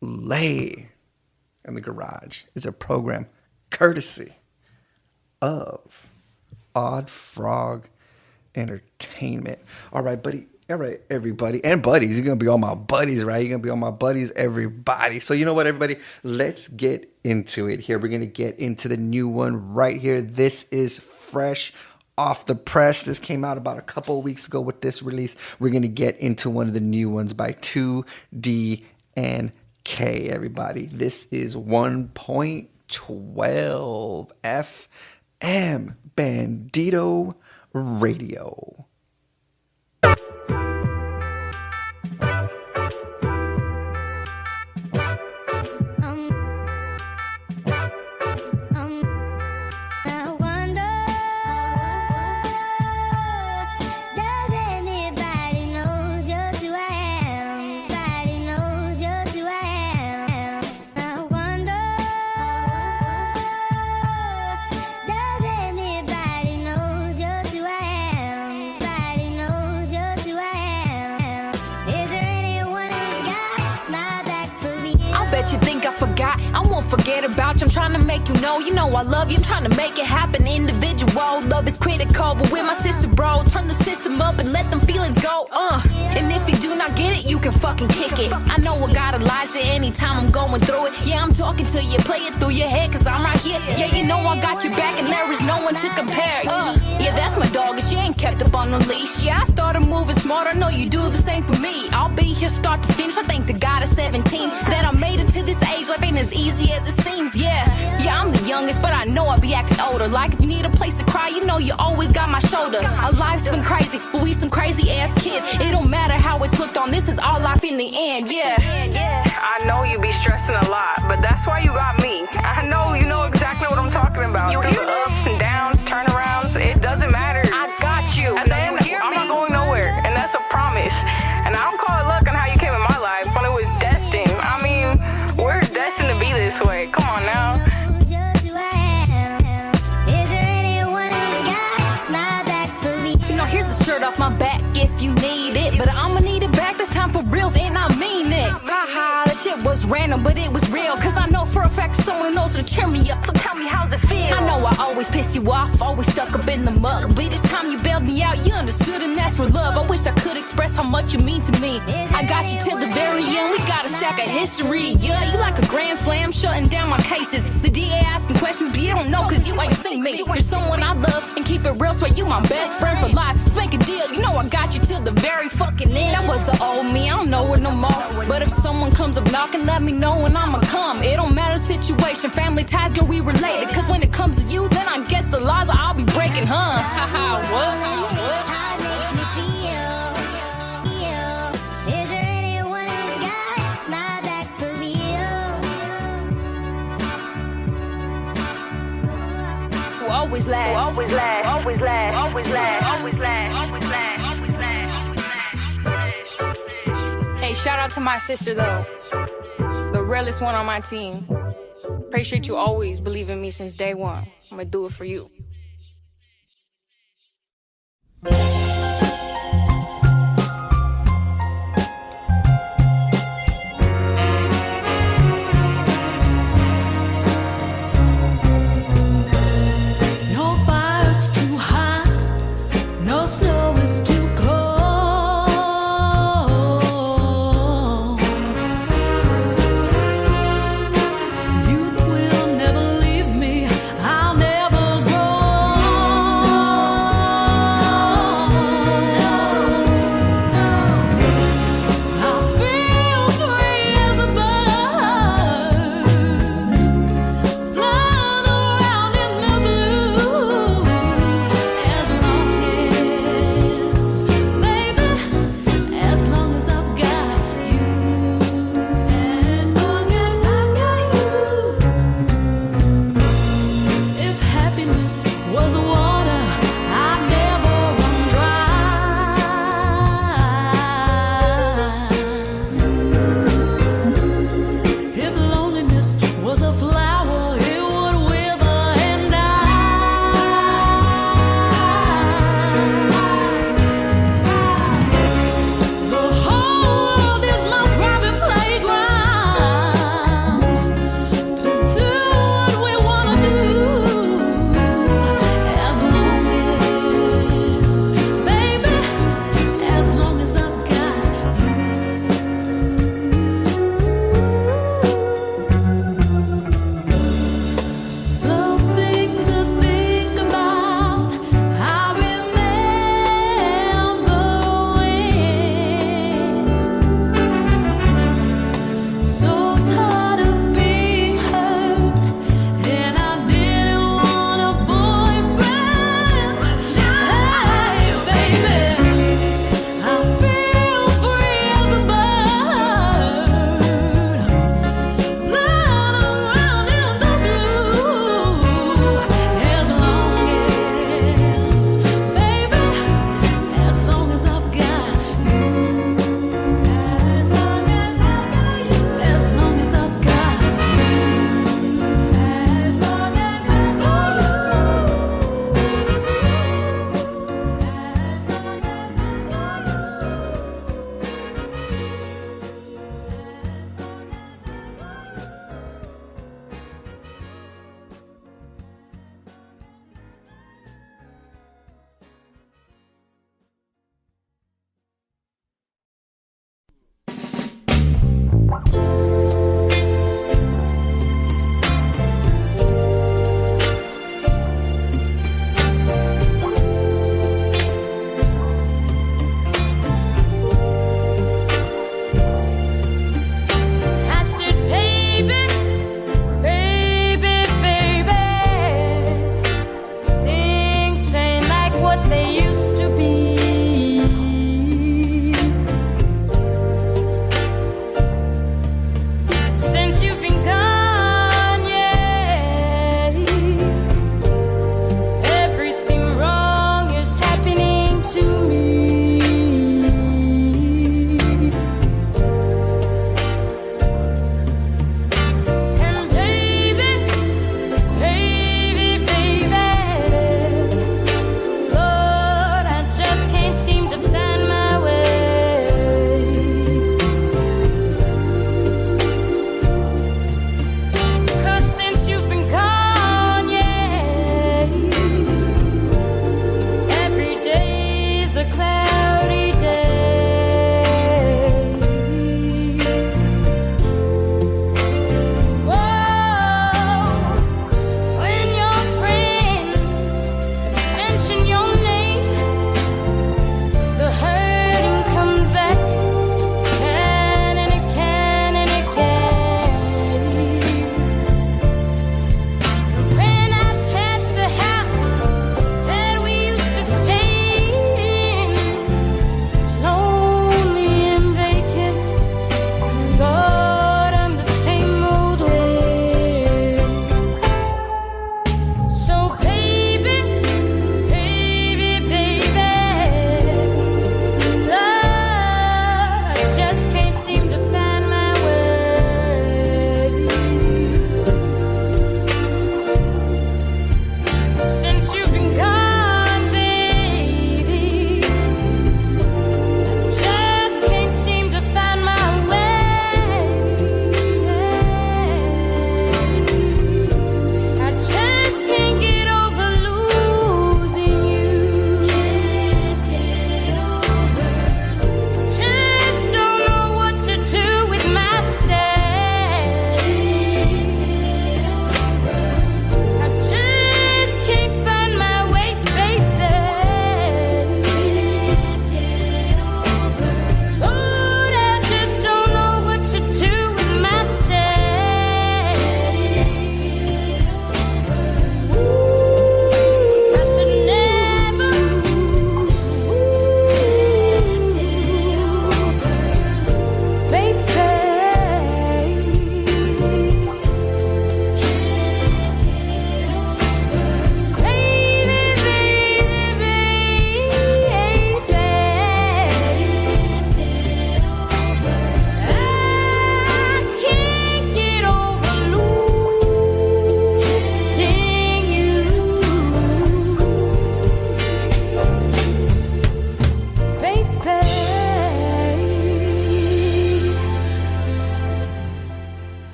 And the garage is a program courtesy of Odd Frog Entertainment. All right, buddy. All right, everybody. And buddies. You're going to be all my buddies, right? You're going to be all my buddies, everybody. So you know what, everybody? Let's get into it here. We're going to get into the new one right here. This is fresh off the press. This came out about a couple of weeks ago with this release. We're going to get into one of the new ones by 2D and K, everybody. This is 1.12 FM Bandito Radio. Forget about you, I'm trying to make you know I love you, I'm trying to make it happen. Individual, love is critical, but with my sister, bro, turn the system up and let them feelings go, and if you do not get it, you can fucking kick it. I know I got Elijah anytime I'm going through it. Yeah, I'm talking to you, play it through your head, cause I'm right here. Yeah, you know I got your back and there is no one to compare. Yeah, that's my dog and she ain't kept up on the leash. Yeah, I started moving smart, I know you do the same for me. I'll be here start to finish, I thank the God at 17 that I made it to this age. Life ain't as easy as it seems, yeah, I'm the youngest, but I know I be acting older. Like if you need a place to cry, you know you always got my shoulder. Our life's been crazy, but we some crazy ass kids. It don't matter how it's looked on, this is our life in the end, yeah. I know you be stressing a lot, but that's why you got me. I know you know exactly what I'm talking about. You hear ups and downs, turnarounds, it doesn't matter. I got you. At the end, I'm not going nowhere, and that's a promise. And I don't call it luck on how you came in my life when it was destined. I mean, we're destined to be this way. Come on now. Here's the shirt off my back if you need it, but I'ma need it back this time for reals, and I mean it. Haha, that shit was random, but it was real, cause I know for a fact someone knows to cheer me up. So tell me, how's it feel? I know I always piss you off, always stuck up in the mud, but each time you bailed me out, you understood, and that's for love. I wish I could express how much you mean to me. I got you till the very end, we got a stack of history. Yeah, you like a grand slam, shutting down my cases. The DA asking questions, but you don't know cause you ain't seen me. You're someone I love, and keep it real, so you my best friend for life. Let's make a deal, you know I got you till the very fucking end. That was the old me, I don't know it no more, but if someone comes up knocking, let me know when I'ma come. It don't matter situation, family ties, girl, we related, cause when it comes to you, then I guess the laws I'll be breaking, huh? Haha, what? Always last, always last, always last, always last, always last, always last, always last. Hey, shout out to my sister though, the realest one on my team. Appreciate you always believing me since day one. I'm gonna do it for you. Snow is too cold. Youth will never leave me. I'll never grow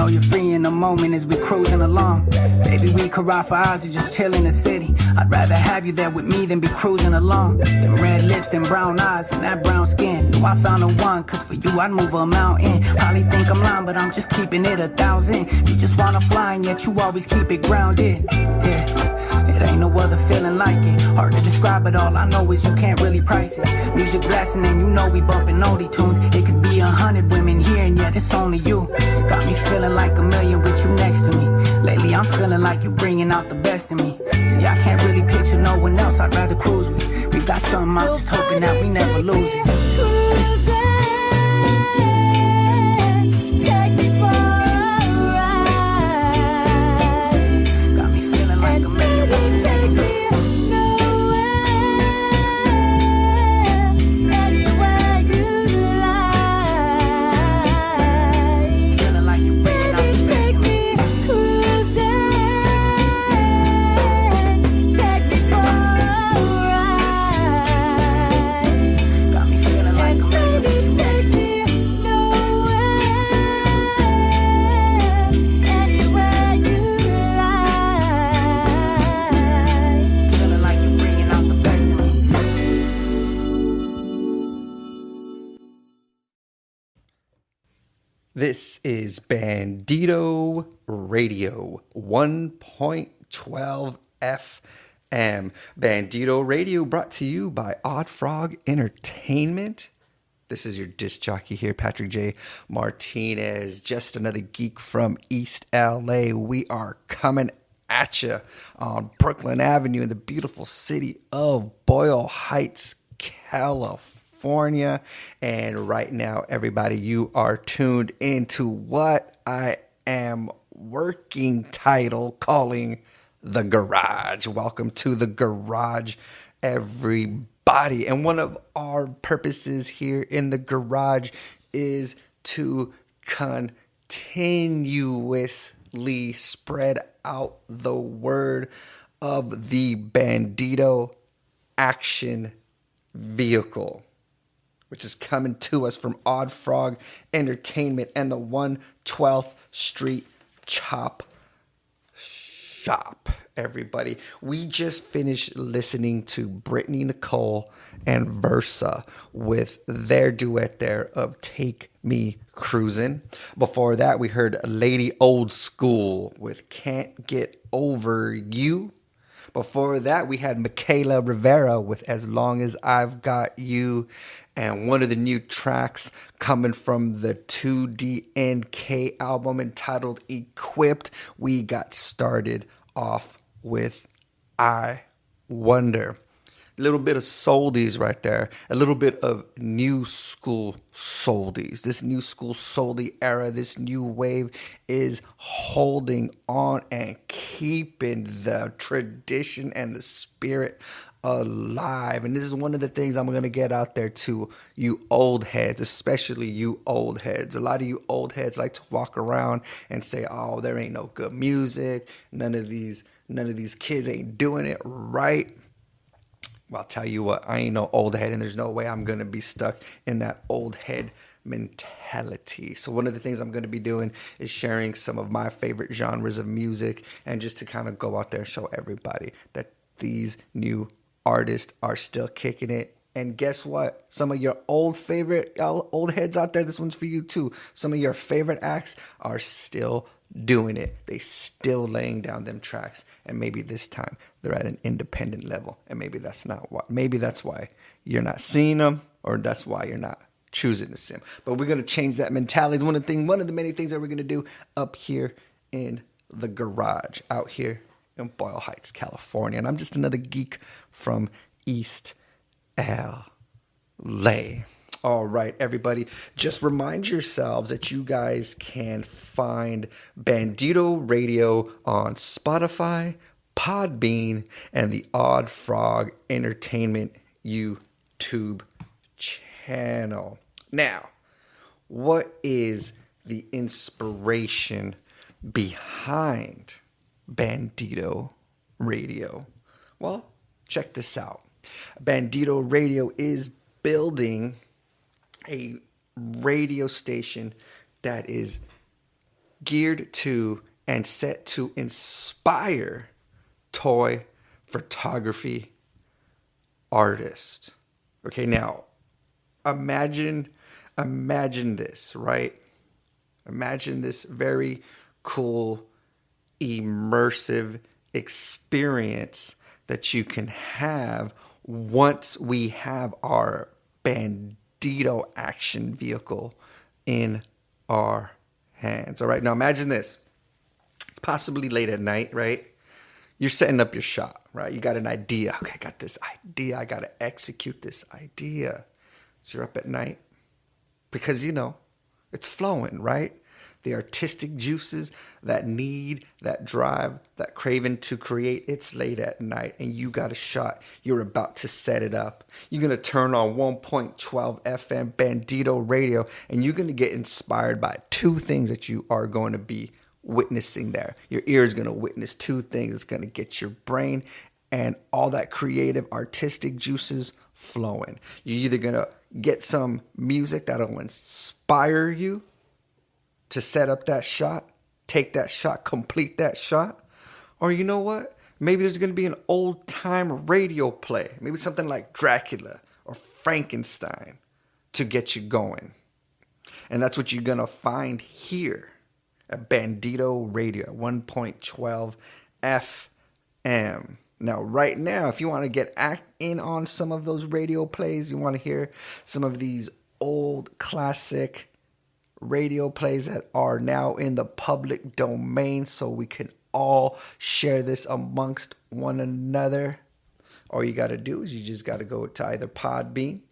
know you're free in the moment as we cruising along. Baby, we could ride for hours and just chill in the city. I'd rather have you there with me than be cruising along. Them red lips, them brown eyes, and that brown skin. Knew I found the one, cause for you I'd move a mountain. Probably think I'm lying, but I'm just keeping it 1,000. You just wanna fly and yet you always keep it grounded. Yeah, it ain't no other feeling like it. Hard to describe it, all I know is you can't really price it. Music blasting and you know we bumping oldie tunes. It could be 100 women here and yet it's only you. Got me feeling like a million with you next to me. Lately I'm feeling like you bringing out the best in me. See, I can't really picture no one else I'd rather cruise with. We got something, I'm just hoping that we never lose it. This is Bandito Radio 1.12 FM. Bandito Radio brought to you by Odd Frog Entertainment. This is your disc jockey here, Patrick J. Martinez. Just another geek from East LA. We are coming at you on Brooklyn Avenue in the beautiful city of Boyle Heights, California. And right now, everybody, you are tuned into what I am working title calling The Garage. Welcome to The Garage, everybody. And one of our purposes here in The Garage is to continuously spread out the word of the Bandito action vehicle, which is coming to us from Odd Frog Entertainment and the 112th Street Chop Shop. Everybody, we just finished listening to Brittany Nicole and Versa with their duet there of Take Me Cruisin'. Before that, we heard Lady Old School with Can't Get Over You. Before that, we had Michaela Rivera with As Long As I've Got You. And one of the new tracks coming from the 2DNK album entitled Equipped, we got started off with I Wonder. A little bit of soldies right there. A little bit of new school soldies. This new school soldie era, this new wave is holding on and keeping the tradition and the spirit alive. And this is one of the things I'm going to get out there to you old heads, especially you old heads. A lot of you old heads like to walk around and say, oh, there ain't no good music. None of these kids ain't doing it right. Well, I'll tell you what, I ain't no old head, and there's no way I'm going to be stuck in that old head mentality. So one of the things I'm going to be doing is sharing some of my favorite genres of music, and just to kind of go out there and show everybody that these new artists are still kicking it. And guess what? Some of your old heads out there, this one's for you too. Some of your favorite acts are still doing it. They still laying down them tracks, and maybe this time they're at an independent level, and maybe that's why you're not seeing them, or that's why you're not choosing to see them. But we're going to change that mentality. One of the many things that we're going to do up here in the garage out here in Boyle Heights, California. And I'm just another geek from East LA. All right, everybody, just remind yourselves that you guys can find Bandito Radio on Spotify, Podbean, and the Odd Frog Entertainment YouTube channel. Now, what is the inspiration behind Bandito Radio? Well, check this out. Bandito Radio is building a radio station that is geared to and set to inspire toy photography artists. Okay, now imagine this, right? Imagine this very cool, immersive experience that you can have once we have our Bandito action vehicle in our hands. All right, now imagine this. It's possibly late at night, right? You're setting up your shot, right? You got an idea. Okay, I got this idea. I got to execute this idea. So you're up at night because, it's flowing, right? The artistic juices, that need, that drive, that craving to create, it's late at night and you got a shot. You're about to set it up. You're going to turn on 1.12 FM Bandito Radio and you're going to get inspired by two things that you are going to be witnessing there. Your ear is going to witness two things. It's going to get your brain and all that creative artistic juices flowing. You're either going to get some music that'll inspire you to set up that shot, take that shot, complete that shot. Or you know what? Maybe there's going to be an old time radio play. Maybe something like Dracula or Frankenstein to get you going. And that's what you're going to find here at Bandito Radio 1.12 FM. Now, right now, if you want to get in on some of those radio plays, you want to hear some of these old classic radio plays that are now in the public domain so we can all share this amongst one another. All you got to do is you just got to go to either Podbean,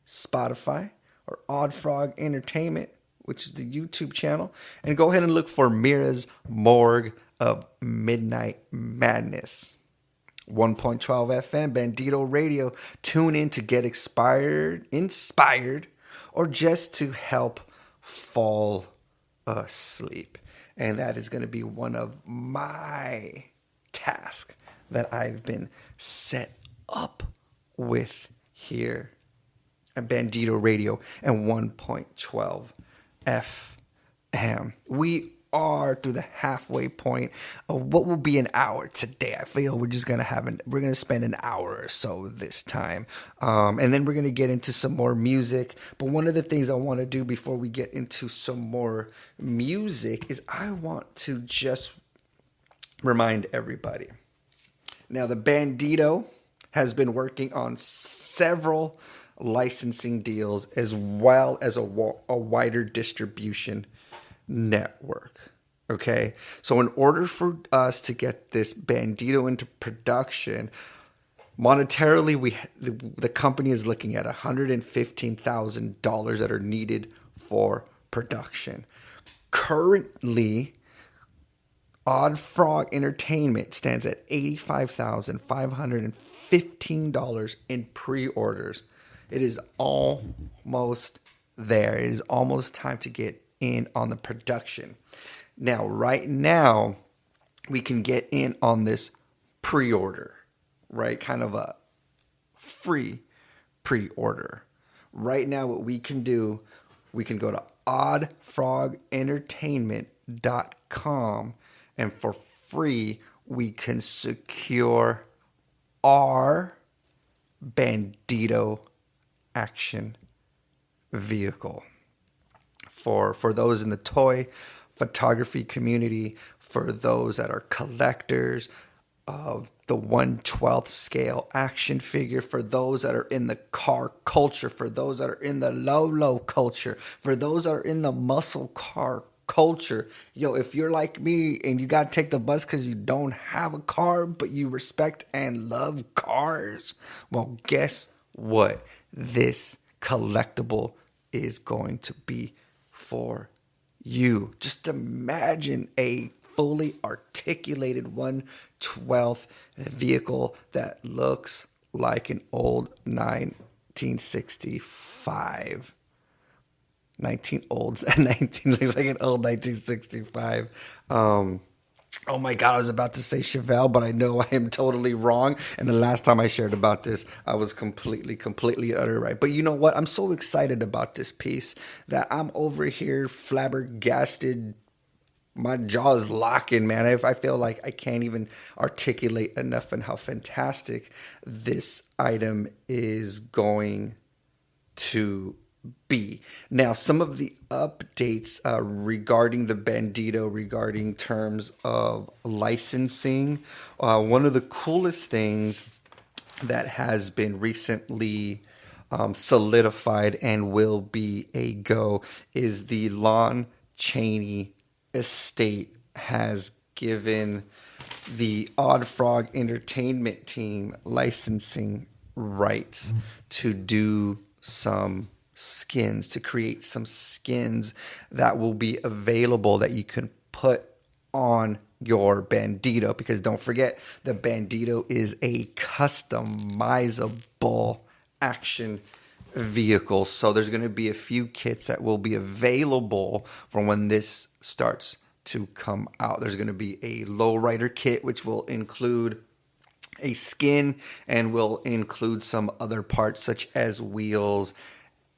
Spotify, or Odd Frog Entertainment, which is the YouTube channel, and go ahead and look for Mira's Morgue of Midnight Madness. 1.12 FM Bandito Radio. Tune in to get inspired, or just to help fall asleep. And that is going to be one of my tasks that I've been set up with here at Bandito Radio and 1.12 FM. We are through the halfway point of what will be an hour today. I feel we're just gonna we're gonna spend an hour or so this time, and then we're gonna get into some more music. But one of the things I want to do before we get into some more music is I want to just remind everybody. Now, the Bandito has been working on several licensing deals as well as a wider distribution network. Okay, so in order for us to get this Bandito into production, monetarily, the company is looking at $115,000 that are needed for production. Currently, Odd Frog Entertainment stands at $85,515 in pre-orders. It is almost there. It is almost time to get in on the production. Now, right now, we can get in on this pre-order, right? Kind of a free pre-order. Right now, what we can do, we can go to oddfrogentertainment.com, and for free, we can secure our Bandito action vehicle. For those in the toy photography community, for those that are collectors of the 1/12 scale action figure, for those that are in the car culture, for those that are in the low culture, for those that are in the muscle car culture. Yo, if you're like me and you got to take the bus because you don't have a car, but you respect and love cars, well, guess what? This collectible is going to be for you. Just imagine a fully articulated 1/12 vehicle that looks like an old 1965. 19 looks like an old 1965. Oh my God, I was about to say Chevelle, but I know I am totally wrong. And the last time I shared about this, I was completely utter right. But you know what? I'm so excited about this piece that I'm over here flabbergasted, my jaw is locking, man. I feel like I can't even articulate enough and how fantastic this item is going to be. Now, some of the updates regarding the Bandito, regarding terms of licensing. One of the coolest things that has been recently solidified and will be a go is the Lon Chaney estate has given the Odd Frog Entertainment team licensing rights to do some skins, to create some skins that will be available that you can put on your Bandito, because don't forget, the Bandito is a customizable action vehicle. So there's going to be a few kits that will be available for when this starts to come out. There's going to be a lowrider kit, which will include a skin and will include some other parts such as wheels,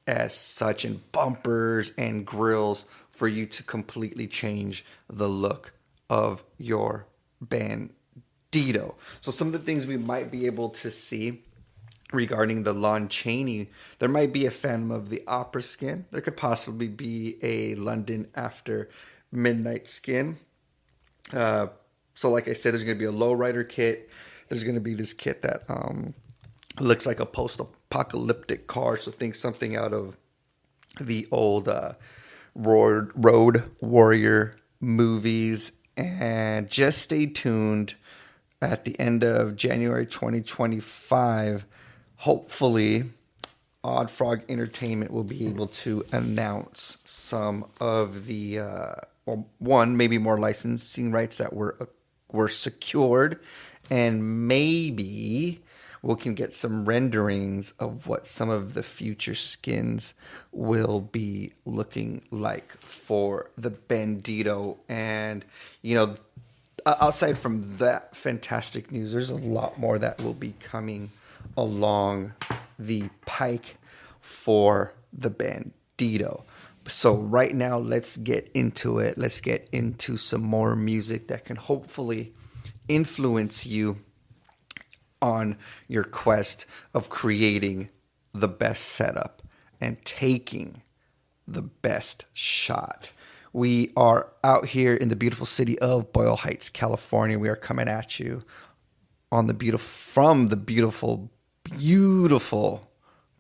as such, and bumpers and grills for you to completely change the look of your Bandito. So some of the things we might be able to see regarding the Lon Chaney, there might be a Phantom of the Opera skin. There could possibly be a London After Midnight skin. So like I said, there's going to be a lowrider kit. There's going to be this kit that looks like a post-apocalyptic car. So think something out of the old Road Warrior movies. And just stay tuned. At the end of January 2025, hopefully, Odd Frog Entertainment will be able to announce some of the maybe more licensing rights that were secured, and maybe we can get some renderings of what some of the future skins will be looking like for the Bandito. And outside from that fantastic news, there's a lot more that will be coming along the pike for the Bandito. So right now, let's get into it. Let's get into some more music that can hopefully influence you on your quest of creating the best setup and taking the best shot. We are out here in the beautiful city of Boyle Heights, California. We are coming at you on from the beautiful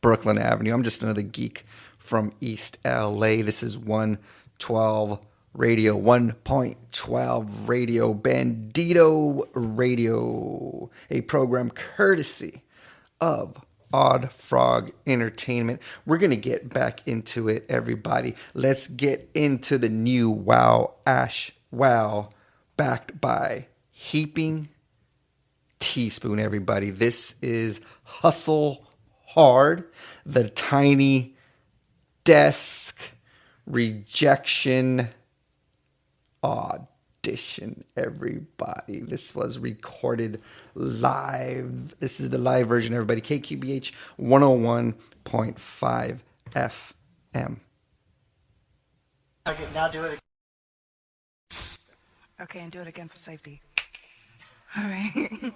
Brooklyn Avenue. I'm just another geek from East LA. This is 112 Radio, 1.12 Radio, Bandito Radio, a program courtesy of Odd Frog Entertainment. We're going to get back into it, everybody. Let's get into the new Wow Ash Wow, backed by Heaping Teaspoon, everybody. This is Hustle Hard, the Tiny Desk Rejection Audition, everybody. This was recorded live. This is the live version, everybody. KQBH 101.5 FM. Okay, now do it. Okay, and do it again for safety. All right.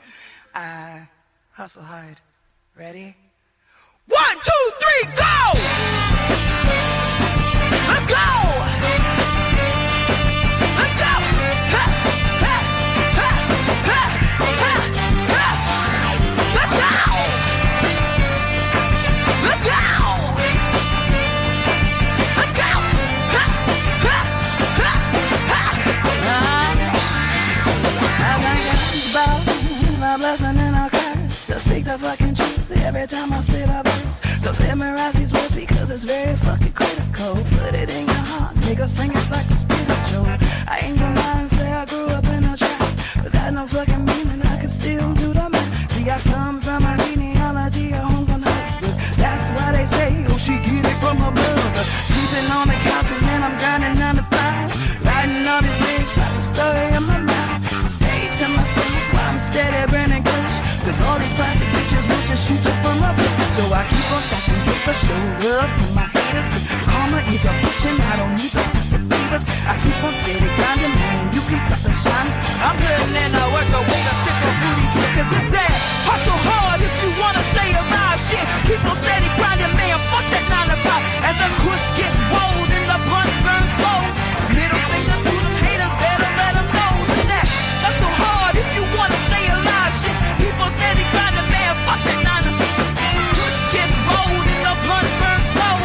Hustle hard. Ready? 1, 2, 3, go! Let's go! Let's go! Ha! Ha! Ha! Ha! Ha! Ha! Let's go! Let's go! Let's go! Ha! Ha! Ha! Ha! I think about my blessing and a curse. To speak the fucking truth every time I spit a verse. So memorize these words because it's very fucking critical. Put it in your heart, nigga, sing it like a spiritual. I ain't gonna lie and say I grew up in a trap, but that no fucking meaning I could still do the math. See, I come from a genealogy of homegrown hustlers. That's why they say, oh, she get it from her mother. Sleeping on the couch and then I'm grinding 9 to 5. Riding on these legs like the story of my life. Stay to myself while I'm steady burning ghosts. Cause all these plastic bitches will just shoot you from up. So I keep on stacking paper, show love to my haters. Cause karma is a bitch and I don't need those type of favors. I keep on steady grinding, man, sunshine. I'm putting in the work, the way to stick a booty trick. Cause it's that hustle hard if you wanna stay alive. Shit, keep on steady grinding, man. Fuck that 9 to 5. As the kush gets rolled and the blunt burns slow. Middle finger to them haters, better let them know that hustle hard if you wanna stay alive. Shit, keep on steady grinding, man. Fuck that 9 to 5. Kush gets rolled and the blunt burns slow.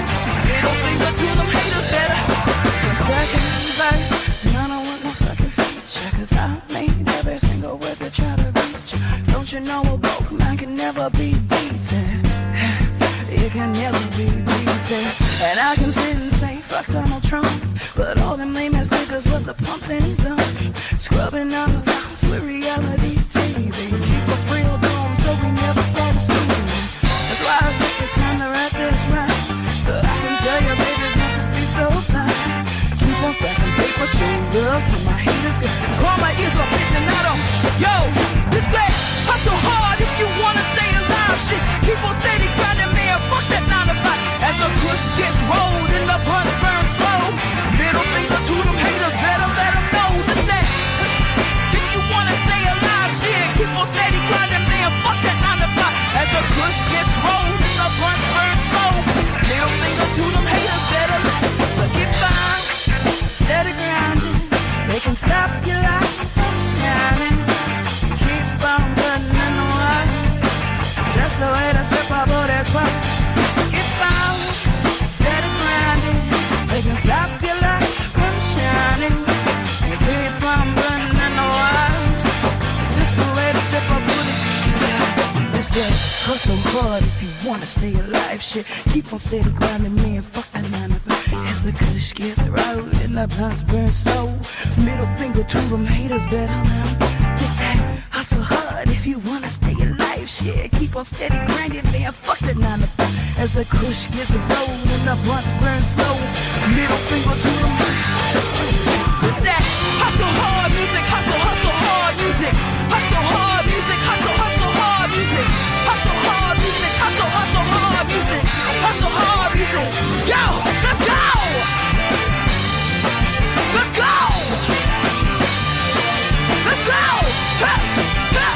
Middle finger to them haters, better. So second verse, I don't want no fucking feature. Cause I made every single word to try to reach. Don't you know a broke man can never be beaten? It can never be beaten. And I can sit and say fuck Donald Trump, but all them lame ass niggas love to pump and dump, scrubbing out the thoughts with reality TV. Keep us real dumb so we never satisfied. That's why I took the time to write this rhyme, so I can tell you babies not to be so blind. Keep on stacking paper, show love to my haters. Call my ears my bitch and not on. Yo, this that hustle hard if you wanna stay alive. Shit, keep on steady grinding, man. Fuck that 9 to 5. As the push gets rolled and the blunt burns slow. Middle finger to them haters, better let them know. This that if you wanna stay alive. Shit, keep on steady grinding, man. Fuck that 9 to 5. As the push gets rolled and the blunt burns slow. Middle finger to them haters, better let them know. So get fine. Steady grinding, they can stop your life from shining. Keep on putting in the work. That's the way to strip up all that work. So keep on, steady grinding, they can stop your life from shining. Keep on putting in the work. That's the way to strip up all that. It's that hustle hard if you wanna stay alive. Shit, keep on steady grinding, man. Fuck that 9 to 5. As the kush gets rolled and the blunts burn slow. Middle finger to them haters, better now. This that hustle hard if you wanna stay alive. Shit, keep on steady grinding, man. Fuck that 9 to 5. As the kush gets rolled and the blunts burn slow. Middle finger to them. This that hustle hard music, hustle hard music, hustle hard music, hustle hard music, hustle hard music, hustle hard music, hustle hard music. Yo, let's go! Let's go! Let's go! Ha! Ha!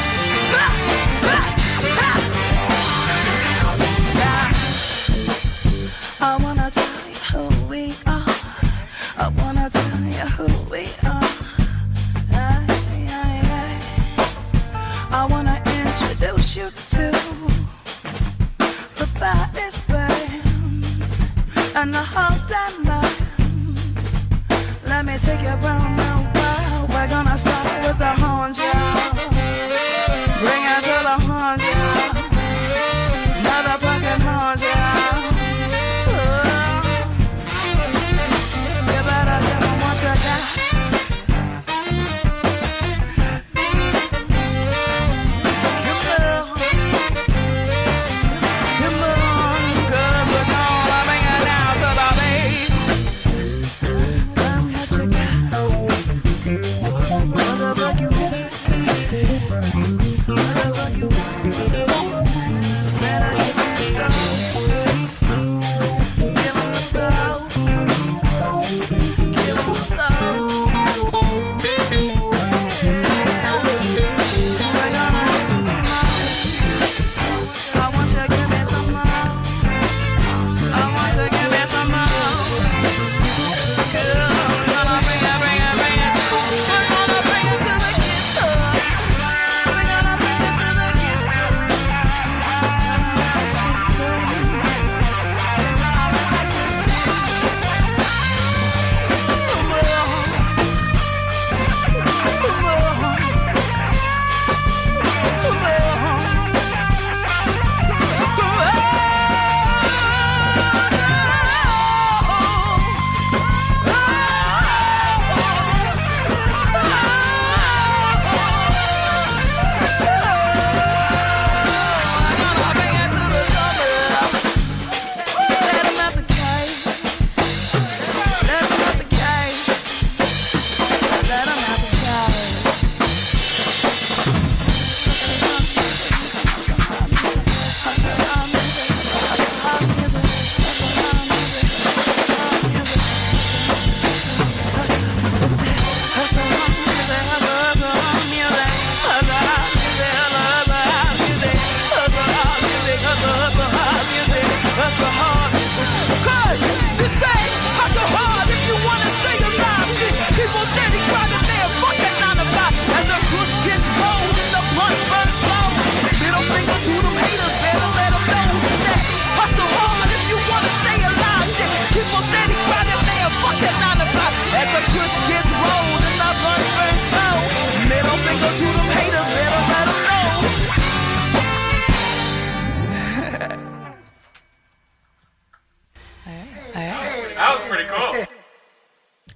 Ha! Ha! Ha! Yeah. I wanna tell you who we are. I wanna tell you who we are. I wanna introduce you to the baddest band and the whole damn night. Let me take you around the world. We're gonna start with the horns, y'all. Bring us to the horns, y'all. Motherfucking horns, y'all. You better give them what you got.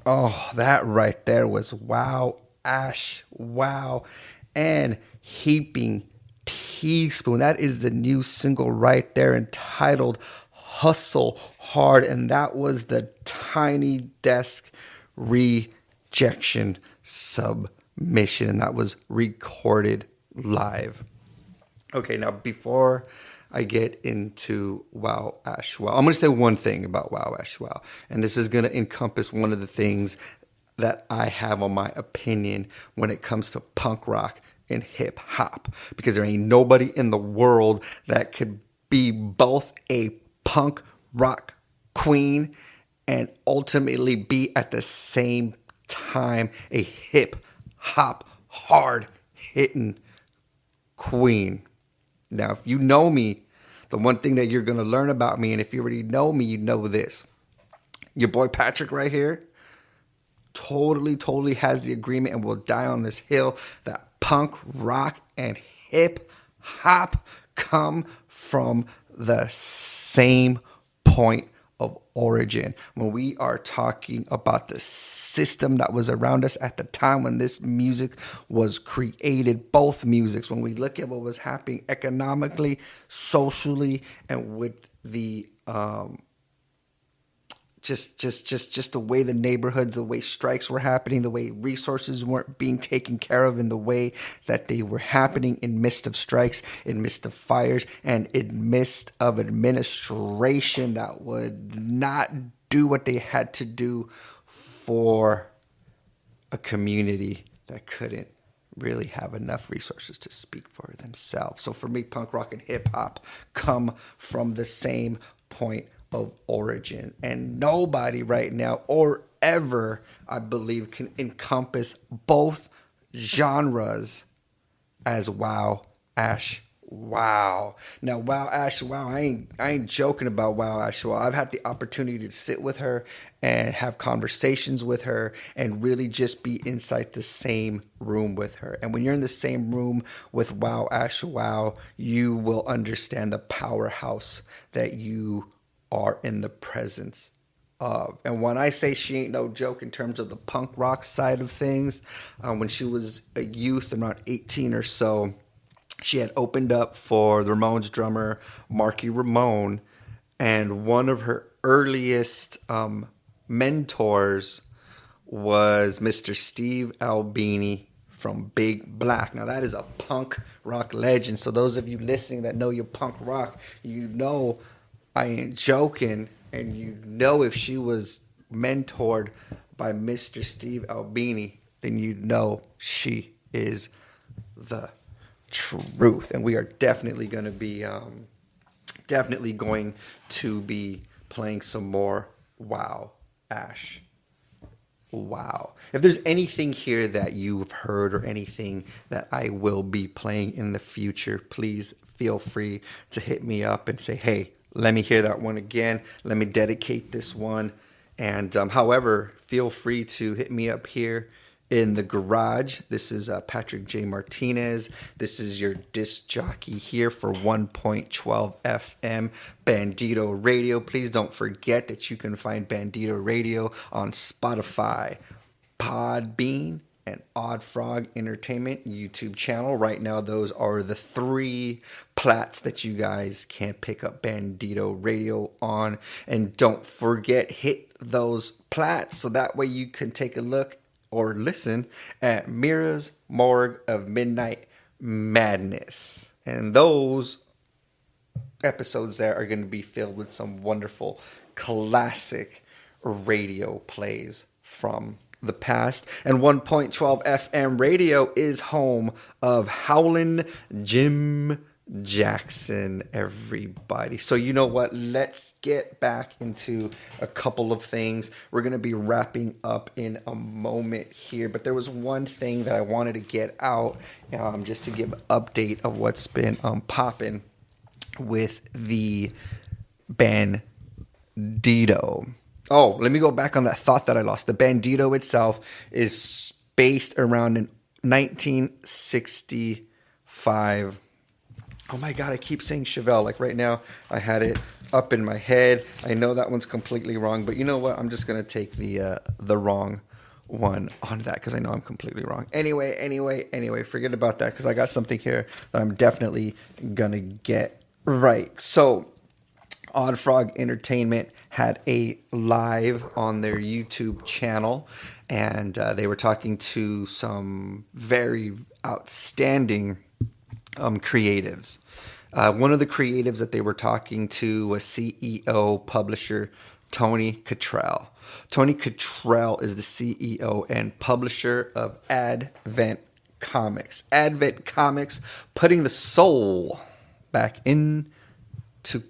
Oh, that right there was Wow Ash Wow and Heaping Teaspoon. That is the new single right there entitled Hustle Hard, and that was the Tiny Desk Rejection submission, and that was recorded live. Okay, now before I get into Wow Ash Wow, I'm going to say one thing about Wow Ash Wow, and this is going to encompass one of the things that I have on my opinion when it comes to punk rock and hip hop, because there ain't nobody in the world that could be both a punk rock queen and ultimately be at the same time a hip hop hard hitting queen. Now, if you know me, the one thing that you're going to learn about me, and if you already know me, you know this. Your boy Patrick right here totally has the agreement and will die on this hill that punk rock and hip hop come from the same point of origin. When we are talking about the system that was around us at the time when this music was created, both musics, when we look at what was happening economically, socially, and with the just the way the neighborhoods, the way strikes were happening, the way resources weren't being taken care of, in the way that they were happening in midst of strikes, in midst of fires, and in midst of administration that would not do what they had to do for a community that couldn't really have enough resources to speak for themselves. So for me, punk rock and hip hop come from the same point of origin, and nobody right now or ever, I believe, can encompass both genres as Wow Ash Wow. Now, Wow Ash Wow, I ain't joking about Wow Ash Wow. I've had the opportunity to sit with her and have conversations with her and really just be inside the same room with her. And when you're in the same room with Wow Ash Wow, you will understand the powerhouse that you are in the presence of. And when I say she ain't no joke in terms of the punk rock side of things, when she was a youth, around 18 or so, she had opened up for the Ramones drummer, Marky Ramone, and one of her earliest mentors was Mr. Steve Albini from Big Black. Now, that is a punk rock legend. So those of you listening that know your punk rock, you know I ain't joking, and you know if she was mentored by Mr. Steve Albini, then you know she is the truth. And we are definitely going to be playing some more Wow Ash Wow. If there's anything here that you've heard or anything that I will be playing in the future, please feel free to hit me up and say, hey, let me hear that one again. Let me dedicate this one. And however, feel free to hit me up here in the garage. This is Patrick J. Martinez. This is your disc jockey here for 1.12 FM Bandito Radio. Please don't forget that you can find Bandito Radio on Spotify, Podbean, and Odd Frog Entertainment YouTube channel. Right now, those are the 3 plats that you guys can pick up Bandito Radio on. And don't forget, hit those plats so that way you can take a look or listen at Mira's Morgue of Midnight Madness. And those episodes there are going to be filled with some wonderful classic radio plays from the past. And 1.12 FM radio is home of Howlin Jim Joxon, everybody. So you know what? Let's get back into a couple of things. We're going to be wrapping up in a moment here, but there was one thing that I wanted to get out just to give an update of what's been popping with the Bandito. Oh, let me go back on that thought that I lost. The Bandito itself is based around in 1965 Oh my God, I keep saying Chevelle. Like right now, I had it up in my head. I know that one's completely wrong, but you know what? I'm just going to take the wrong one on that because I know I'm completely wrong. Anyway, forget about that because I got something here that I'm definitely going to get right. So, Odd Frog Entertainment had a live on their YouTube channel, and they were talking to some very outstanding creatives. One of the creatives that they were talking to was CEO, publisher Tony Cottrell. Tony Cottrell is the CEO and publisher of Advent Comics. Advent Comics, putting the soul back into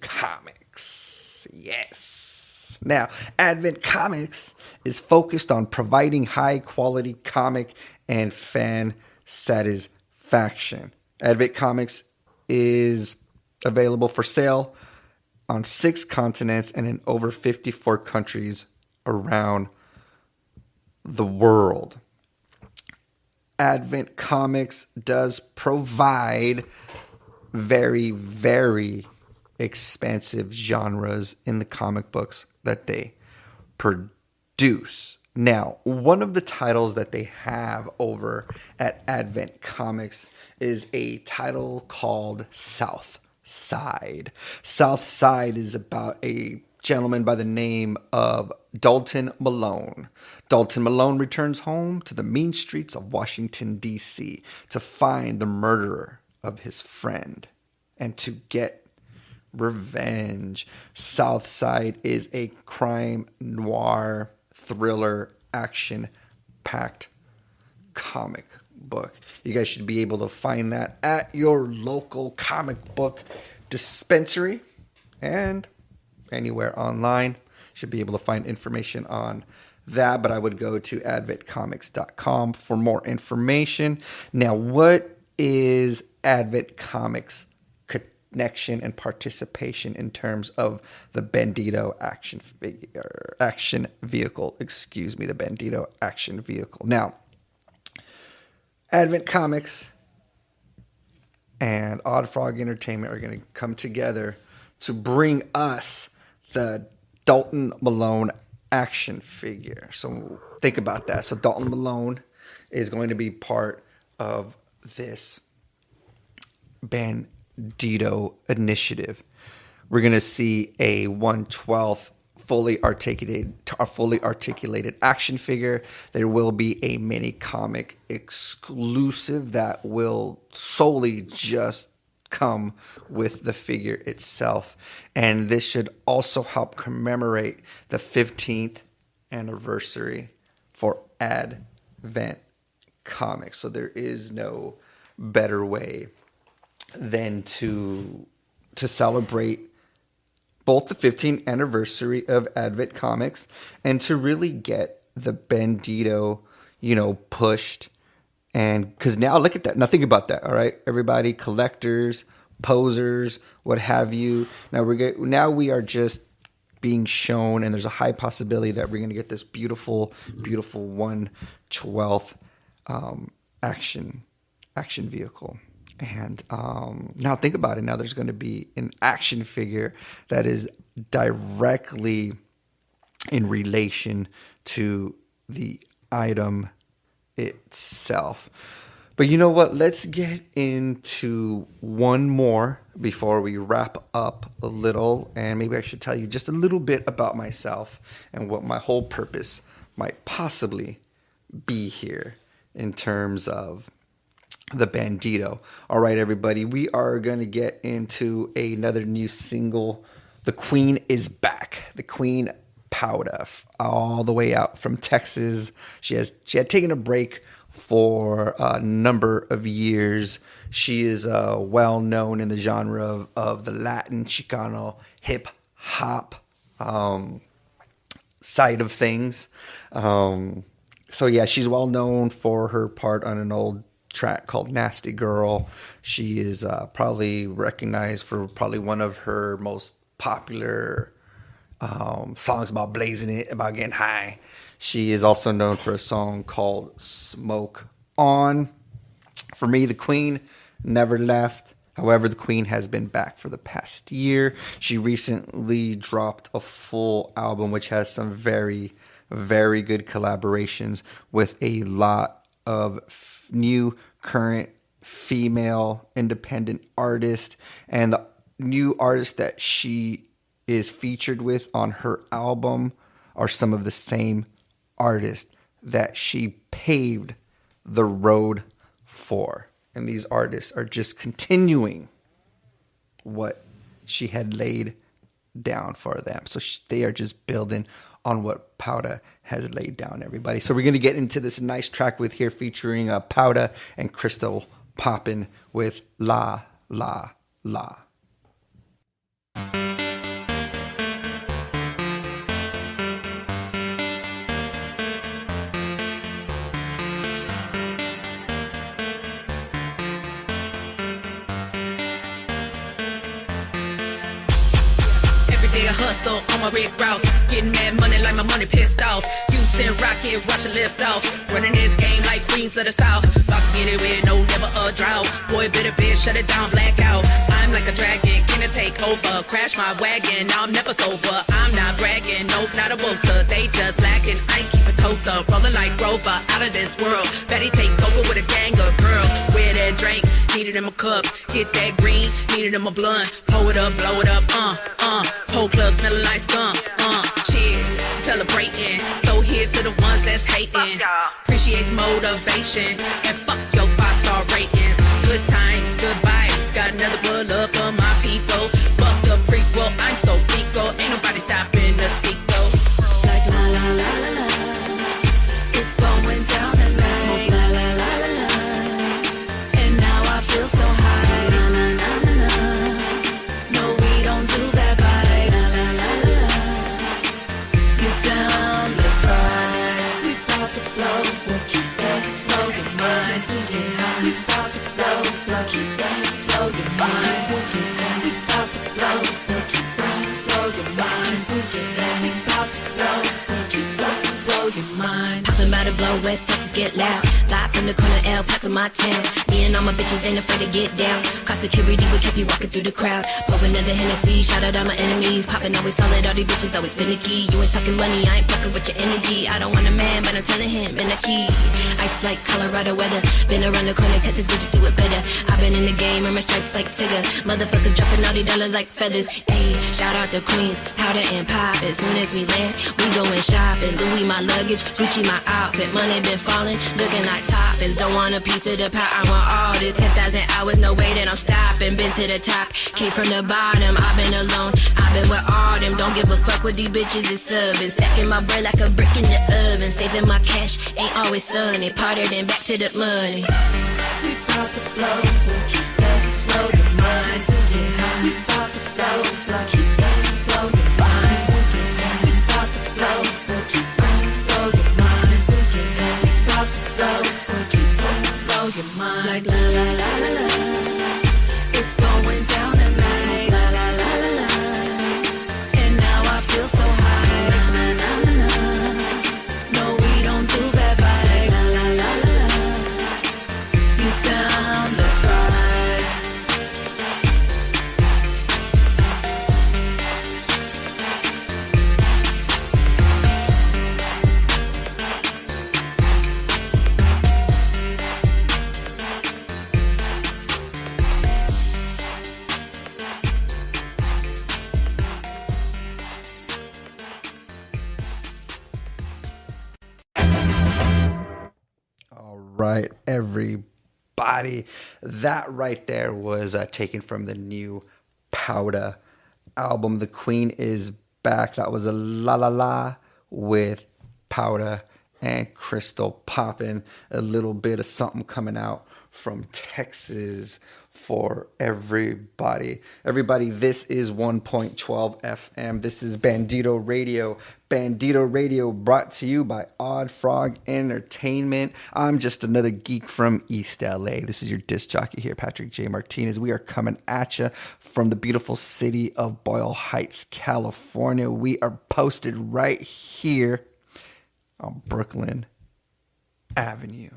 comics. Yes. Now, Advent Comics is focused on providing high-quality comic and fan satisfaction. Advent Comics is available for sale on 6 continents and in over 54 countries around the world. Advent Comics does provide very, very expansive genres in the comic books that they produce. Now, one of the titles that they have over at Advent Comics is a title called South Side. South Side is about a gentleman by the name of Dalton Malone. Dalton Malone returns home to the mean streets of Washington, D.C. to find the murderer of his friend and to get revenge. South Side is a crime noir thriller action-packed comic book. You guys should be able to find that at your local comic book dispensary and anywhere online. Should be able to find information on that, but I would go to adventcomics.com for more information. Now, what is Advent Comics connection and participation in terms of the Bandito action vehicle? The Bandito action vehicle. Now, Advent Comics and Odd Frog Entertainment are going to come together to bring us the Dalton Malone action figure. So think about that. So Dalton Malone is going to be part of this Bandito initiative. We're going to see a 1/12 fully articulated action figure. There will be a mini comic exclusive that will solely just come with the figure itself. And this should also help commemorate the 15th anniversary for Advent Comics. So there is no better way than to celebrate both the 15th anniversary of Advent Comics and to really get the Bandito, pushed. And because now look at that. Now think about that. All right, everybody, collectors, posers, what have you. Now we are just being shown, and there's a high possibility that we're going to get this beautiful 1/12 action vehicle. And now think about it. Now there's going to be an action figure that is directly in relation to the item itself. But you know what? Let's get into one more before we wrap up a little. And maybe I should tell you just a little bit about myself and what my whole purpose might possibly be here in terms of the Bandito. All right, everybody, we are going to get into another new single. The Queen is back. The Queen Powder, all the way out from Texas. She had taken a break for a number of years. She is well known in the genre of the Latin Chicano hip hop side of things. So yeah, she's well known for her part on an old track called Nasty Girl. She is probably recognized for probably one of her most popular songs about blazing it, about getting high. She is also known for a song called Smoke On. For me, the Queen never left. However, the Queen has been back for the past year. She recently dropped a full album, which has some very, very good collaborations with a lot of new, current, female, independent artists. And the new artists that she is featured with on her album are some of the same artists that she paved the road for. And these artists are just continuing what she had laid down for them. So they are just building on what Powda has laid down, everybody. So we're going to get into this nice track with here featuring Powda and Crystal Poppin' with La La La. Hustle on my Rick Rouse, getting mad money like my money pissed off. Houston Rocket, watch it lift off. Running this game like Queens of the South. About to get it with no never a drought. Boy, better bitch, shut it down, blackout. I'm like a dragon, gonna take over. Crash my wagon, now I'm never sober. I'm not bragging, nope, not a boaster. They just lacking, I keep a toaster. Rolling like Rover, out of this world. Betty take over with a gang of girl. Wear that drink, need it in my cup. Hit that green, need it in my blunt. Pull it up, blow it up, whole club smelling like skunk, cheers, celebrating. So here's to the ones that's hating. Appreciate the motivation and fuck your 5-star ratings. Good times, good vibes. Got another pull up for my people. Fuck the prequel, I'm so equal. Ain't nobody stopping the sequel. It's like la la la la la. It's going down tonight. La la la la la. And now I feel so high. Na na na na na. No, we don't do bad vibes. La la la la la. Get down, let's ride. We about to blow, we'll keep that, blow your mind. We get high. We about to blow, we'll keep that, blow your mind. We'll get that. We about to blow, we'll keep that, blow your mind. We'll get that. We about to blow, we'll keep that, blow your mind. Poppin' by the blow, West Texas get loud. Live from the corner L, parts of my town. Me and all my bitches ain't afraid to get down. Cause security, we kept you walking through the crowd. Pour another Hennessy, shout out all my enemies. Poppin' always solid, all these bitches always finicky. You ain't talking money, I ain't fucking with your energy. I don't want a man, but I'm telling him in the key. Ice like Colorado weather. Been around the corner, Texas bitches do it better. I've been in the game, earn my stripes like Tigger. Motherfuckers dropping all these dollars like feathers. Ayy, shout out the Queens, Powder and Pop. As soon as we land, we going shopping. Louis my luggage, Gucci my outfit. Money been falling, looking like toppings. Don't want a piece of the pie, I want all this. 10,000 hours, no way that I'm stopping. Been to the top, came from the bottom. I've been alone, I've been with all them. Don't give a fuck what these bitches is serving. Stacking my bread like a brick in the oven. Saving my cash, ain't always sunny. Parted and back to the money. We bout to blow, we'll keep that, blow your mind. We bout to blow, we'll keep that, blow your mind. We bout to blow, we'll keep that, blow your mind. We bout to blow, we'll keep that, blow your mind. It's like la la la la la. It's going down tonight. La la la la la. And now I feel so high. Na na na na. No, we don't do bad vibes. La la la la la. You down, let's ride. Right, everybody. That right there was taken from the new Powda album. The Queen is back. That was a La La La with Powda and Crystal Poppin'. A little bit of something coming out from Texas for everybody. Everybody, this is 1.12 FM. This is Bandito Radio. Bandito Radio brought to you by Odd Frog Entertainment. I'm just another geek from East LA. This is your disc jockey here, Patrick J. Martinez. We are coming at you from the beautiful city of Boyle Heights, California. We are posted right here on Brooklyn Avenue.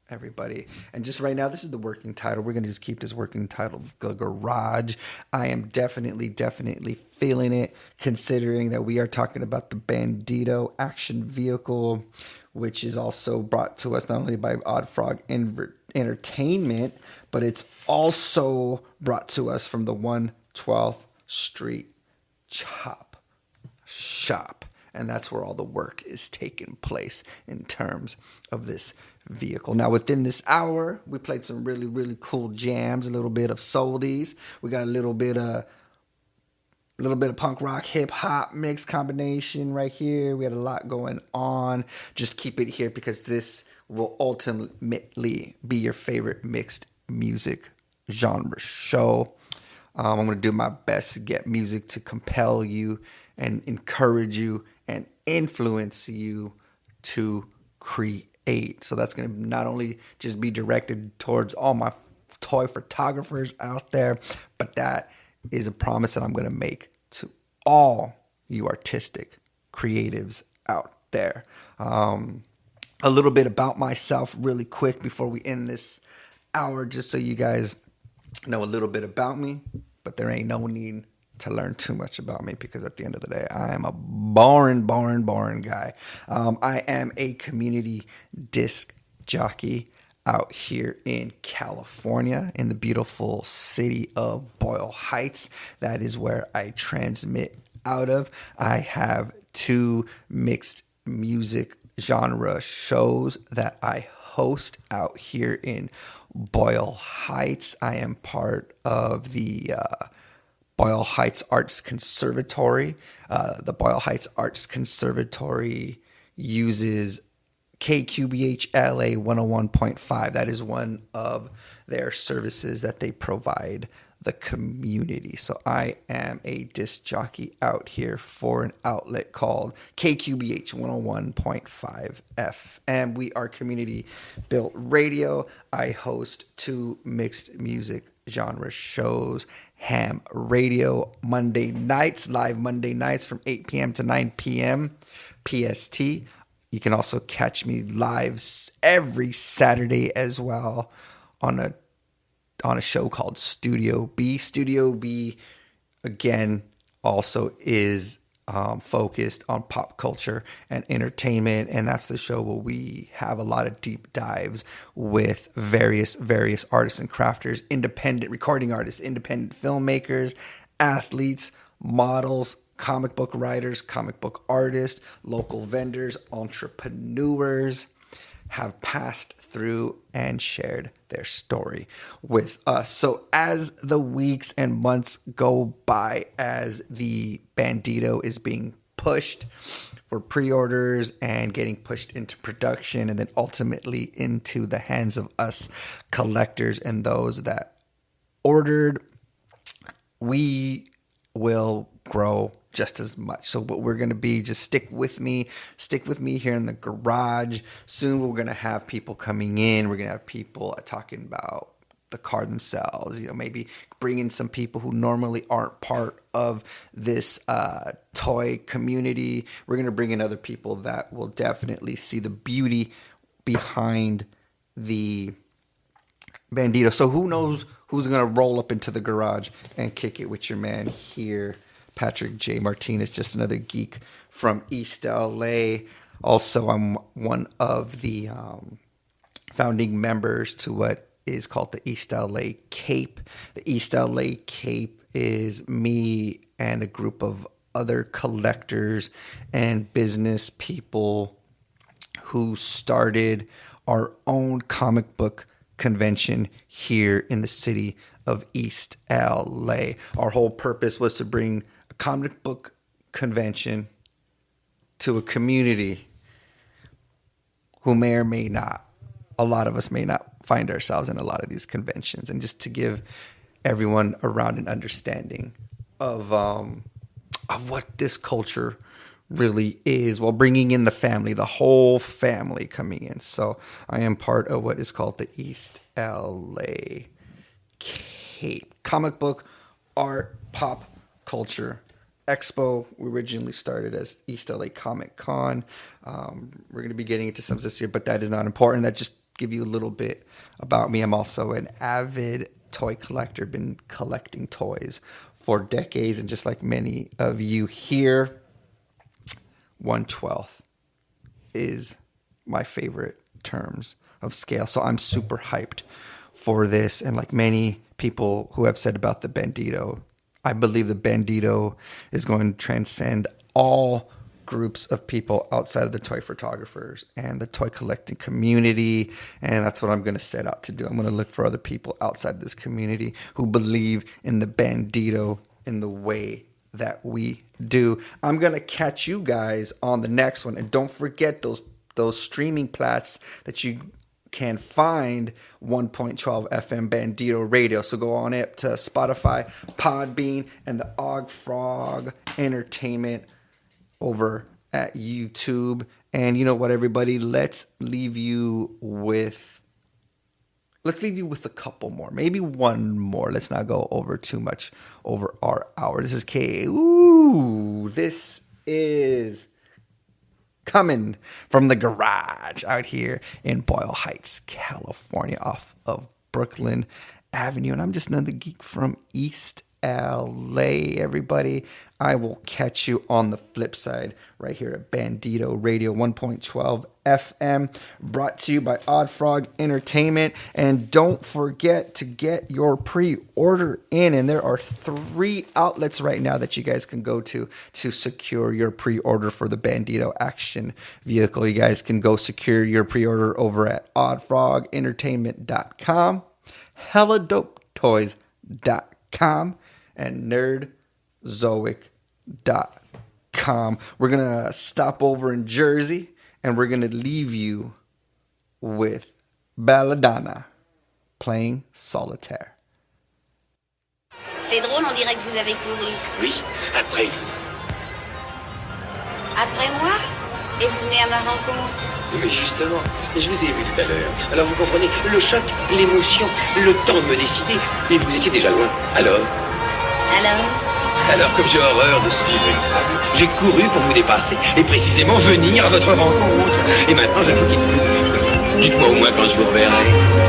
everybody. And just right now, this is the working title. We're going to just keep this working title, The Garage. I am definitely feeling it, considering that we are talking about the Bandito action vehicle, which is also brought to us not only by Odd Frog Entertainment, but it's also brought to us from the 112th Street Chop Shop. And that's where all the work is taking place in terms of this vehicle. Now, within this hour, we played some really cool jams, a little bit of souldies. We got a little bit of punk rock, hip hop mix combination right here. We had a lot going on. Just keep it here because this will ultimately be your favorite mixed music genre show. I'm going to do my best to get music to compel you and encourage you and influence you to create. So that's going to not only just be directed towards all my toy photographers out there, but that is a promise that I'm going to make to all you artistic creatives out there. A little bit about myself really quick before we end this hour, just so you guys know a little bit about me, but there ain't no need to learn too much about me because at the end of the day, I am a boring guy. I am a community disc jockey out here in California, in the beautiful city of Boyle Heights. That is where I transmit out of. I have 2 mixed music genre shows that I host out here in Boyle Heights. I am part of the Boyle Heights Arts Conservatory. The Boyle Heights Arts Conservatory uses KQBH LA 101.5. That is one of their services that they provide the community. So I am a disc jockey out here for an outlet called KQBH 101.5 FM. We are community built radio. I host 2 mixed music genre shows, Ham Radio Monday nights, live Monday nights from 8 p.m. to 9 p.m. PST. You can also catch me live every Saturday as well on a show called Studio B. Studio B, again, also is focused on pop culture and entertainment, and that's the show where we have a lot of deep dives with various artists and crafters, independent recording artists, independent filmmakers, athletes, models, comic book writers, comic book artists, local vendors, entrepreneurs have passed through and shared their story with us. So as the weeks and months go by, as the Bandito is being pushed for pre-orders and getting pushed into production and then ultimately into the hands of us collectors and those that ordered, we will grow just as much. So what we're going to be, just stick with me here in the garage. Soon we're going to have people coming in. We're going to have people talking about the car themselves, maybe bring in some people who normally aren't part of this toy community. We're going to bring in other people that will definitely see the beauty behind the Bandito. So who knows who's going to roll up into the garage and kick it with your man here, Patrick J. Martinez, just another geek from East LA. Also, I'm one of the founding members to what is called the East LA Cape. The East LA Cape is me and a group of other collectors and business people who started our own comic book convention here in the city of East LA. Our whole purpose was to bring a comic book convention to a community who may or may not, a lot of us may not find ourselves in a lot of these conventions, and just to give everyone around an understanding of what this culture really is, while bringing in the family, the whole family coming in. So I am part of what is called the East LA Cape Comic Book Art Pop Culture Expo. We originally started as East LA Comic Con. We're going to be getting into some of this here, but that is not important. That just give you a little bit about me. I'm also an avid toy collector, been collecting toys for decades, and just like many of you here, 1/12 is my favorite terms of scale. So I'm super hyped for this. And like many people who have said about the Bandito, I believe the Bandito is going to transcend all groups of people outside of the toy photographers and the toy collecting community. And that's what I'm going to set out to do. I'm going to look for other people outside this community who believe in the Bandito in the way that we do. I'm going to catch you guys on the next one. And don't forget those streaming plats that you can find 1.12 FM Bandito Radio. So go on up to Spotify, Podbean, and the Og Frog Entertainment over at YouTube. And you know what, everybody? Let's leave you with a couple more, maybe one more. Let's not go over too much over our hour. This is K. Ooh, this is coming from the garage out here in Boyle Heights, California, off of Brooklyn Avenue. And I'm just another geek from East LA, everybody. I will catch you on the flip side right here at Bandito Radio 1.12 FM, brought to you by Odd Frog Entertainment. And don't forget to get your pre-order in. And there are 3 outlets right now that you guys can go to secure your pre-order for the Bandito action vehicle. You guys can go secure your pre-order over at oddfrogentertainment.com, helladopetoys.com, and nerdzoic.com. We're going to stop over in Jersey, and we're going to leave you with Belladonna playing Solitaire. C'est drôle, on dirait que vous avez couru. Oui, après vous. Après moi? Et vous venez à ma rencontre? Mais justement, je vous ai vu tout à l'heure. Alors vous comprenez, le choc, l'émotion, le temps de me décider, et vous étiez déjà loin. Alors, comme j'ai horreur de suivre une femme, j'ai couru pour vous dépasser et précisément venir à votre rencontre. Et maintenant, je vous quitte plus. Dites-moi au moins quand je vous reverrai.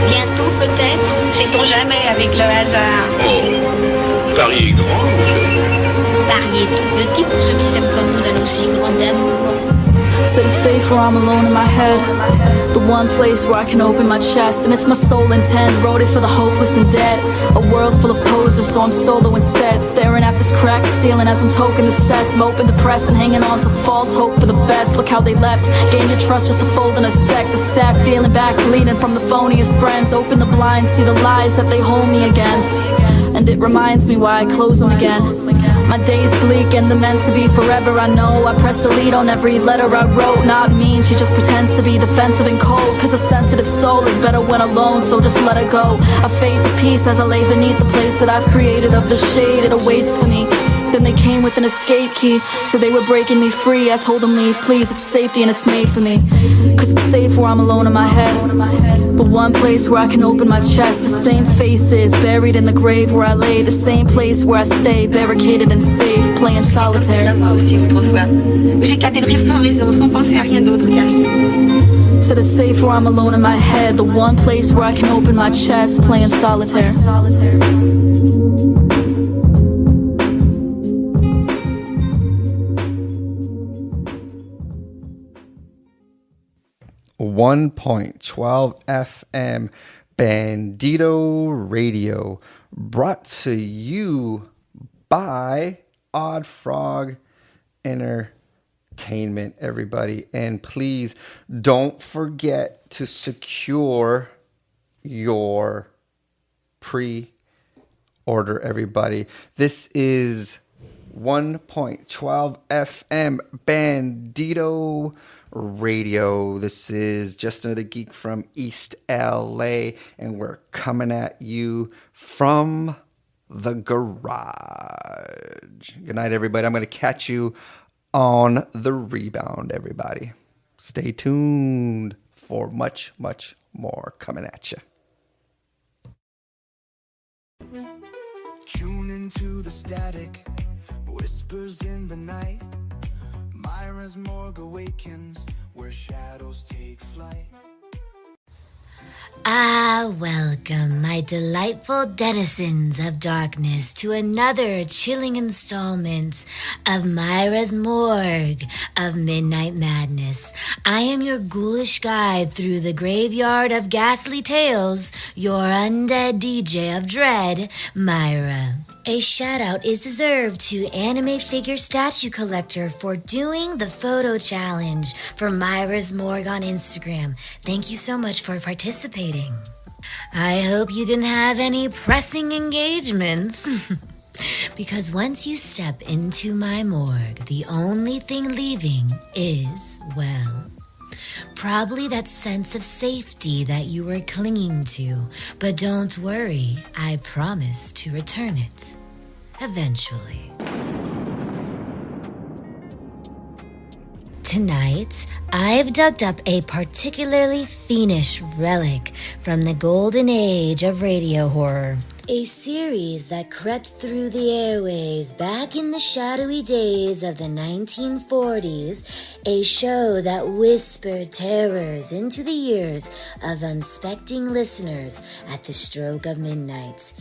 Bientôt peut-être, sait-on jamais avec le hasard. Oh, Paris est grand, mon chéri. Paris est tout petit pour ceux qui s'aiment comme nous d'un aussi grand amour. Stay safe where I'm alone in my head. The one place where I can open my chest. And it's my soul intent, wrote it for the hopeless and dead. A world full of posers, so I'm solo instead. Staring at this cracked ceiling as I'm toking the cess. Moping, depressed, and hanging on to false hope for the best. Look how they left, gained your trust just to fold in a sec. The sad feeling back, bleeding from the phoniest friends. Open the blinds, see the lies that they hold me against. And it reminds me why I close them again. My day's bleak and they're meant to be forever, I know. I press delete on every letter I wrote. Not mean, she just pretends to be defensive and cold. Cause a sensitive soul is better when alone, so just let her go. I fade to peace as I lay beneath the place that I've created. Of the shade, it awaits for me. Then they came with an escape key, said they were breaking me free. I told them leave, please, it's safety and it's made for me. Cause it's safe where I'm alone in my head. The one place where I can open my chest. The same faces buried in the grave where I lay. The same place where I stay, barricaded and safe, playing solitaire. J'ai éclaté de rire sans raison, sans penser à rien d'autre qu'à Said it's safe where I'm alone in my head. The one place where I can open my chest, playing solitaire. 1.12 FM Bandito Radio, brought to you by Odd Frog Entertainment, everybody. And please don't forget to secure your pre-order, everybody. This is 1.12 FM Bandito Radio. This is just another geek from East LA, and we're coming at you from the garage. Good night, everybody. I'm going to catch you on the rebound, everybody. Stay tuned for much, much more coming at you. Tune into the static, whispers in the night. Mira's Morgue awakens, where shadows take flight. Welcome, my delightful denizens of darkness, to another chilling installment of Mira's Morgue of Midnight Madness. I am your ghoulish guide through the graveyard of ghastly tales, your undead DJ of dread, Mira. A shout-out is deserved to anime figure statue collector for doing the photo challenge for Mira's Morgue on Instagram. Thank you so much for participating. I hope you didn't have any pressing engagements. Because once you step into my morgue, the only thing leaving is, well, probably that sense of safety that you were clinging to. But don't worry, I promise to return it. Eventually. Tonight, I've dug up a particularly fiendish relic from the golden age of radio horror. A series that crept through the airwaves back in the shadowy days of the 1940s. A show that whispered terrors into the ears of unsuspecting listeners at the stroke of midnight.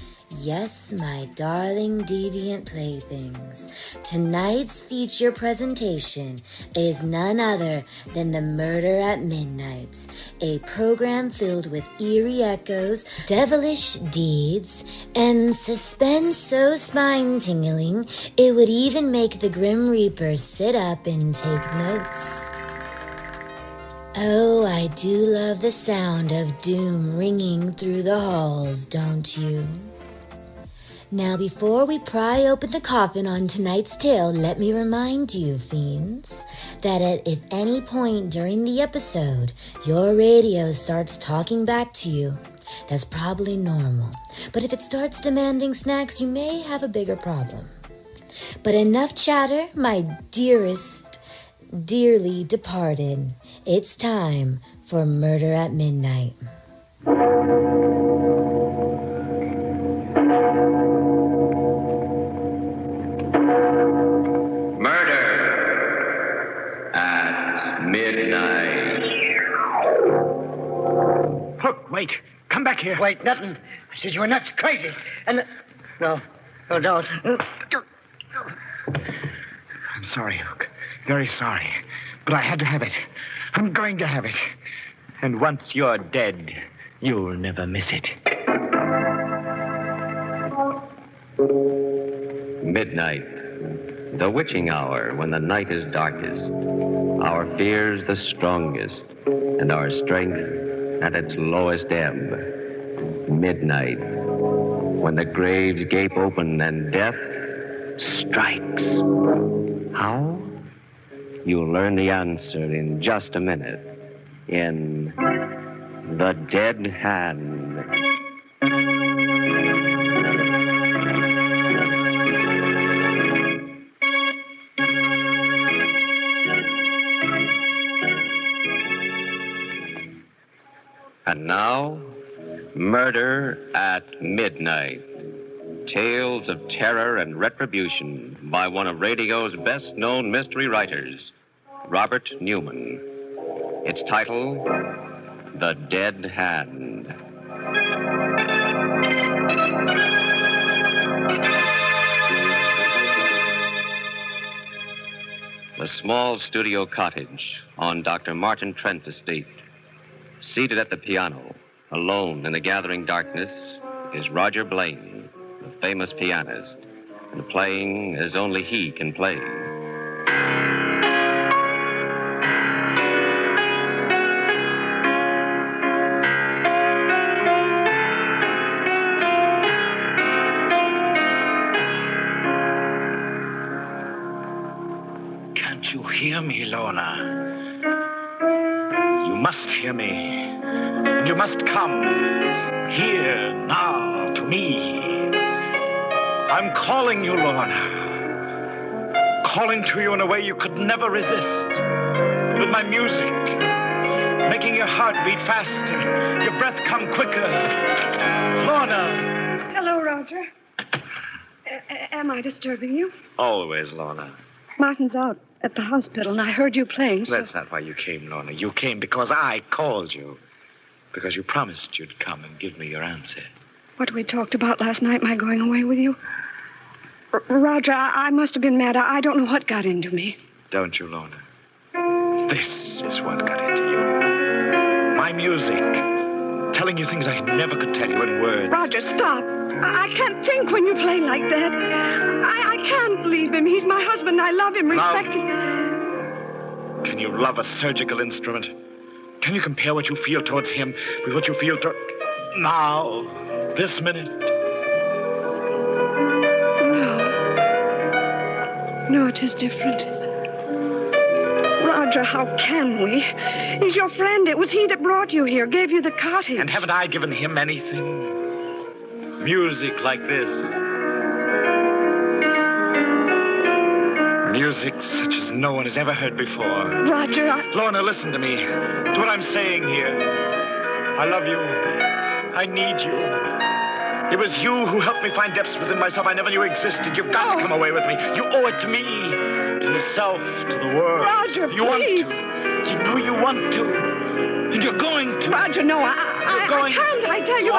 Yes, my darling deviant playthings. Tonight's feature presentation is none other than The Murder at Midnight, a program filled with eerie echoes, devilish deeds, and suspense so spine-tingling it would even make the Grim Reaper sit up and take notes. Oh, I do love the sound of doom ringing through the halls, don't you? Now, before we pry open the coffin on tonight's tale, let me remind you, fiends, that if at any point during the episode your radio starts talking back to you, that's probably normal. But if it starts demanding snacks, you may have a bigger problem. But enough chatter, my dearest, dearly departed. It's time for Murder at Midnight. Midnight. Hook, wait. Come back here. Wait, nothing. I said you were nuts, crazy. And... No, don't. I'm sorry, Hook. Very sorry. But I had to have it. I'm going to have it. And once you're dead, you'll never miss it. Midnight. The witching hour when the night is darkest, our fears the strongest, and our strength at its lowest ebb. Midnight, when the graves gape open and death strikes. How? You'll learn the answer in just a minute in The Dead Hand. And now, Murder at Midnight. Tales of terror and retribution by one of radio's best-known mystery writers, Robert Newman. Its title, The Dead Hand. The small studio cottage on Dr. Martin Trent's estate. Seated at the piano, alone in the gathering darkness, is Roger Blaine, the famous pianist, and playing as only he can play. Can't you hear me, Lorna? You must hear me. And you must come here now to me. I'm calling you, Lorna. Calling to you in a way you could never resist. With my music, making your heart beat faster, your breath come quicker. Lorna. Hello, Roger. Am I disturbing you? Always, Lorna. Martin's out at the hospital, and I heard you playing, so... That's not why you came, Lorna. You came because I called you. Because you promised you'd come and give me your answer. What we talked about last night, my going away with you? Roger, I must have been mad. I don't know what got into me. Don't you, Lorna? This is what got into you. My music. Telling you things I never could tell you in words. Roger, stop. I can't think when you play like that. I can't leave him. He's my husband. I love him, respect him. Can you love a surgical instrument? Can you compare what you feel towards him with what you feel now, this minute? No, it is different. Roger, how can we? He's your friend. It was he that brought you here, gave you the cottage. And haven't I given him anything? Music like this. Music such as no one has ever heard before. Roger, Lorna, listen to me. To what I'm saying here. I love you. I need you. It was you who helped me find depths within myself I never knew existed. You've got to come away with me. You owe it to me, to yourself, to the world. Roger, you please. Want to. You know you want to. And you're going to. Roger, no, I can't. I tell you, You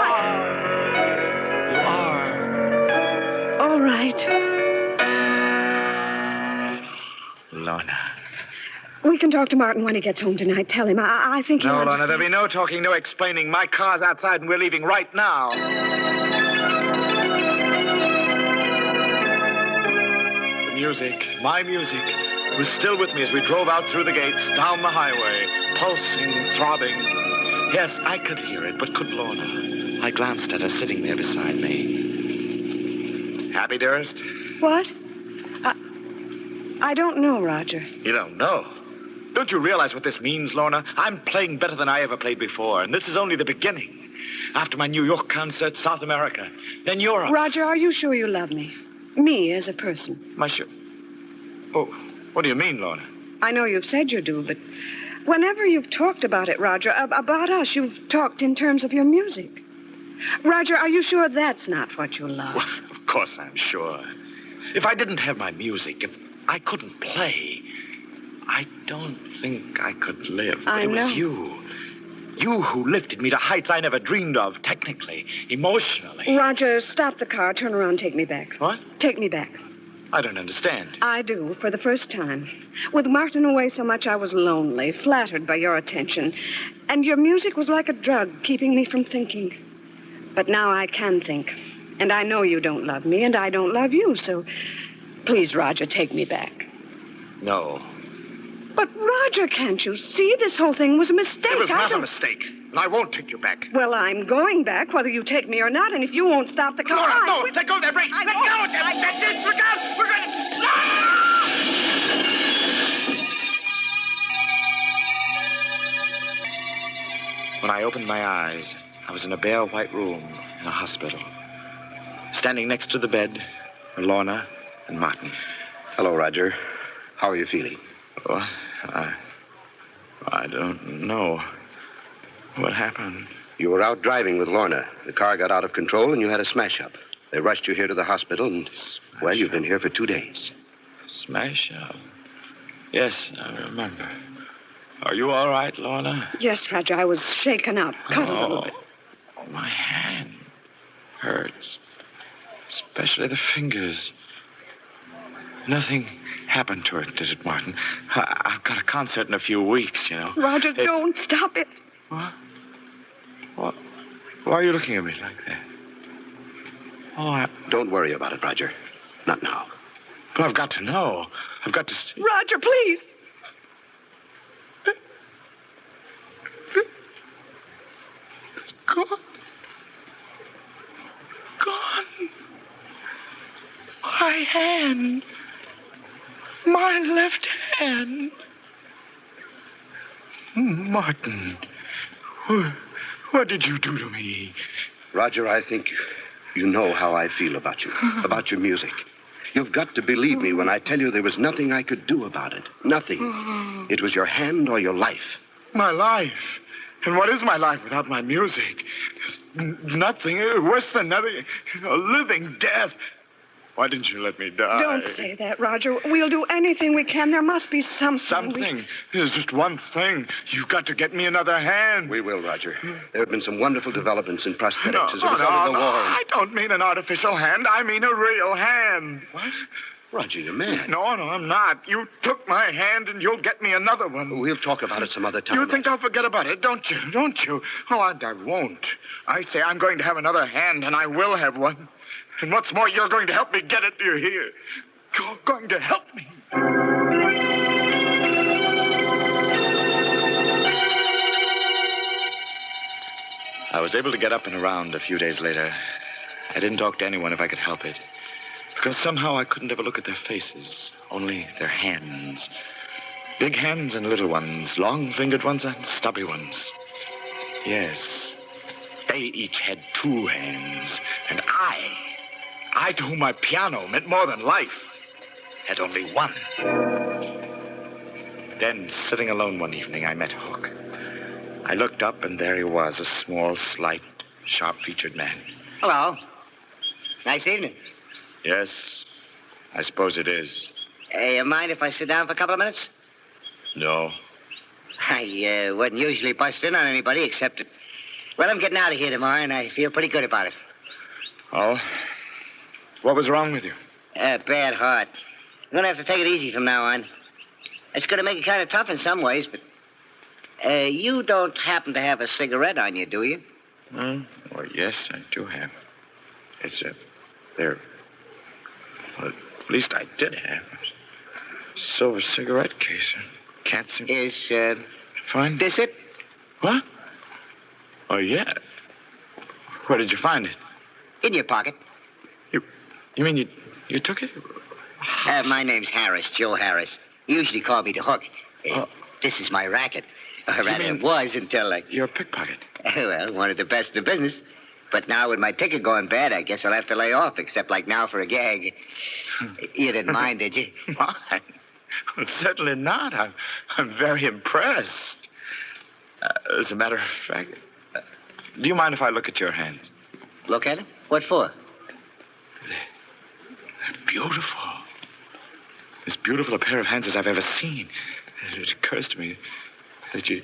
are. All right. Lorna. We can talk to Martin when he gets home tonight. Tell him. I think he'll No, Lorna, understand. there'll be no talking, no explaining. My car's outside and we're leaving right now. The music, my music, was still with me as we drove out through the gates, down the highway, pulsing, throbbing. Yes, I could hear it, but could Lorna? I glanced at her sitting there beside me. Happy, dearest? What? I don't know, Roger. You don't know? Don't you realize what this means, Lorna? I'm playing better than I ever played before, and this is only the beginning. After my New York concert, South America, then Europe. Roger, are you sure you love me? Me as a person? Oh, what do you mean, Lorna? I know you've said you do, but whenever you've talked about it, Roger, about us, you've talked in terms of your music. Roger, are you sure that's not what you love? Well, of course I'm sure. If I didn't have my music, if I couldn't play, I don't think I could live. But it was you. You who lifted me to heights I never dreamed of, technically, emotionally. Roger, stop the car, turn around, take me back. What? Take me back. I don't understand. I do, for the first time. With Martin away so much, I was lonely, flattered by your attention. And your music was like a drug, keeping me from thinking. But now I can think. And I know you don't love me, and I don't love you, so please, Roger, take me back. No. But, Roger, can't you see this whole thing was a mistake? It was not a mistake, and I won't take you back. Well, I'm going back, whether you take me or not, and if you won't stop the car... Laura, no, let go of that brake! Let go of that ditch! Look out! We're going to... When I opened my eyes, I was in a bare white room in a hospital. Standing next to the bed were Lorna and Martin. Hello, Roger. How are you feeling? Oh, I don't know. What happened? You were out driving with Lorna. The car got out of control and you had a smash-up. They rushed you here to the hospital and, well, you've been here for 2 days. Smash-up? Yes, I remember. Are you all right, Lorna? Yes, Roger, I was shaken up, cut a little bit. My hand hurts. Especially the fingers. Nothing happened to it, did it, Martin? I've got a concert in a few weeks, you know. Roger, don't stop it. What? Why are you looking at me like that? Oh, Don't worry about it, Roger. Not now. But I've got to know. I've got to see. Roger, please. It's gone. Gone. My hand. My left hand. Martin, what did you do to me? Roger, I think you know how I feel about you, about your music. You've got to believe me when I tell you there was nothing I could do about it. Nothing. It was your hand or your life. My life? And what is my life without my music? It's nothing. Worse than nothing. A living death. Why didn't you let me die? Don't say that, Roger. We'll do anything we can. There must be something. Something? There's just one thing. You've got to get me another hand. We will, Roger. There have been some wonderful developments in prosthetics as a result of the war. I don't mean an artificial hand. I mean a real hand. What? Roger, you're mad. No, I'm not. You took my hand, and you'll get me another one. We'll talk about it some other time. You think I'll forget about it, don't you? Don't you? Oh, I won't. I say I'm going to have another hand, and I will have one. And what's more, you're going to help me get it, do you hear? You're going to help me. I was able to get up and around a few days later. I didn't talk to anyone if I could help it. Because somehow I couldn't ever look at their faces, only their hands. Big hands and little ones, long-fingered ones and stubby ones. Yes, they each had two hands. And I to whom my piano meant more than life, had only one. Then, sitting alone one evening, I met Hook. I looked up, and there he was, a small, slight, sharp-featured man. Hello. Nice evening. Yes, I suppose it is. You mind if I sit down for a couple of minutes? No. I wouldn't usually bust in on anybody except that, well, I'm getting out of here tomorrow, and I feel pretty good about it. Oh? What was wrong with you? Bad heart. I'm going to have to take it easy from now on. It's going to make it kind of tough in some ways, but you don't happen to have a cigarette on you, do you? Well, yes, I do have. It's there. Well, at least I did have a silver cigarette case. Can't seem... Is, Find this it? What? Oh, yeah. Where did you find it? In your pocket. You mean you took it? My name's Harris, Joe Harris. You usually call me the Hook. This is my racket. Or rather, it was until You're a pickpocket. Well, one of the best in the business. But now with my ticket going bad, I guess I'll have to lay off, except like now for a gag. You didn't mind, did you? Why? Well, certainly not. I'm very impressed. As a matter of fact, do you mind if I look at your hands? Look at them? What for? They're beautiful. As beautiful a pair of hands as I've ever seen. It occurs to me that you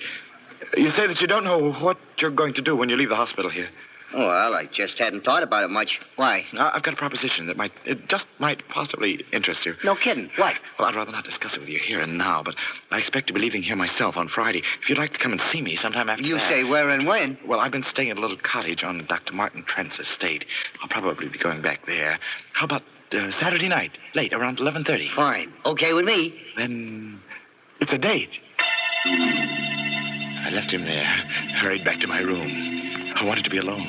say that you don't know what you're going to do when you leave the hospital here. Oh, well, I just hadn't thought about it much. Why? I've got a proposition that might possibly interest you. No kidding. What? Well, I'd rather not discuss it with you here and now, but I expect to be leaving here myself on Friday. If you'd like to come and see me sometime after You that. say where and when? Well, I've been staying at a little cottage on Dr. Martin Trent's estate. I'll probably be going back there. How about Saturday night, late, around 11:30? Fine. Okay with me. Then it's a date. I left him there, hurried back to my room. I wanted to be alone.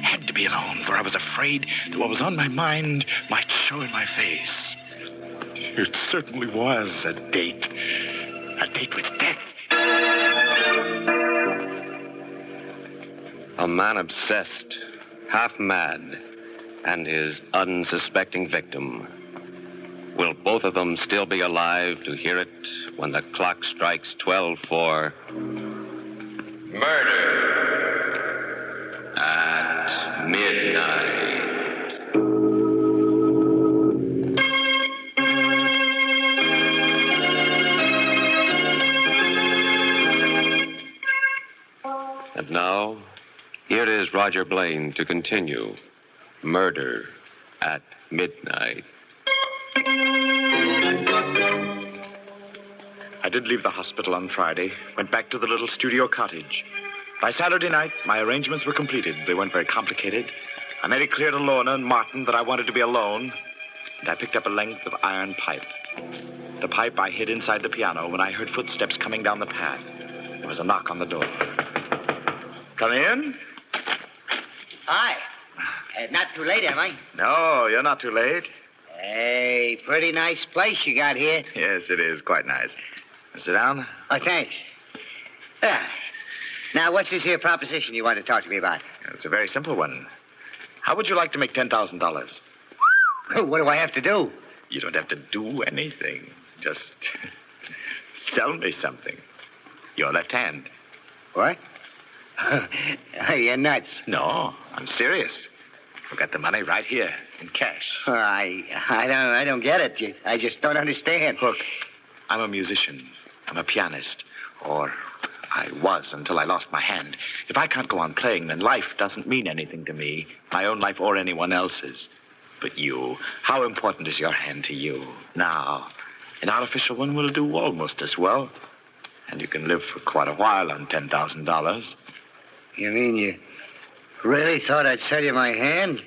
Had to be alone, for I was afraid that what was on my mind might show in my face. It certainly was a date. A date with death. A man obsessed, half mad, and his unsuspecting victim. Will both of them still be alive to hear it when the clock strikes 12 for murder at midnight? And now, here is Roger Blaine to continue Murder at Midnight. I did leave the hospital on Friday, went back to the little studio cottage. By Saturday night, my arrangements were completed. They weren't very complicated. I made it clear to Lorna and Martin that I wanted to be alone, and I picked up a length of iron pipe. The pipe I hid inside the piano when I heard footsteps coming down the path. There was a knock on the door. Come in? Hi. Not too late, am I? No, you're not too late. Hey, pretty nice place you got here. Yes, it is. Quite nice. Sit down. Oh, thanks. Now, what's this here proposition you want to talk to me about? It's a very simple one. How would you like to make $10,000? What do I have to do? You don't have to do anything. Just sell me something. Your left hand. What? You're nuts. No, I'm serious. I've got the money right here in cash. I don't get it. I just don't understand. Look, I'm a musician. I'm a pianist. Or I was until I lost my hand. If I can't go on playing, then life doesn't mean anything to me. My own life or anyone else's. But you, how important is your hand to you? Now, an artificial one will do almost as well. And you can live for quite a while on $10,000. You mean you really thought I'd sell you my hand?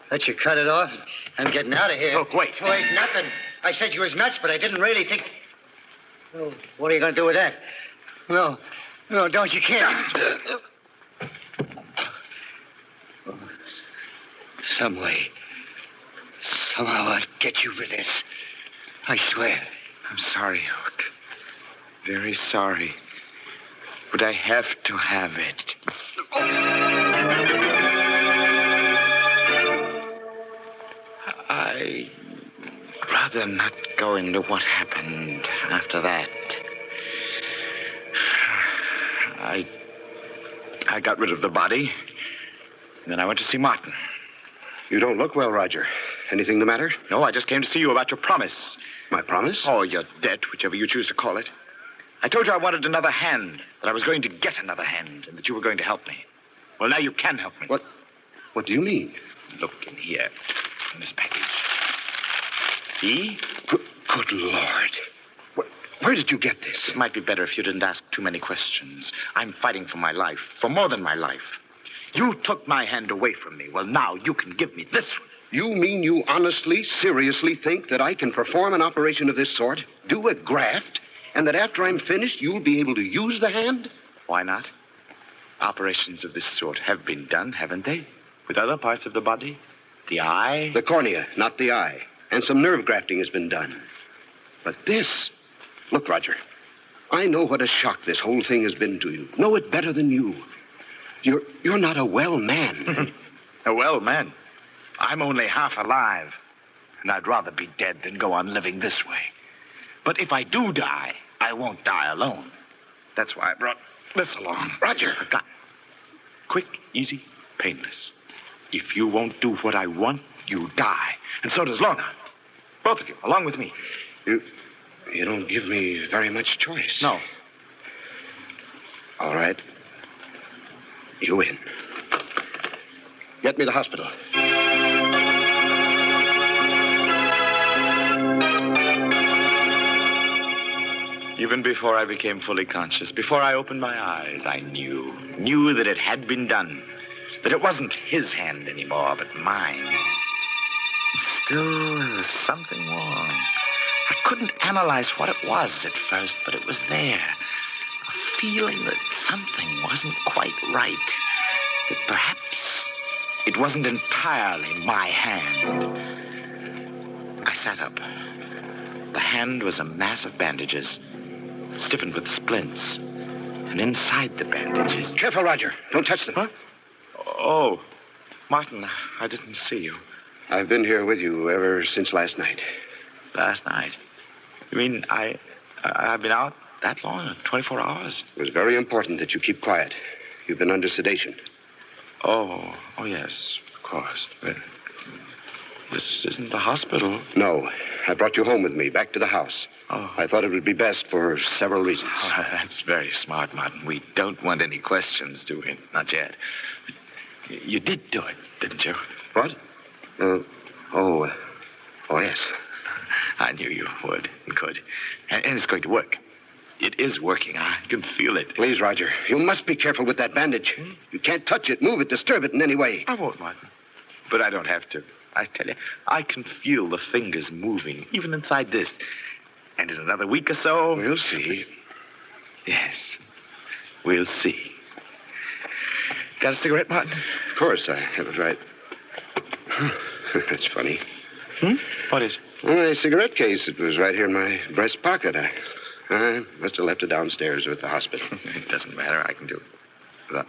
Let you cut it off? I'm getting out of here. Look, wait. Wait, nothing. I said you was nuts, but I didn't really think... Oh, what are you going to do with that? No, don't. You can't. Some way. Somehow I'll get you for this. I swear. I'm sorry, Hook. Very sorry. But I have to have it. I'd rather not go into what happened after that. I got rid of the body, and then I went to see Martin. You don't look well, Roger. Anything the matter? No, I just came to see you about your promise. My promise? Oh, your debt, whichever you choose to call it. I told you I wanted another hand, that I was going to get another hand, and that you were going to help me. Well, now you can help me. What do you mean? Look in here, in this package. See? Good Lord. Where did you get this? It might be better if you didn't ask too many questions. I'm fighting for my life, for more than my life. You took my hand away from me. Well, now you can give me this one. You mean you honestly, seriously think that I can perform an operation of this sort, do a graft, and that after I'm finished, you'll be able to use the hand? Why not? Operations of this sort have been done, haven't they? With other parts of the body? The eye? The cornea, not the eye. And some nerve grafting has been done. But this... Look, Roger, I know what a shock this whole thing has been to you. Know it better than you. You're not a well man. A well man? I'm only half alive. And I'd rather be dead than go on living this way. But if I do die, I won't die alone. That's why I brought this along. Roger. A gun. Quick, easy, painless. If you won't do what I want, you die. And so does Lorna. Both of you, along with me. You don't give me very much choice. No. All right. You win. Get me to the hospital. Even before I became fully conscious, before I opened my eyes, I knew that it had been done. That it wasn't his hand anymore, but mine. And still, there was something wrong. I couldn't analyze what it was at first, but it was there. A feeling that something wasn't quite right. That perhaps it wasn't entirely my hand. I sat up. The hand was a mass of bandages, stiffened with splints. And inside the bandages... Careful, Roger. Don't touch them. Huh? Oh, Martin, I didn't see you. I've been here with you ever since last night. Last night? You mean I've been out that long? 24 hours? It was very important that you keep quiet. You've been under sedation. Oh, yes, of course. But this isn't the hospital. No. I brought you home with me, back to the house. Oh. I thought it would be best for several reasons. Oh, that's very smart, Martin. We don't want any questions, do we? Not yet. You did do it, didn't you? What? Yes. I knew you would and could. And it's going to work. It is working. I can feel it. Please, Roger, you must be careful with that bandage. You can't touch it, move it, disturb it in any way. I won't, Martin. But I don't have to. I tell you, I can feel the fingers moving, even inside this. And in another week or so... We'll see. Yes, we'll see. Got a cigarette, Martin? Of course, I have it right. That's funny. What is? My cigarette case. It was right here in my breast pocket. I must have left it downstairs or at the hospital. It doesn't matter. I can do it. Look.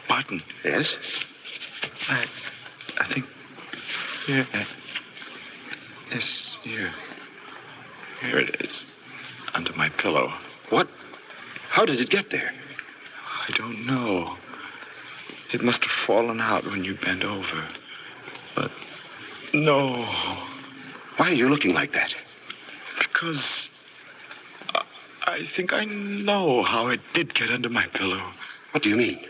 Martin. Yes? I think... Here. Yes, here. Here it is. Under my pillow. What? How did it get there? I don't know. It must have fallen out when you bent over. But no. Why are you looking like that? Because I think I know how it did get under my pillow. What do you mean?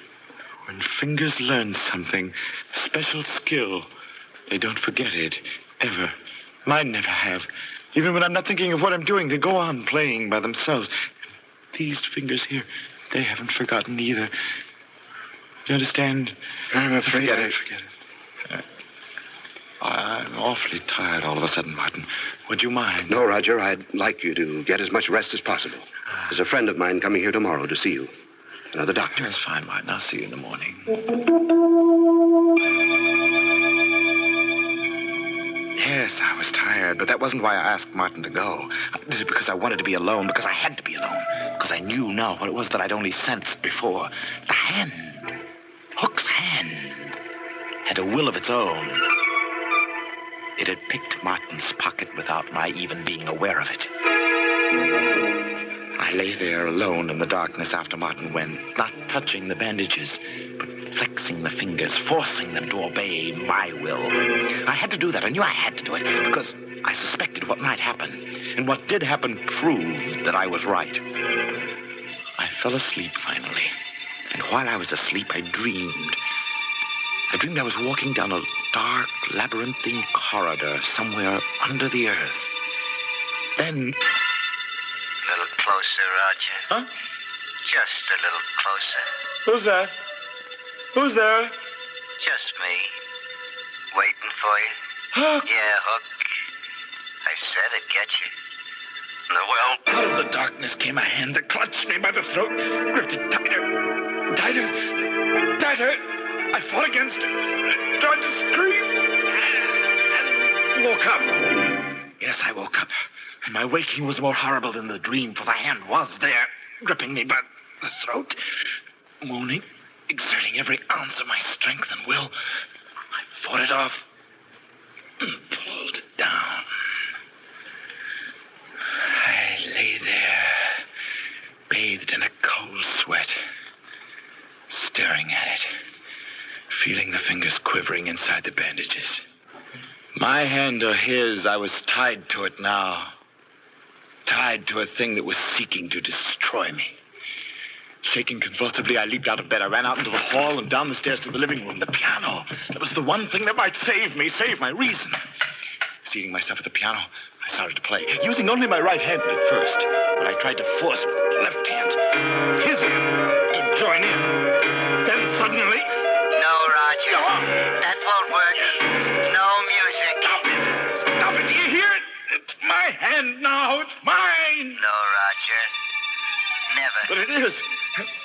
When fingers learn something, a special skill, they don't forget it, ever. Mine never have. Even when I'm not thinking of what I'm doing, they go on playing by themselves. These fingers here, they haven't forgotten either. Do you understand? I'm afraid Forget it. I'm awfully tired all of a sudden, Martin. Would you mind? No, Roger. I'd like you to get as much rest as possible. There's a friend of mine coming here tomorrow to see you. Another doctor. That's fine, Martin. I'll see you in the morning. Yes, I was tired, but that wasn't why I asked Martin to go. I did it because I wanted to be alone, because I had to be alone, because I knew now what it was that I'd only sensed before. The hand, Hook's hand, had a will of its own. It had picked Martin's pocket without my even being aware of it. I lay there alone in the darkness after Martin went, not touching the bandages, but flexing the fingers, forcing them to obey my will. I had to do that. I knew I had to do it because I suspected what might happen. And what did happen proved that I was right. I fell asleep finally. And while I was asleep, I dreamed I was walking down a dark, labyrinthine corridor somewhere under the earth. Then... A little closer, Roger. Huh? Just a little closer. Who's that? Who's there? Just me. Waiting for you. Hook! Yeah, Hook. I said I'd get you. Well, out of the darkness came a hand that clutched me by the throat, gripped it tighter, tighter, tighter. I fought against it, tried to scream, and woke up. Yes, I woke up, and my waking was more horrible than the dream, for the hand was there, gripping me by the throat, moaning, exerting every ounce of my strength and will. I fought it off and pulled it down. I lay there, bathed in a cold sweat, staring at it, feeling the fingers quivering inside the bandages. My hand or his, I was tied to it now. Tied to a thing that was seeking to destroy me. Shaking convulsively, I leaped out of bed. I ran out into the hall and down the stairs to the living room. The piano. That was the one thing that might save me, save my reason. Seating myself at the piano, I started to play, using only my right hand at first. But I tried to force my left hand, his hand, to join in. Then suddenly... No, Roger. That won't work. No music. Stop it. Stop it. Do you hear it? It's my hand now. It's mine. No, Roger. Never. But it is.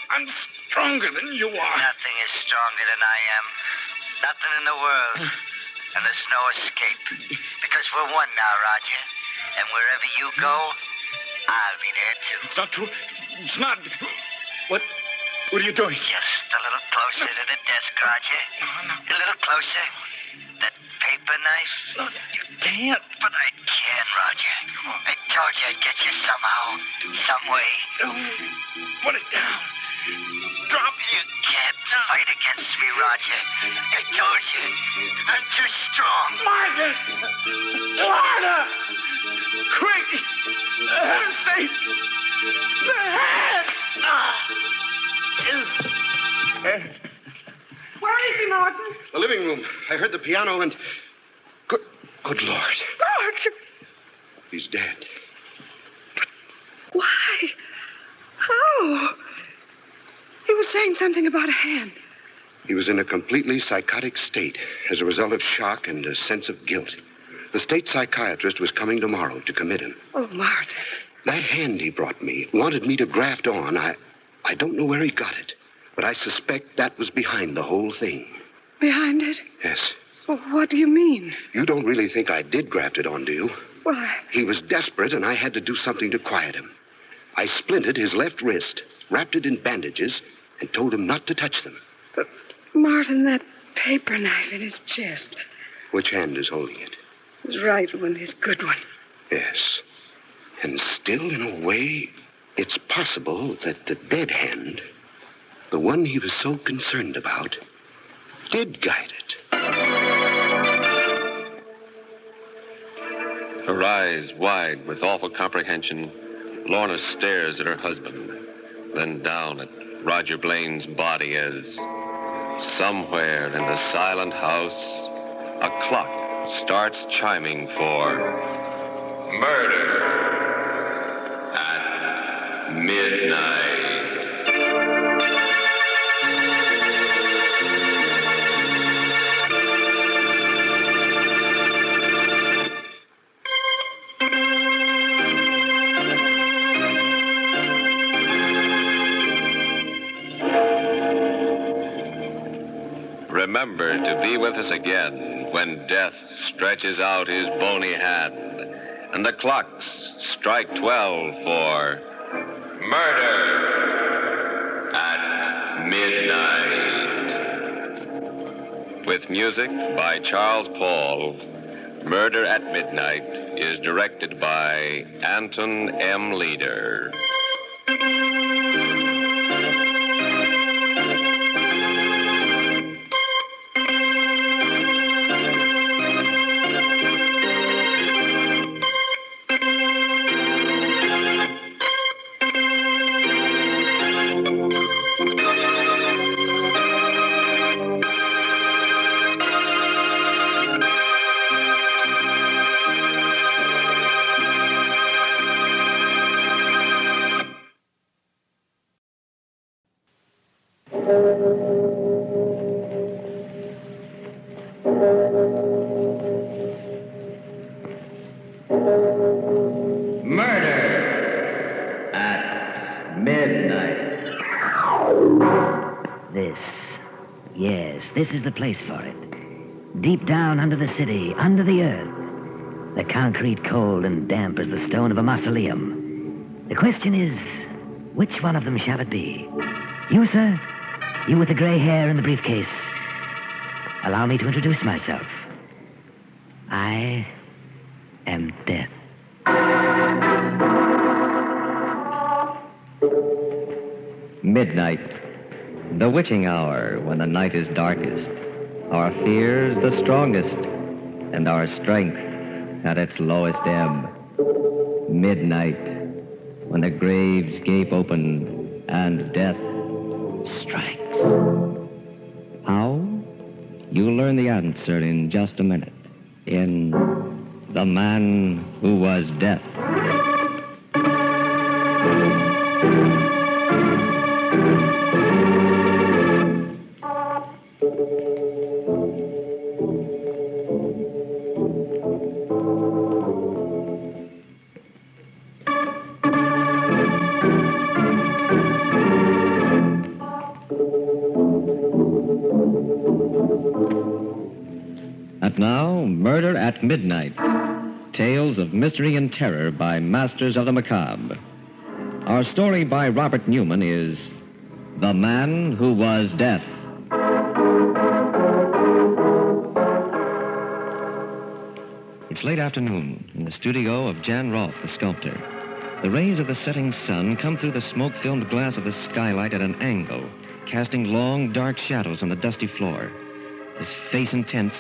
I'm stronger than you are. Nothing is stronger than I am. Nothing in the world. And there's no escape. Because we're one now, Roger. And wherever you go, I'll be there too. It's not true. It's not. What are you doing? Just a little closer to the desk, Roger. A little closer. That paper knife. No, you can't. But I can, Roger. I told you I'd get you somehow. Some way. Put it down. Drop. You can't fight against me, Roger. I told you. I'm too strong. Martha! Martha! Quick! Save the hand! Where is he, Martin? The living room. I heard the piano and... Good Lord. Roger. He's dead. Why? How? He was saying something about a hand. He was in a completely psychotic state as a result of shock and a sense of guilt. The state psychiatrist was coming tomorrow to commit him. Oh, Martin. That hand he brought me wanted me to graft on. I don't know where he got it, but I suspect that was behind the whole thing. Behind it? Yes. Well, what do you mean? You don't really think I did graft it on, do you? Well, He was desperate, and I had to do something to quiet him. I splinted his left wrist, wrapped it in bandages, and told him not to touch them. But, Martin, that paper knife in his chest. Which hand is holding it? His right one, his good one. Yes. And still, in a way, it's possible that the dead hand, the one he was so concerned about, did guide it. Her eyes wide with awful comprehension, Lorna stares at her husband, then down at Roger Blaine's body as somewhere in the silent house, a clock starts chiming for murder at midnight. Remember to be with us again when death stretches out his bony hand and the clocks strike 12 for murder at midnight. With music by Charles Paul, Murder at Midnight is directed by Anton M. Leader. This is the place for it. Deep down under the city, under the earth. The concrete cold and damp as the stone of a mausoleum. The question is, which one of them shall it be? You, sir? You with the gray hair and the briefcase. Allow me to introduce myself. I am Death. Midnight. The witching hour when the night is darkest, our fears the strongest, and our strength at its lowest ebb. Midnight, when the graves gape open and death strikes. How? You'll learn the answer in just a minute in The Man Who Was Death. Now, Murder at Midnight. Tales of mystery and terror by Masters of the Macabre. Our story by Robert Newman is The Man Who Was Death. It's late afternoon in the studio of Jan Rolfe, the sculptor. The rays of the setting sun come through the smoke-filmed glass of the skylight at an angle, casting long, dark shadows on the dusty floor. His face intense,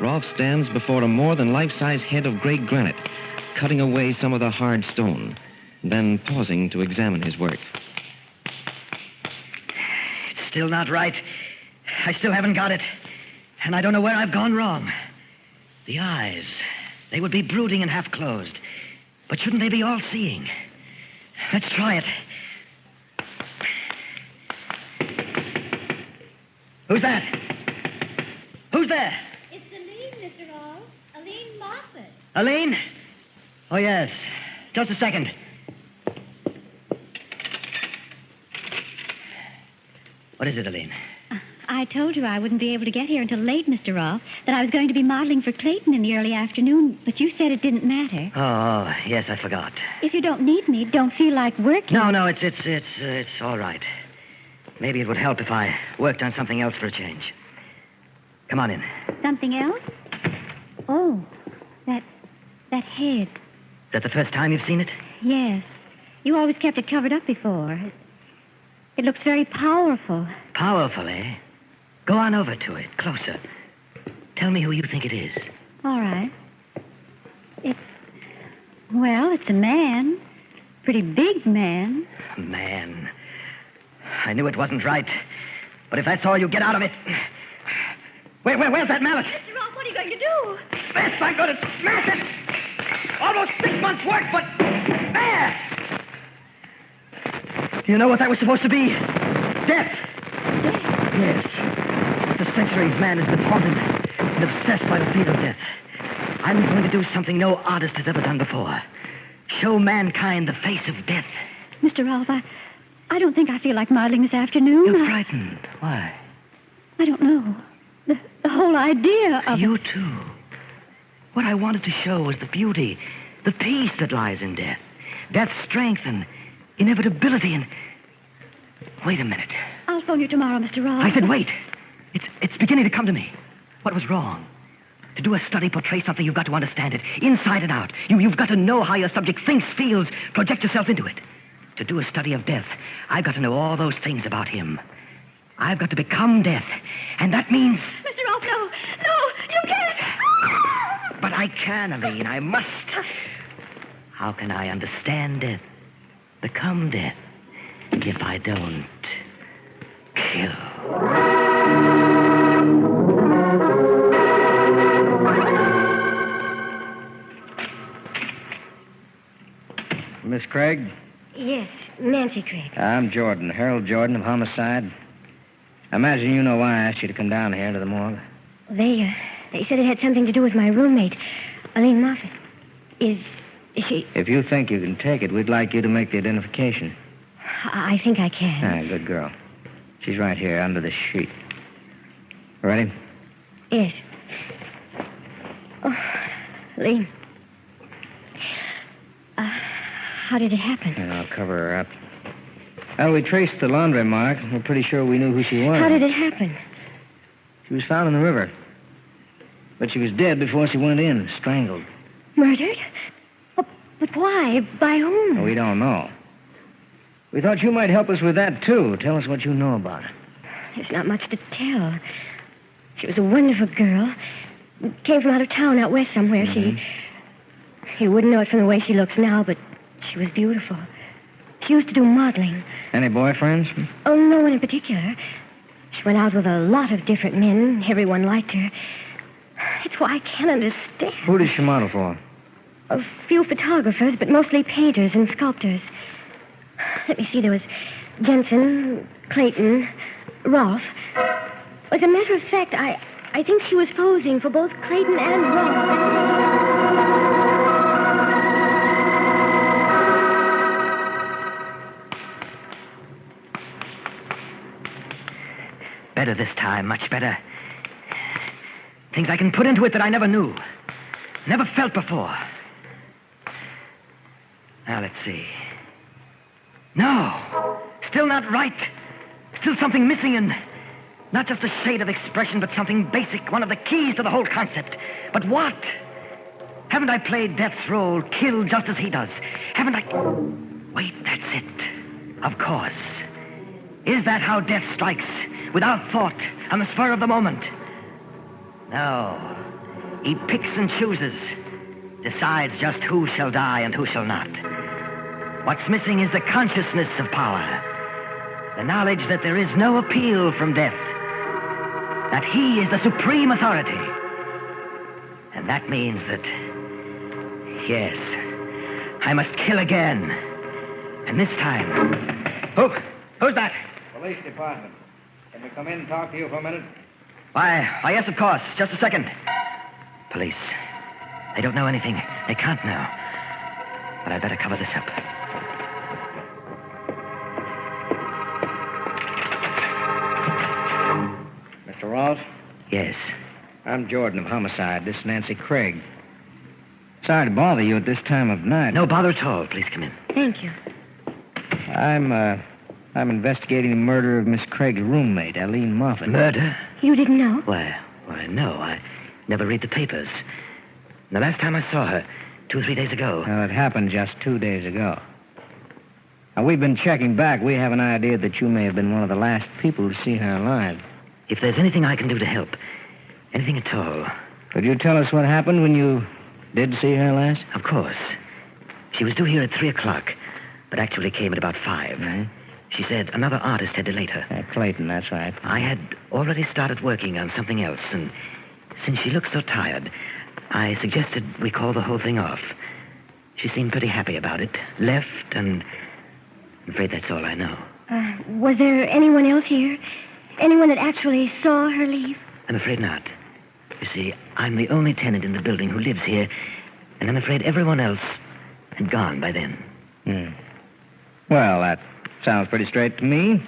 Rolfe stands before a more than life-size head of gray granite, cutting away some of the hard stone, then pausing to examine his work. It's still not right. I still haven't got it. And I don't know where I've gone wrong. The eyes, they would be brooding and half-closed. But shouldn't they be all-seeing? Let's try it. Who's that? Who's there? Mr. Rolfe, Aline Moffat. Aline? Oh, yes. Just a second. What is it, Aline? I told you I wouldn't be able to get here until late, Mr. Rolfe, that I was going to be modeling for Clayton in the early afternoon, but you said it didn't matter. Oh, yes, I forgot. If you don't need me, don't feel like working. No, it's all right. Maybe it would help if I worked on something else for a change. Come on in. Something else? Oh, that head. Is that the first time you've seen it? Yes. You always kept it covered up before. It looks very powerful. Powerful, eh? Go on over to it, closer. Tell me who you think it is. All right. It's a man. Pretty big man. Man. I knew it wasn't right. But if that's all you get out of it... Where's that mallet? Mr. Rolfe, what are you going to do? This, I'm going to smash it! Almost 6 months' work, but... There! Do you know what that was supposed to be? Death! Yes. For centuries, man has been haunted and obsessed by the fear of death. I'm going to do something no artist has ever done before. Show mankind the face of death. Mr. Rolfe, I don't think I feel like modeling this afternoon. You're frightened. Why? I don't know. The whole idea of... You too. What I wanted to show was the beauty, the peace that lies in death. Death's strength and inevitability and... Wait a minute. I'll phone you tomorrow, Mr. Rolfe. I said wait. It's beginning to come to me. What was wrong? To do a study, portray something, you've got to understand it, inside and out. You've got to know how your subject thinks, feels, project yourself into it. To do a study of death, I've got to know all those things about him. I've got to become death, and that means... Mr. Rolfe, no, you can't. But I can, Aline, I must. How can I understand death, become death, if I don't kill? Miss Craig? Yes, Nancy Craig. I'm Jordan, Harold Jordan of Homicide. I imagine you know why I asked you to come down here to the morgue. They said it had something to do with my roommate, Aline Moffat. Is she... If you think you can take it, we'd like you to make the identification. I think I can. Ah, good girl. She's right here under this sheet. Ready? Yes. Oh, Aline. How did it happen? And I'll cover her up. Well, we traced the laundry mark. We're pretty sure we knew who she was. How did it happen? She was found in the river. But she was dead before she went in, strangled. Murdered? Oh, but why? By whom? We don't know. We thought you might help us with that, too. Tell us what you know about her. There's not much to tell. She was a wonderful girl. Came from out of town, out west somewhere. Mm-hmm. You wouldn't know it from the way she looks now, but she was beautiful. She used to do modeling. Any boyfriends? Oh, no one in particular. She went out with a lot of different men. Everyone liked her. It's why I can't understand. Who does she model for? A few photographers, but mostly painters and sculptors. Let me see, there was Jensen, Clayton, Rolfe. As a matter of fact, I think she was posing for both Clayton and Rolfe. Better this time, much better. Things I can put into it that I never knew. Never felt before. Now, let's see. No! Still not right. Still something missing and not just a shade of expression, but something basic, one of the keys to the whole concept. But what? Haven't I played Death's role, killed just as he does? Haven't I... Wait, that's it. Of course. Is that how death strikes? Without thought, on the spur of the moment? No. He picks and chooses. Decides just who shall die and who shall not. What's missing is the consciousness of power. The knowledge that there is no appeal from death. That he is the supreme authority. And that means that... Yes, I must kill again. And this time... Who's that? Police department. Can we come in and talk to you for a minute? Why, yes, of course. Just a second. Police. They don't know anything. They can't know. But I better cover this up. Mr. Rolfe? Yes. I'm Jordan of Homicide. This is Nancy Craig. Sorry to bother you at this time of night. No bother at all. Please come in. Thank you. I'm investigating the murder of Miss Craig's roommate, Aline Moffat. Murder? You didn't know? Why, no. I never read the papers. The last time I saw her, 2 or 3 days ago. Well, it happened just 2 days ago. Now, we've been checking back. We have an idea that you may have been one of the last people to see her alive. If there's anything I can do to help, anything at all. Could you tell us what happened when you did see her last? Of course. She was due here at 3 o'clock, but actually came at about 5. Mm-hmm. She said another artist had delayed her. Clayton, that's right. I had already started working on something else, and since she looked so tired, I suggested we call the whole thing off. She seemed pretty happy about it, left, and I'm afraid that's all I know. Was there anyone else here? Anyone that actually saw her leave? I'm afraid not. You see, I'm the only tenant in the building who lives here, and I'm afraid everyone else had gone by then. Well, that sounds pretty straight to me.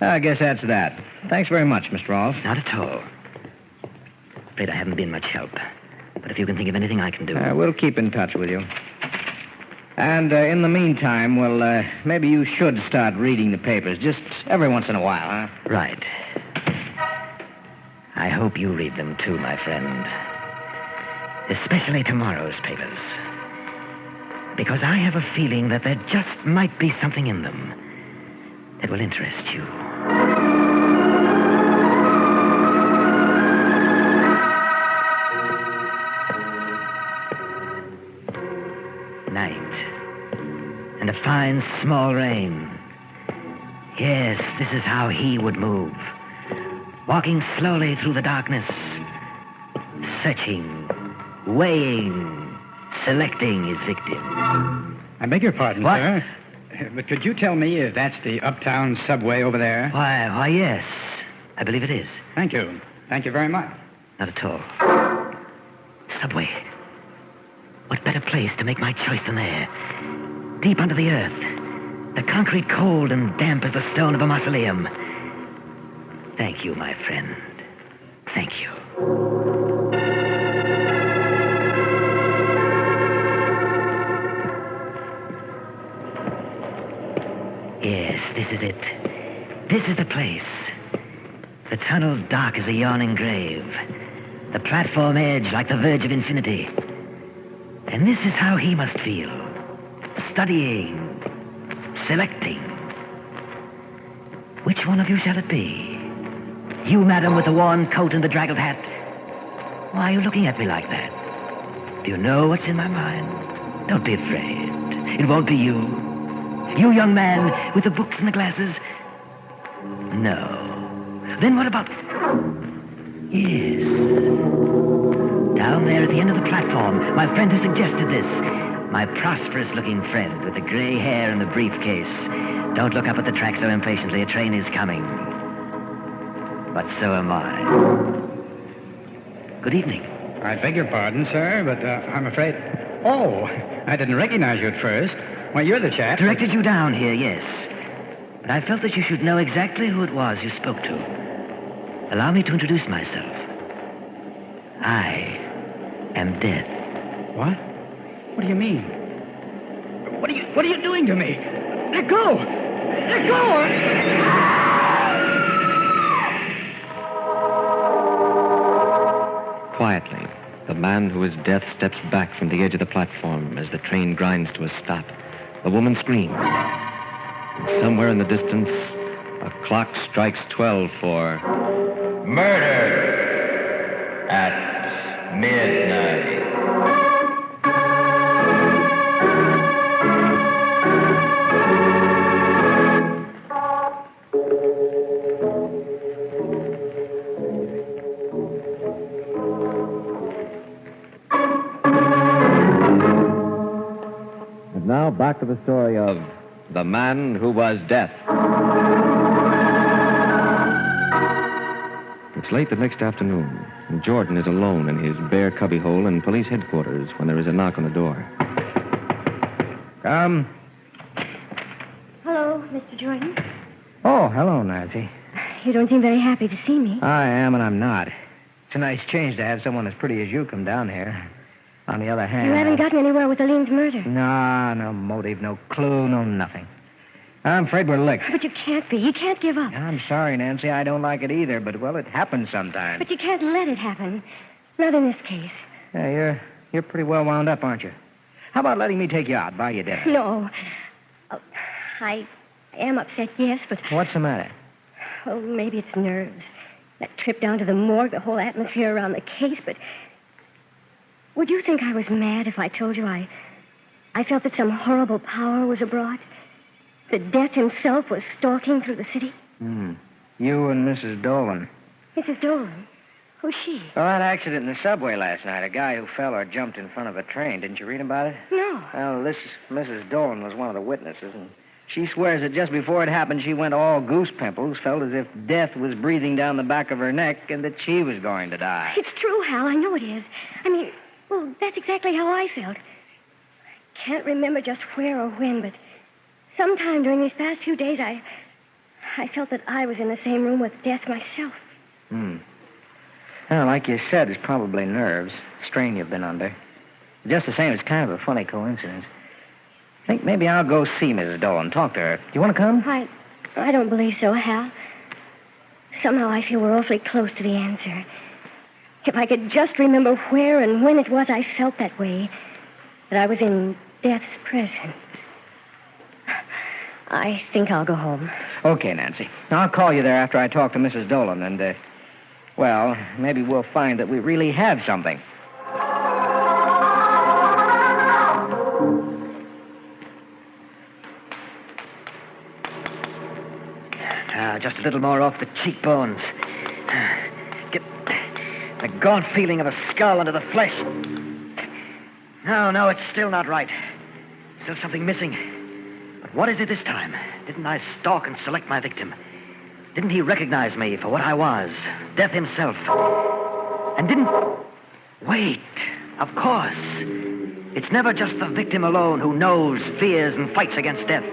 I guess that's that. Thanks very much, Mr. Rolfe. Not at all. Afraid I haven't been much help. But if you can think of anything I can do... We'll keep in touch with you. And in the meantime, well, maybe you should start reading the papers just every once in a while, huh? Right. I hope you read them too, my friend. Especially tomorrow's papers. Because I have a feeling that there just might be something in them that will interest you. Night. And a fine small rain. Yes, this is how he would move. Walking slowly through the darkness. Searching. Weighing. Selecting his victim. I beg your pardon, What? sir. But could you tell me if that's the uptown subway over there? Why, yes. I believe it is. Thank you. Thank you very much. Not at all. Subway. What better place to make my choice than there? Deep under the earth. The concrete cold and damp as the stone of a mausoleum. Thank you, my friend. Thank you. Yes, this is it. This is the place. The tunnel dark as a yawning grave. The platform edge like the verge of infinity. And this is how he must feel. Studying. Selecting. Which one of you shall it be? You, madam, with the worn coat and the draggled hat. Why are you looking at me like that? Do you know what's in my mind? Don't be afraid. It won't be you. You, young man, with the books and the glasses? No. Then what about... Yes. Down there at the end of the platform, my friend who suggested this. My prosperous-looking friend with the gray hair and the briefcase. Don't look up at the track so impatiently. A train is coming. But so am I. Good evening. I beg your pardon, sir, but I'm afraid... Oh, I didn't recognize you at first. Why, you're the chap... Directed you down here, yes. But I felt that you should know exactly who it was you spoke to. Allow me to introduce myself. I am dead. What? What do you mean? What are you doing to me? Let go! Let go! Quietly, the man who is death steps back from the edge of the platform as the train grinds to a stop. The woman screams. And somewhere in the distance, a clock strikes 12 for... Murder at midnight. And now back to the story of the man who was death. It's late the next afternoon, and Jordan is alone in his bare cubbyhole in police headquarters when there is a knock on the door. Come. Hello, Mr. Jordan. Oh, hello, Nancy. You don't seem very happy to see me. I am and I'm not. It's a nice change to have someone as pretty as you come down here. On the other hand... You haven't gotten anywhere with Aline's murder. No motive, no clue, no nothing. I'm afraid we're licked. But you can't be. You can't give up. I'm sorry, Nancy. I don't like it either, but, well, it happens sometimes. But you can't let it happen. Not in this case. Yeah, you're pretty well wound up, aren't you? How about letting me take you out, buy you dinner? No. Oh, I am upset, yes, but... What's the matter? Oh, maybe it's nerves. That trip down to the morgue, the whole atmosphere around the case, but would you think I was mad if I told you I felt that some horrible power was abroad? That Death himself was stalking through the city? You and Mrs. Dolan. Mrs. Dolan? Who's she? Well, that accident in the subway last night, a guy who fell or jumped in front of a train. Didn't you read about it? No. Well, this Mrs. Dolan was one of the witnesses, and she swears that just before it happened, she went all goose pimples, felt as if death was breathing down the back of her neck, and that she was going to die. It's true, Hal. I know it is. I mean, well, that's exactly how I felt. I can't remember just where or when, but sometime during these past few days, I felt that I was in the same room with death myself. Well, like you said, it's probably nerves, strain you've been under. Just the same, it's kind of a funny coincidence. I think maybe I'll go see Mrs. Dolan, talk to her. Do you want to come? I don't believe so, Hal. Somehow I feel we're awfully close to the answer. If I could just remember where and when it was I felt that way, that I was in death's presence. I think I'll go home. Okay, Nancy. I'll call you there after I talk to Mrs. Dolan, and, well, maybe we'll find that we really have something. Just a little more off the cheekbones. Get the gaunt feeling of a skull under the flesh. No, it's still not right. Still something missing. But what is it this time? Didn't I stalk and select my victim? Didn't he recognize me for what I was? Death himself. And didn't... Wait. Of course. It's never just the victim alone who knows, fears, and fights against death.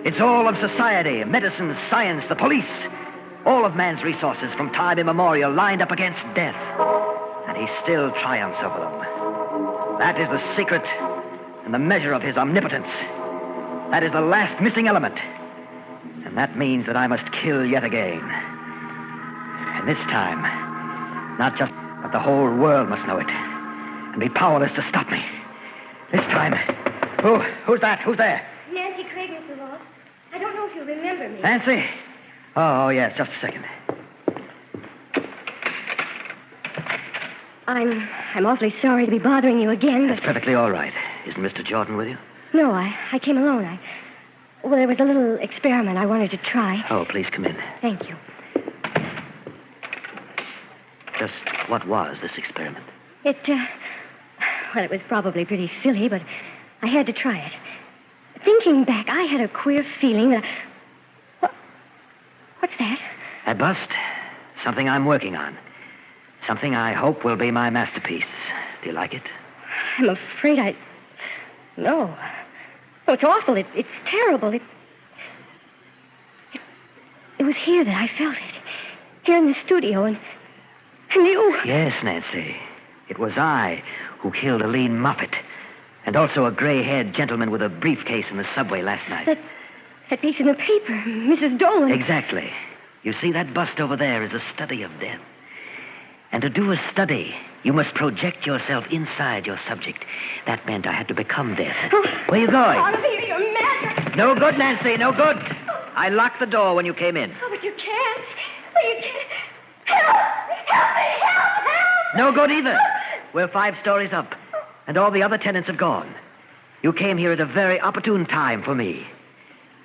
It's all of society, medicine, science, the police. All of man's resources from time immemorial lined up against death. And he still triumphs over them. That is the secret and the measure of his omnipotence. That is the last missing element. And that means that I must kill yet again. And this time, not just, but the whole world must know it. And be powerless to stop me. This time, who's that? Who's there? Nancy Craig, Mr. Ross. I don't know if you remember me. Nancy? Oh, yes, just a second. I'm awfully sorry to be bothering you again, but... That's perfectly all right. Isn't Mr. Jordan with you? No, I came alone. Well, there was a little experiment I wanted to try. Oh, please come in. Thank you. Just what was this experiment? It was probably pretty silly, but I had to try it. Thinking back, I had a queer feeling that... What's that? That bust. Something I'm working on. Something I hope will be my masterpiece. Do you like it? I'm afraid No. Oh, it's awful. It's terrible. It was here that I felt it. Here in the studio, and you... Yes, Nancy. It was I who killed Aline Moffat. And also a gray-haired gentleman with a briefcase in the subway last night. That piece in the paper, Mrs. Dolan. Exactly. You see, that bust over there is a study of death. And to do a study, you must project yourself inside your subject. That meant I had to become death. Where are you going? Out of here, you're mad. No good, Nancy, no good. I locked the door when you came in. Oh, but you can't. Oh, you can't. Help me, help. No good either. We're 5 stories up. And all the other tenants have gone. You came here at a very opportune time for me.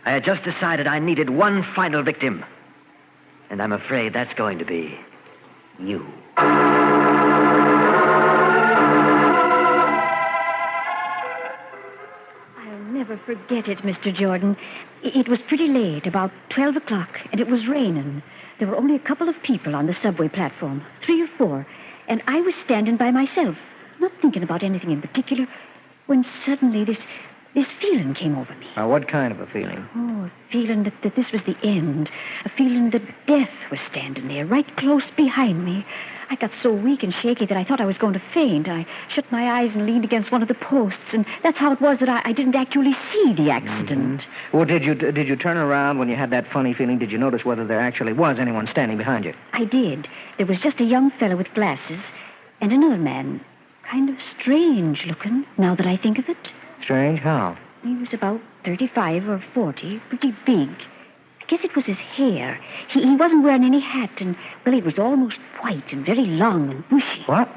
I had just decided I needed one final victim. And I'm afraid that's going to be you. I'll never forget it, Mr. Jordan. It was pretty late, about 12 o'clock, and it was raining. There were only a couple of people on the subway platform, 3 or 4, and I was standing by myself, not thinking about anything in particular, when suddenly this feeling came over me. What kind of a feeling? Oh, a feeling that this was the end. A feeling that death was standing there, right close behind me. I got so weak and shaky that I thought I was going to faint. I shut my eyes and leaned against one of the posts, and that's how it was that I didn't actually see the accident. Mm-hmm. Well, did you turn around when you had that funny feeling? Did you notice whether there actually was anyone standing behind you? I did. There was just a young fellow with glasses and another man, kind of strange looking, now that I think of it. Strange? How? He was about 35 or 40, pretty big. guess it was his hair. He wasn't wearing any hat, and, well, it was almost white and very long and bushy. What?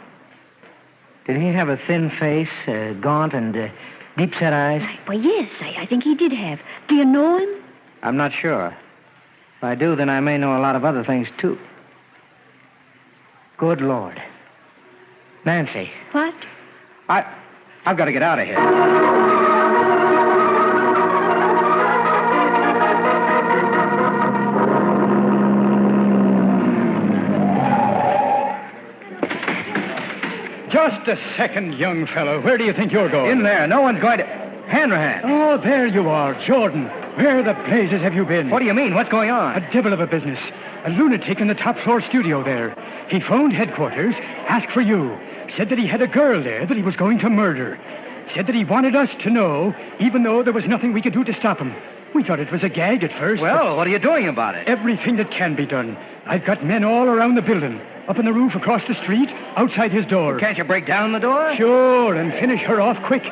Did he have a thin face, gaunt, and deep-set eyes? Why, yes, I think he did have. Do you know him? I'm not sure. If I do, then I may know a lot of other things, too. Good Lord. Nancy. What? I've got to get out of here. Just a second, young fellow. Where do you think you're going? In there. No one's going to... Hanrahan. Oh, there you are, Jordan. Where the blazes have you been? What do you mean? What's going on? A devil of a business. A lunatic in the top floor studio there. He phoned headquarters, asked for you. Said that he had a girl there that he was going to murder. Said that he wanted us to know, even though there was nothing we could do to stop him. We thought it was a gag at first. Well, what are you doing about it? Everything that can be done. I've got men all around the building. Up on the roof across the street, outside his door. Can't you break down the door? Sure, and finish her off quick.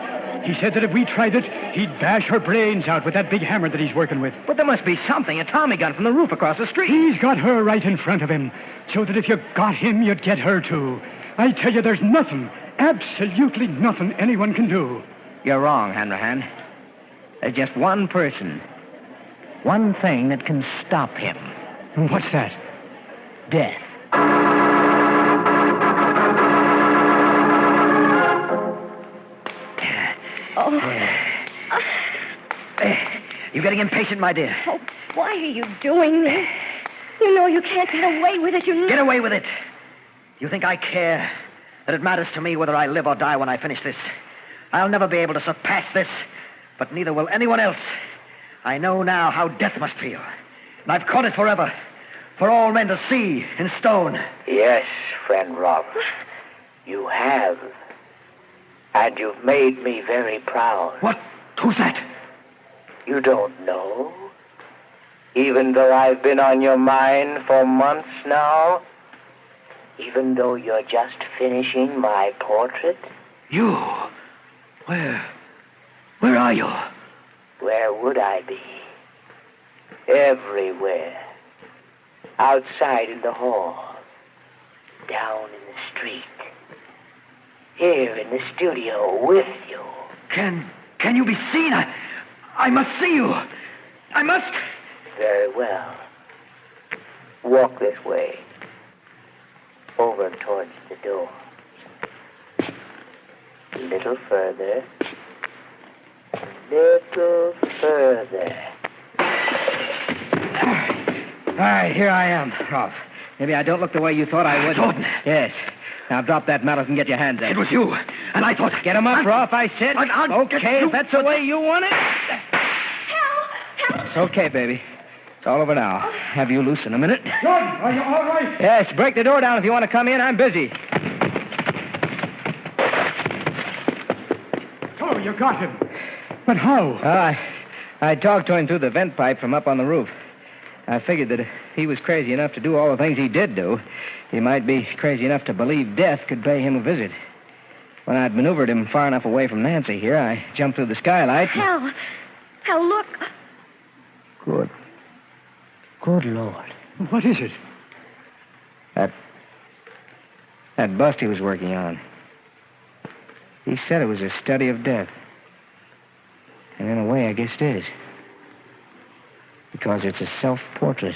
He said that if we tried it, he'd bash her brains out with that big hammer that he's working with. But there must be something, a Tommy gun from the roof across the street. He's got her right in front of him, so that if you got him, you'd get her too. I tell you, there's nothing, absolutely nothing anyone can do. You're wrong, Hanrahan. There's just one person, one thing that can stop him. What's that? Death. You getting impatient, my dear? Oh, why are you doing this? You know you can't get away with it. Get away with it. You think I care that it matters to me whether I live or die when I finish this? I'll never be able to surpass this, but neither will anyone else. I know now how death must feel, and I've caught it forever, for all men to see in stone. Yes, friend Rob, you have. And you've made me very proud. What? Who's that? You don't know? Even though I've been on your mind for months now? Even though you're just finishing my portrait? You? Where are you? Where would I be? Everywhere. Outside in the hall. Down in the street. Here in the studio with you. Can you be seen? I must see you. I must. Very well. Walk this way. Over towards the door. A little further. A little further. All right, here I am, Rob. Maybe I don't look the way you thought I would. Jordan. Yes. Now drop that mallet and get your hands up. It was you. And I thought... Get him up, Rolf, I said. Okay, if that's the way you want it. Help! It's okay, baby. It's all over now. Have you loose in a minute? Jordan, are you all right? Yes, break the door down if you want to come in. I'm busy. Oh, you got him. But how? I talked to him through the vent pipe from up on the roof. I figured that if he was crazy enough to do all the things he did do, he might be crazy enough to believe death could pay him a visit. When I'd maneuvered him far enough away from Nancy here, I jumped through the skylight. Hal, look. Good Lord. What is it? That bust he was working on. He said it was a study of death. And in a way, I guess it is. Because it's a self-portrait.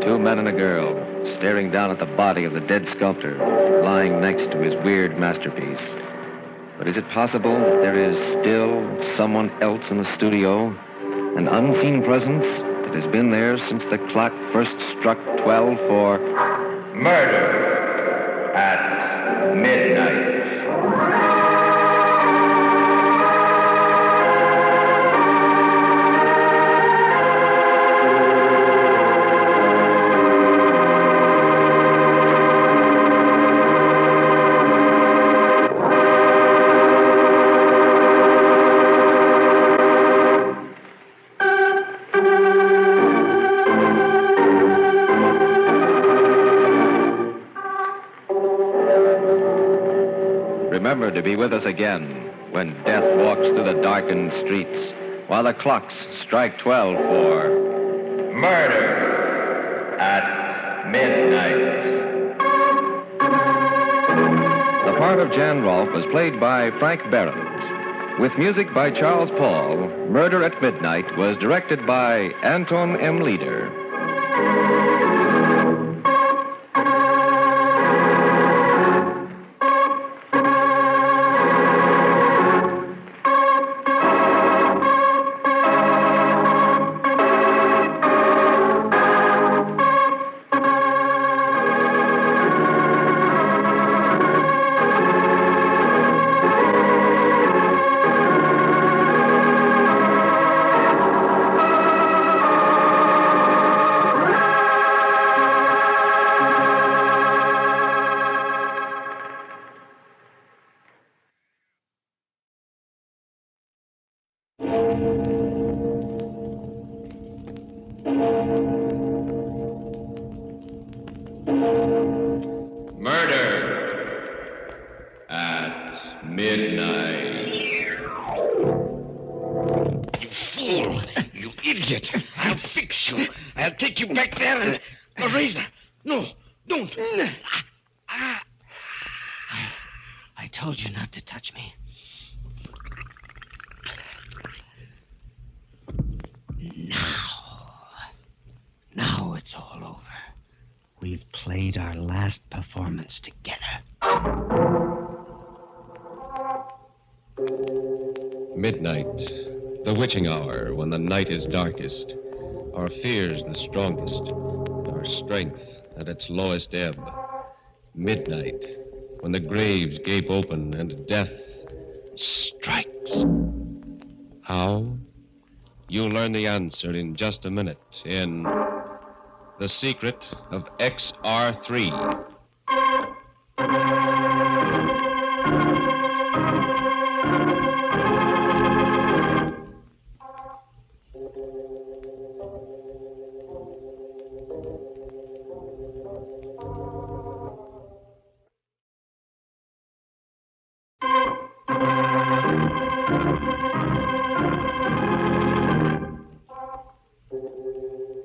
Two men and a girl staring down at the body of the dead sculptor lying next to his weird masterpiece. But is it possible that there is still someone else in the studio? An unseen presence that has been there since the clock first struck 12 for murder at midnight. Remember to be with us again when death walks through the darkened streets, while the clocks strike 12 for Murder at Midnight. The part of Jan Rolfe was played by Frank Behrens. With music by Charles Paul, Murder at Midnight was directed by Anton M. Leader. Midnight, the witching hour when the night is darkest, our fears the strongest, our strength at its lowest ebb. Midnight, when the graves gape open and death strikes. How? You'll learn the answer in just a minute in The Secret of XR3.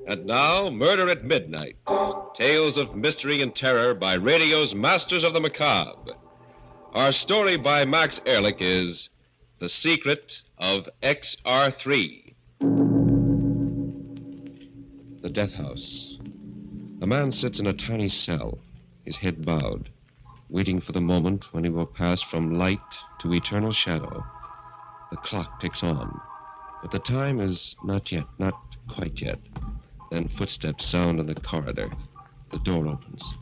And now, Murder at Midnight. Tales of mystery and terror by radio's masters of the macabre. Our story by Max Ehrlich is The Secret of XR3. The death house. A man sits in a tiny cell, his head bowed, waiting for the moment when he will pass from light to eternal shadow. The clock ticks on, but the time is not quite yet. Then footsteps sound in the corridor. The door opens.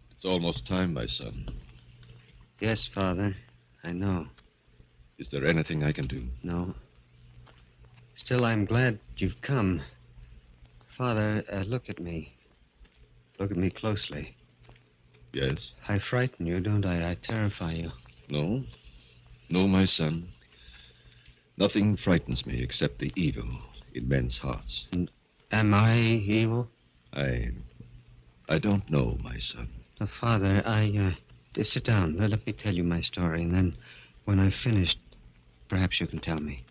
It's almost time, my son. Yes, Father, I know. Is there anything I can do? No. Still, I'm glad you've come. Father, look at me. Look at me closely. Yes? I frighten you, don't I? I terrify you. No. No, my son. Nothing frightens me except the evil in men's hearts. And am I evil? I don't know, my son. Father, sit down. Let me tell you my story, and then when I've finished, perhaps you can tell me.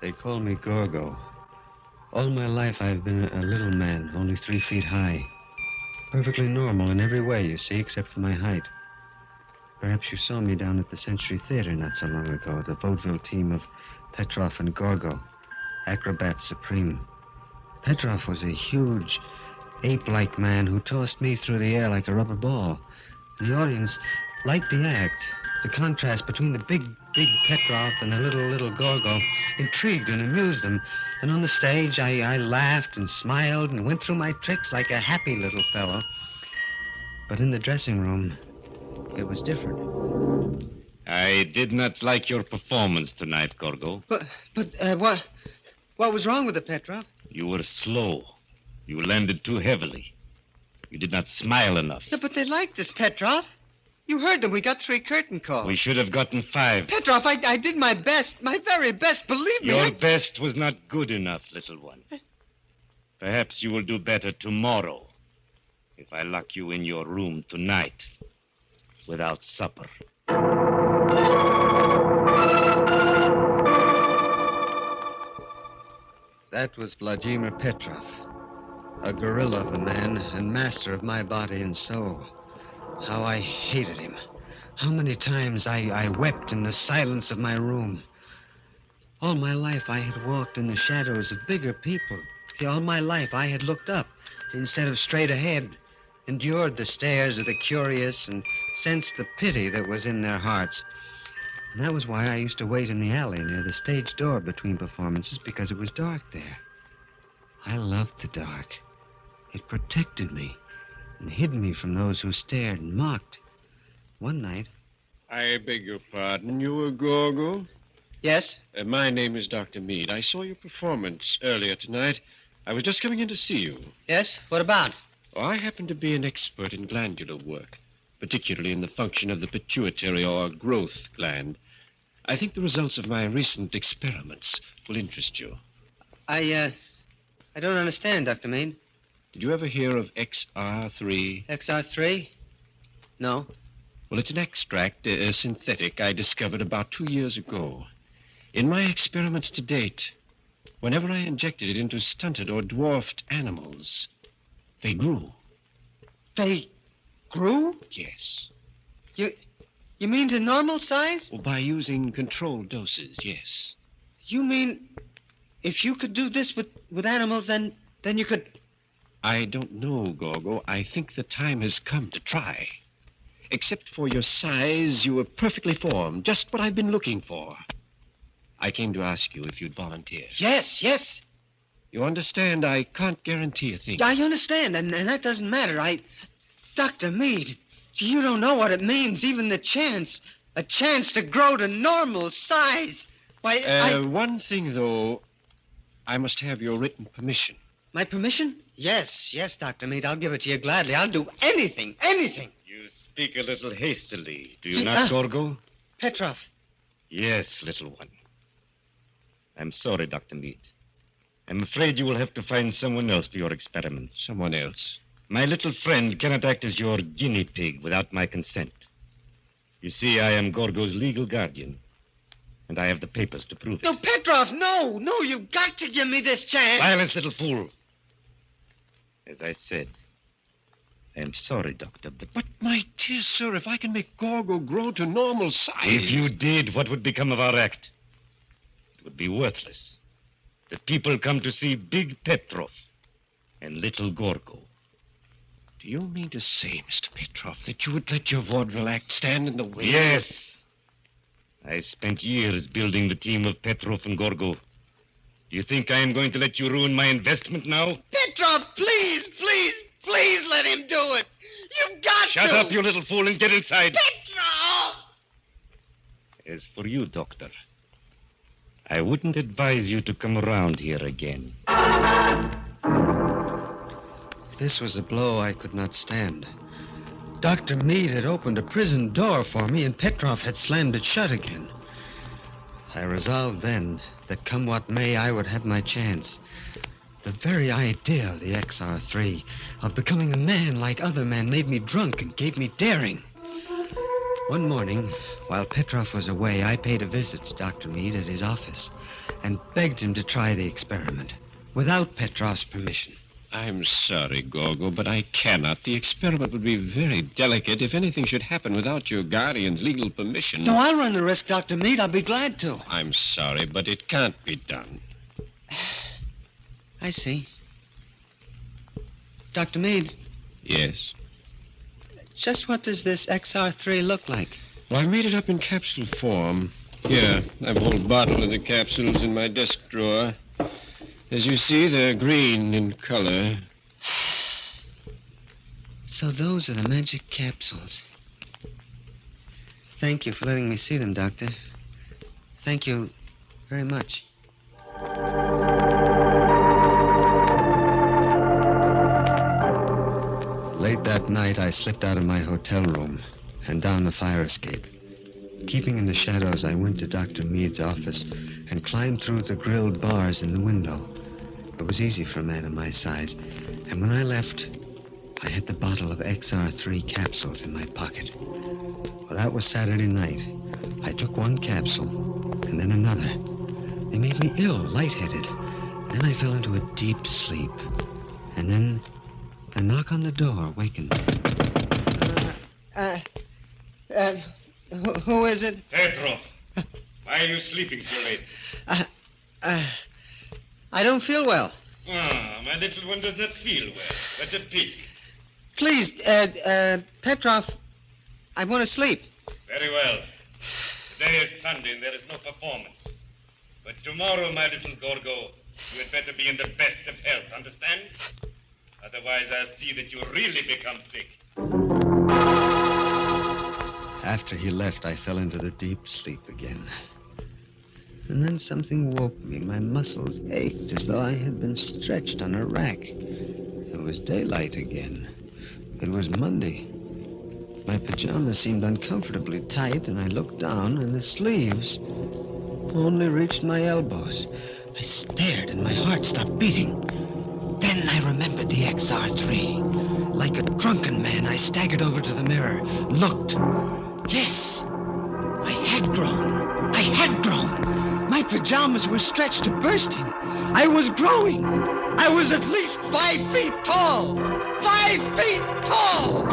They call me Gorgo. All my life I've been a little man, only 3 feet high. Perfectly normal in every way, you see, except for my height. Perhaps you saw me down at the Century Theater not so long ago, the vaudeville team of Petrov and Gorgo, acrobats supreme. Petrov was a huge, ape-like man who tossed me through the air like a rubber ball. And the audience liked the act. The contrast between the big Petrov and the little Gorgo intrigued and amused them. And on the stage, I laughed and smiled and went through my tricks like a happy little fellow. But in the dressing room, it was different. I did not like your performance tonight, Gorgo. But what was wrong with it, Petrov? You were slow. You landed too heavily. You did not smile enough. Yeah, but they liked us, Petrov. You heard them. We got 3 curtain calls. We should have gotten 5. Petrov, I did my best, my very best. Believe me. Your best was not good enough, little one. Perhaps you will do better tomorrow if I lock you in your room tonight without supper. That was Vladimir Petrov, a gorilla of a man and master of my body and soul. How I hated him. How many times I wept in the silence of my room. All my life I had walked in the shadows of bigger people. See, all my life I had looked up instead of straight ahead, endured the stares of the curious and sensed the pity that was in their hearts. And that was why I used to wait in the alley near the stage door between performances, because it was dark there. I loved the dark. It protected me and hid me from those who stared and mocked. One night... I beg your pardon. You a Gorgo? Yes? My name is Dr. Mead. I saw your performance earlier tonight. I was just coming in to see you. Yes? What about? Oh, I happen to be an expert in glandular work, particularly in the function of the pituitary or growth gland. I think the results of my recent experiments will interest you. I don't understand, Dr. Mead. Did you ever hear of XR3? XR3? No. Well, it's an extract, a synthetic, I discovered about 2 years ago. In my experiments to date, whenever I injected it into stunted or dwarfed animals, they grew. They grew? Yes. You mean to normal size? Well, by using controlled doses, yes. You mean if you could do this with animals, then you could... I don't know, Gorgo. I think the time has come to try. Except for your size, you were perfectly formed, just what I've been looking for. I came to ask you if you'd volunteer. Yes. You understand, I can't guarantee a thing. I understand, and that doesn't matter. Dr. Mead, you don't know what it means, even the chance. A chance to grow to normal size. Why, One thing, though, I must have your written permission. My permission? Yes, Dr. Mead, I'll give it to you gladly. I'll do anything. You speak a little hastily, do you not, Gorgo? Petrov. Yes, little one. I'm sorry, Dr. Mead. I'm afraid you will have to find someone else for your experiments. Someone else? My little friend cannot act as your guinea pig without my consent. You see, I am Gorgo's legal guardian, and I have the papers to prove it. No, Petrov, no, you've got to give me this chance. Silence, little fool. As I said, I am sorry, Doctor, but... But, my dear sir, if I can make Gorgo grow to normal size... If you did, what would become of our act? It would be worthless. The people come to see Big Petrov and Little Gorgo. Do you mean to say, Mr. Petrov, that you would let your vaudeville act stand in the way? Yes. I spent years building the team of Petrov and Gorgo. Do you think I am going to let you ruin my investment now? Petrov, please let him do it. You've got to. Shut up, you little fool, and get inside. Petrov! As for you, Doctor, I wouldn't advise you to come around here again. This was a blow I could not stand. Dr. Mead had opened a prison door for me, and Petrov had slammed it shut again. I resolved then that come what may, I would have my chance. The very idea of the XR3, of becoming a man like other men, made me drunk and gave me daring. One morning, while Petrov was away, I paid a visit to Dr. Mead at his office and begged him to try the experiment without Petrov's permission. I'm sorry, Gorgo, but I cannot. The experiment would be very delicate if anything should happen without your guardian's legal permission. No, I'll run the risk, Dr. Mead. I'll be glad to. I'm sorry, but it can't be done. I see. Dr. Mead. Yes? Just what does this XR3 look like? Well, I've made it up in capsule form. Here, I've a whole bottle of the capsules in my desk drawer. As you see, they're green in color. So those are the magic capsules. Thank you for letting me see them, Doctor. Thank you very much. Late that night, I slipped out of my hotel room and down the fire escape. Keeping in the shadows, I went to Dr. Mead's office and climbed through the grilled bars in the window. It was easy for a man of my size. And when I left, I had the bottle of XR3 capsules in my pocket. Well, that was Saturday night. I took one capsule, and then another. They made me ill, lightheaded. Then I fell into a deep sleep. And then a knock on the door wakened me. Who is it? Pedro, why are you sleeping so late? I don't feel well. Ah, my little one does not feel well. What a pity. Please, Petrov, I want to sleep. Very well. Today is Sunday and there is no performance. But tomorrow, my little Gorgo, you had better be in the best of health, understand? Otherwise, I'll see that you really become sick. After he left, I fell into the deep sleep again. And then something woke me. My muscles ached as though I had been stretched on a rack. It was daylight again. It was Monday. My pajamas seemed uncomfortably tight, and I looked down, and the sleeves only reached my elbows. I stared, and my heart stopped beating. Then I remembered the XR3. Like a drunken man, I staggered over to the mirror, looked. Yes, I had grown. I had grown. My pajamas were stretched to bursting. I was growing. I was at least 5 feet tall. 5 feet tall!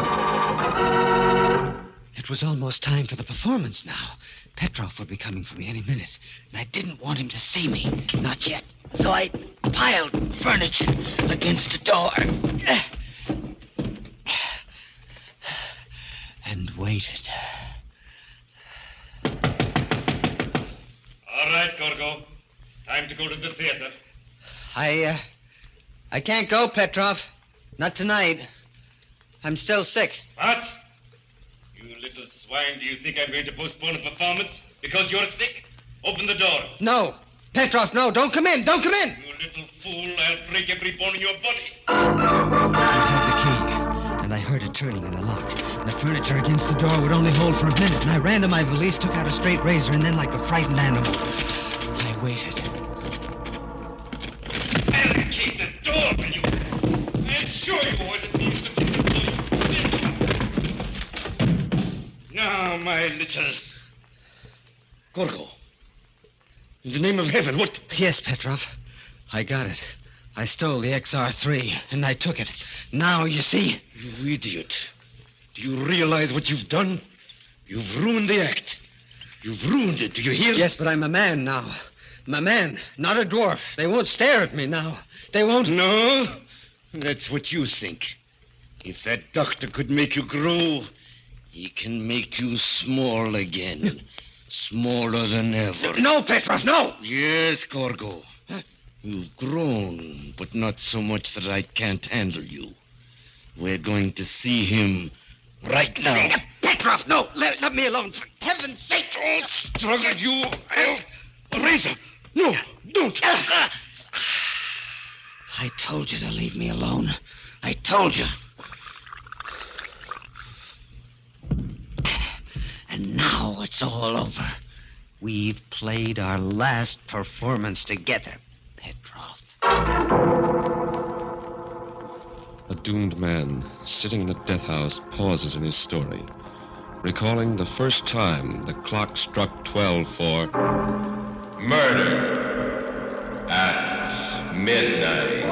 It was almost time for the performance now. Petrov would be coming for me any minute, and I didn't want him to see me. Not yet. So I piled furniture against the door and waited. All right, Gorgo. Time to go to the theater. I can't go, Petrov. Not tonight. I'm still sick. What? You little swine, do you think I'm going to postpone a performance because you're sick? Open the door. No. Petrov, no. Don't come in. Don't come in. You little fool. I'll break every bone in your body. I had the key, and I heard it turning in the lock. The furniture against the door would only hold for a minute, and I ran to my valise, took out a straight razor, and then, like a frightened animal, I waited. Barricade the door, will you? I'll show you what it means to be. Now, my little Gorgo. In the name of heaven, what? Yes, Petrov. I got it. I stole the XR3, and I took it. Now, you see... You idiot. Do you realize what you've done? You've ruined the act. You've ruined it, do you hear? Yes, but I'm a man now. I'm a man, not a dwarf. They won't stare at me now. They won't... No? That's what you think. If that doctor could make you grow, he can make you small again. Smaller than ever. No, Petrov, no! Yes, Gorgo. You've grown, but not so much that I can't handle you. We're going to see him right now. Petrov, no! Let me alone, for heaven's sake! Don't struggle, you... Razor! No, don't! I told you to leave me alone. I told you. And now it's all over. We've played our last performance together, Petrov. A doomed man sitting in the death house pauses in his story, recalling the first time the clock struck 12 for murder at midnight.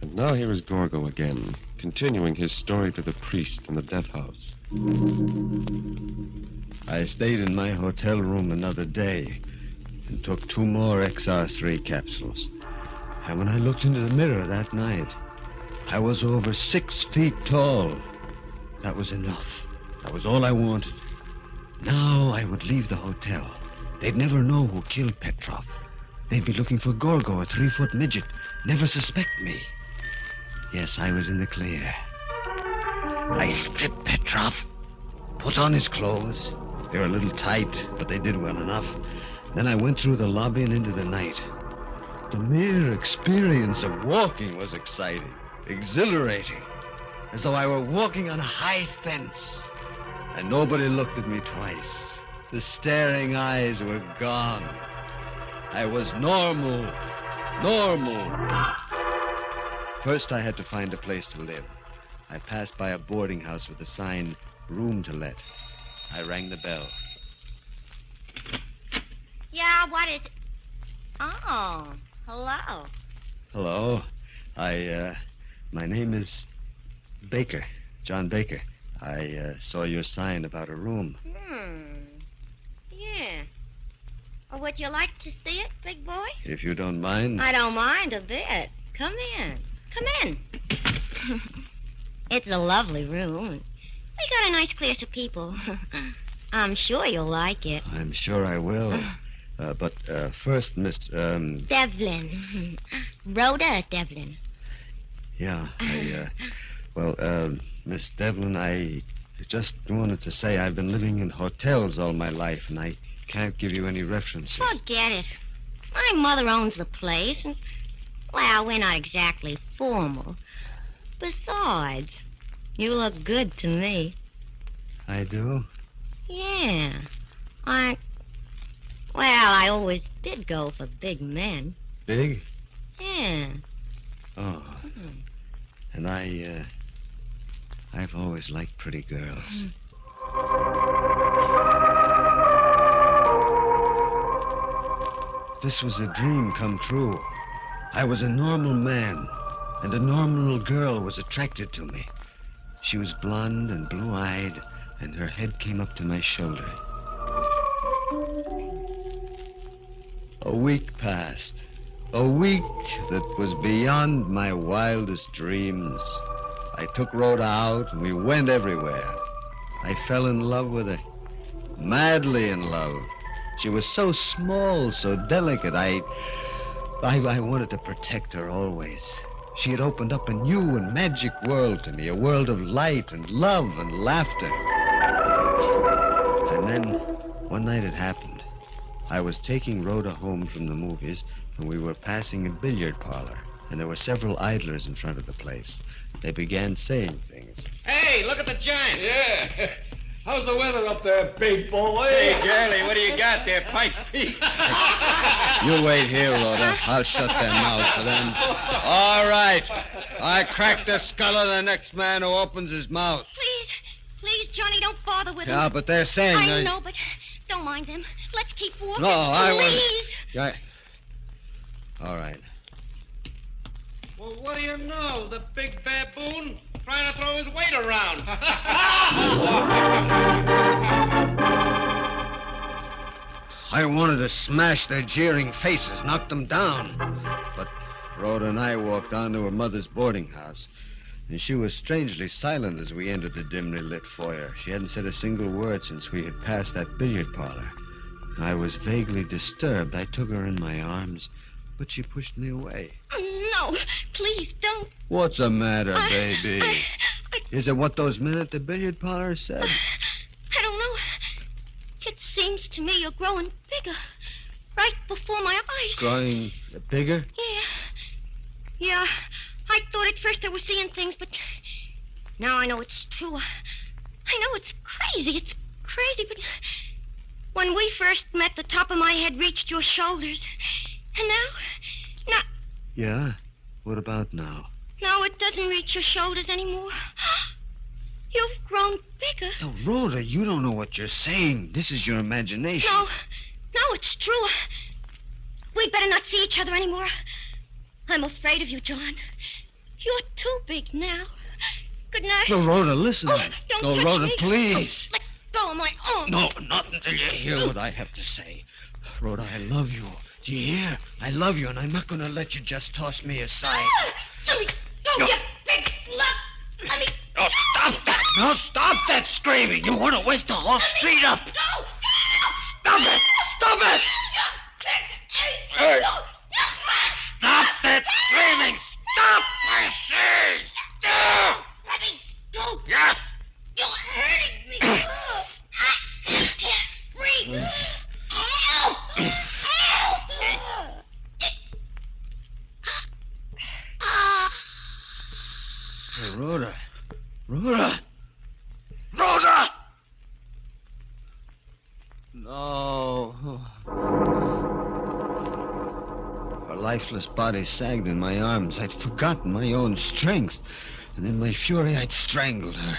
And now here is Gorgo again, continuing his story to the priest in the death house. I stayed in my hotel room another day and took 2 more XR3 capsules. And when I looked into the mirror that night, I was over 6 feet tall. That was enough. That was all I wanted. Now I would leave the hotel. They'd never know who killed Petrov. They'd be looking for Gorgo, a 3-foot midget. Never suspect me. Yes, I was in the clear. I stripped Petrov, put on his clothes, They were a little tight, but they did well enough. Then I went through the lobby and into the night. The mere experience of walking was exciting, exhilarating, as though I were walking on a high fence. And nobody looked at me twice. The staring eyes were gone. I was normal. First, I had to find a place to live. I passed by a boarding house with a sign, room to let. I rang the bell. Yeah, what is it? Oh, hello. Hello. My name is Baker, John Baker. I saw your sign about a room. Yeah. Oh, would you like to see it, big boy? If you don't mind. I don't mind a bit. Come in. Come in. It's a lovely room. We got a nice class of people. I'm sure you'll like it. I'm sure I will. But first, Miss... Devlin. Rhoda Devlin. Yeah, Miss Devlin, I just wanted to say I've been living in hotels all my life, and I can't give you any references. Forget it. My mother owns the place, and, well, we're not exactly formal. Besides, you look good to me. I do? Yeah. I always did go for big men. Big? Yeah. Oh. And I've always liked pretty girls. This was a dream come true. I was a normal man, and a normal girl was attracted to me. She was blonde and blue-eyed, and her head came up to my shoulder. A week passed. A week that was beyond my wildest dreams. I took Rhoda out, and we went everywhere. I fell in love with her. Madly in love. She was so small, so delicate. I wanted to protect her always. She had opened up a new and magic world to me, a world of light and love and laughter. And then, one night it happened. I was taking Rhoda home from the movies, and we were passing a billiard parlor, and there were several idlers in front of the place. They began saying things. Hey, look at the giant. Yeah. How's the weather up there, big boy? Hey, girlie, what do you got there, Pikes Peak? You wait here, Rhoda. I'll shut their mouths to them. All right. I crack the skull of the next man who opens his mouth. Please, Johnny, don't bother with them. Yeah, but they're saying... I know, but don't mind them. Let's keep walking. No, I won't. Please. Yeah. All right. Well, what do you know? The big baboon trying to throw his weight around. I wanted to smash their jeering faces, knock them down. But Rhoda and I walked on to her mother's boarding house, and she was strangely silent as we entered the dimly lit foyer. She hadn't said a single word since we had passed that billiard parlor. I was vaguely disturbed. I took her in my arms, but she pushed me away. No, please don't. What's the matter, baby? Is it what those men at the billiard parlor said? I don't know. It seems to me you're growing bigger, right before my eyes. Growing bigger? Yeah. I thought at first I was seeing things, but now I know it's true. I know it's crazy, but when we first met, the top of my head reached your shoulders. And now... Yeah? What about now? Now it doesn't reach your shoulders anymore. You've grown bigger. No, Rhoda, you don't know what you're saying. This is your imagination. No, it's true. We'd better not see each other anymore. I'm afraid of you, John. You're too big now. Good night. No, Rhoda, listen. Don't no, touch Rhoda, me. please. Let go of my arm. No, not until you hear what I have to say. Rhoda, I love you. Do you hear? I love you, and I'm not going to let you just toss me aside. Let me go, you big slut. Let me... No, stop that. No, stop that screaming. You want to wake the whole street up. Go. Stop it. Stop it. Hey. Stop that screaming. Stop, I say. Let me go. Yeah. You're hurting me. I can't Hey, Rhoda. Rhoda! Rhoda! No. Her lifeless body sagged in my arms. I'd forgotten my own strength. And in my fury, I'd strangled her.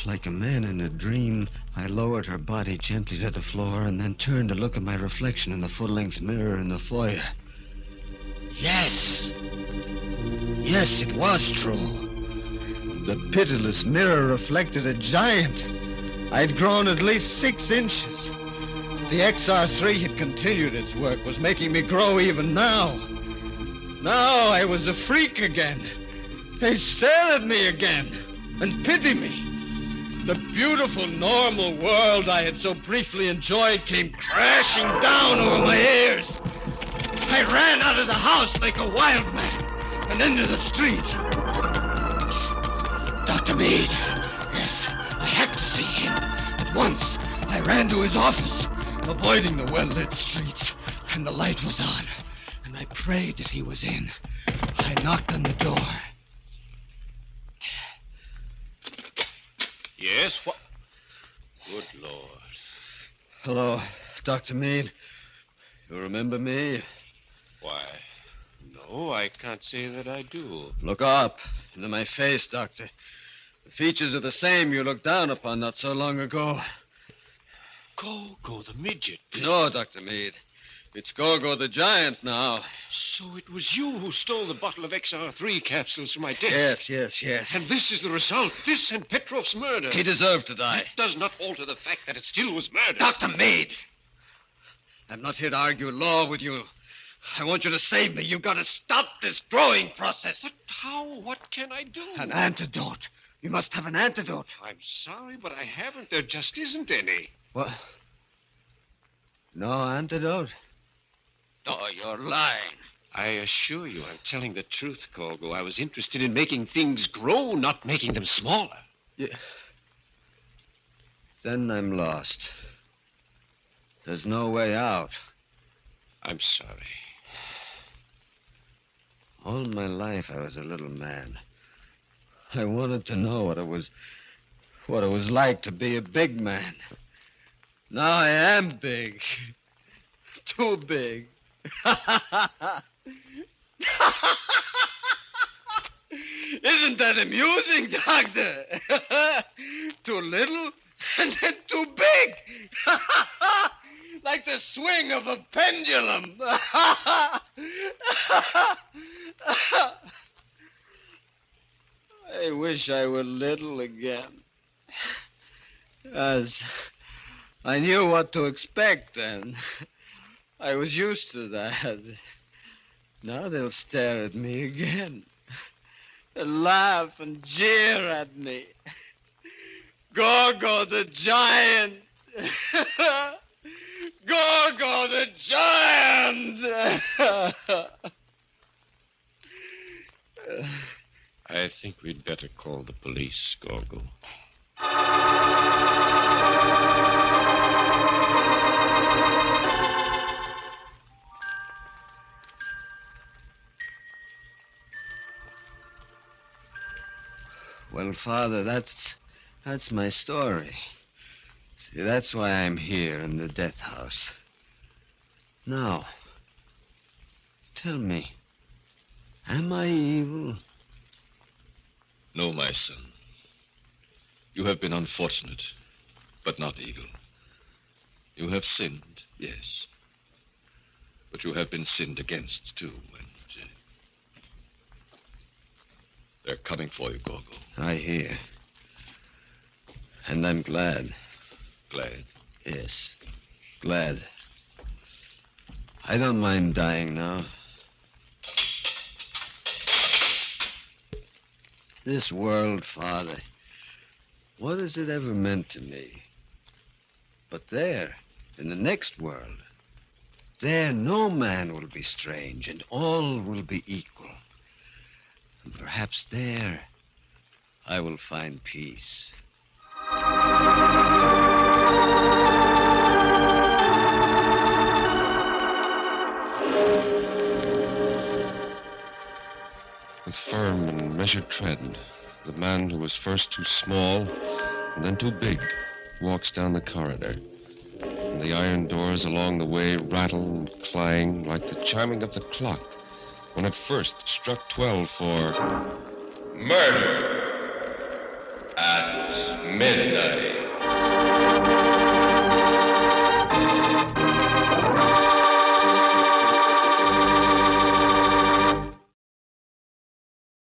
Like a man in a dream, I lowered her body gently to the floor and then turned to look at my reflection in the full-length mirror in the foyer. Yes! Yes, it was true. The pitiless mirror reflected a giant. I'd grown at least 6 inches. The XR3 had continued its work, was making me grow even now. Now I was a freak again. They stared at me again and pitied me. The beautiful, normal world I had so briefly enjoyed came crashing down over my ears. I ran out of the house like a wild man and into the street. Dr. Meade. Yes, I had to see him. At once, I ran to his office, avoiding the well-lit streets, and the light was on, and I prayed that he was in. I knocked on the door. Yes, what? Good Lord. Hello, Dr. Meade. You remember me? Why, no, I can't say that I do. Look up into my face, Doctor. The features are the same you looked down upon not so long ago. Gorgo the midget. No, Dr. Meade. It's Gorgo the giant now. So it was you who stole the bottle of XR3 capsules from my desk. Yes. And this is the result. This and Petrov's murder. He deserved to die. It does not alter the fact that it still was murder. Dr. Meade! I'm not here to argue law with you. I want you to save me. You've got to stop this growing process. But how? What can I do? An antidote. You must have an antidote. I'm sorry, but I haven't. There just isn't any. What? No antidote? Oh, you're lying. I assure you I'm telling the truth, Gorgo. I was interested in making things grow, not making them smaller. Yeah. Then I'm lost. There's no way out. I'm sorry. All my life I was a little man. I wanted to know what it was like to be a big man. Now I am big. Too big. Isn't that amusing, Doctor? Too little and then too big. Like the swing of a pendulum. I wish I were little again. As I knew what to expect then. I was used to that. Now they'll stare at me again. They'll laugh and jeer at me. Gorgo the giant! Gorgo the giant! I think we'd better call the police, Gorgo. Well, Father, that's my story. See, that's why I'm here in the death house. Now, tell me, am I evil? No, my son. You have been unfortunate, but not evil. You have sinned, yes. But you have been sinned against, too, and they're coming for you, Gorgo. I hear. And I'm glad. Glad? Yes, glad. I don't mind dying now. This world, Father, what has it ever meant to me? But there, in the next world, there no man will be strange and all will be equal. And perhaps there I will find peace. With firm and measured tread, the man who was first too small and then too big walks down the corridor. And the iron doors along the way rattle and clang like the chiming of the clock when it first struck 12 for murder at midnight.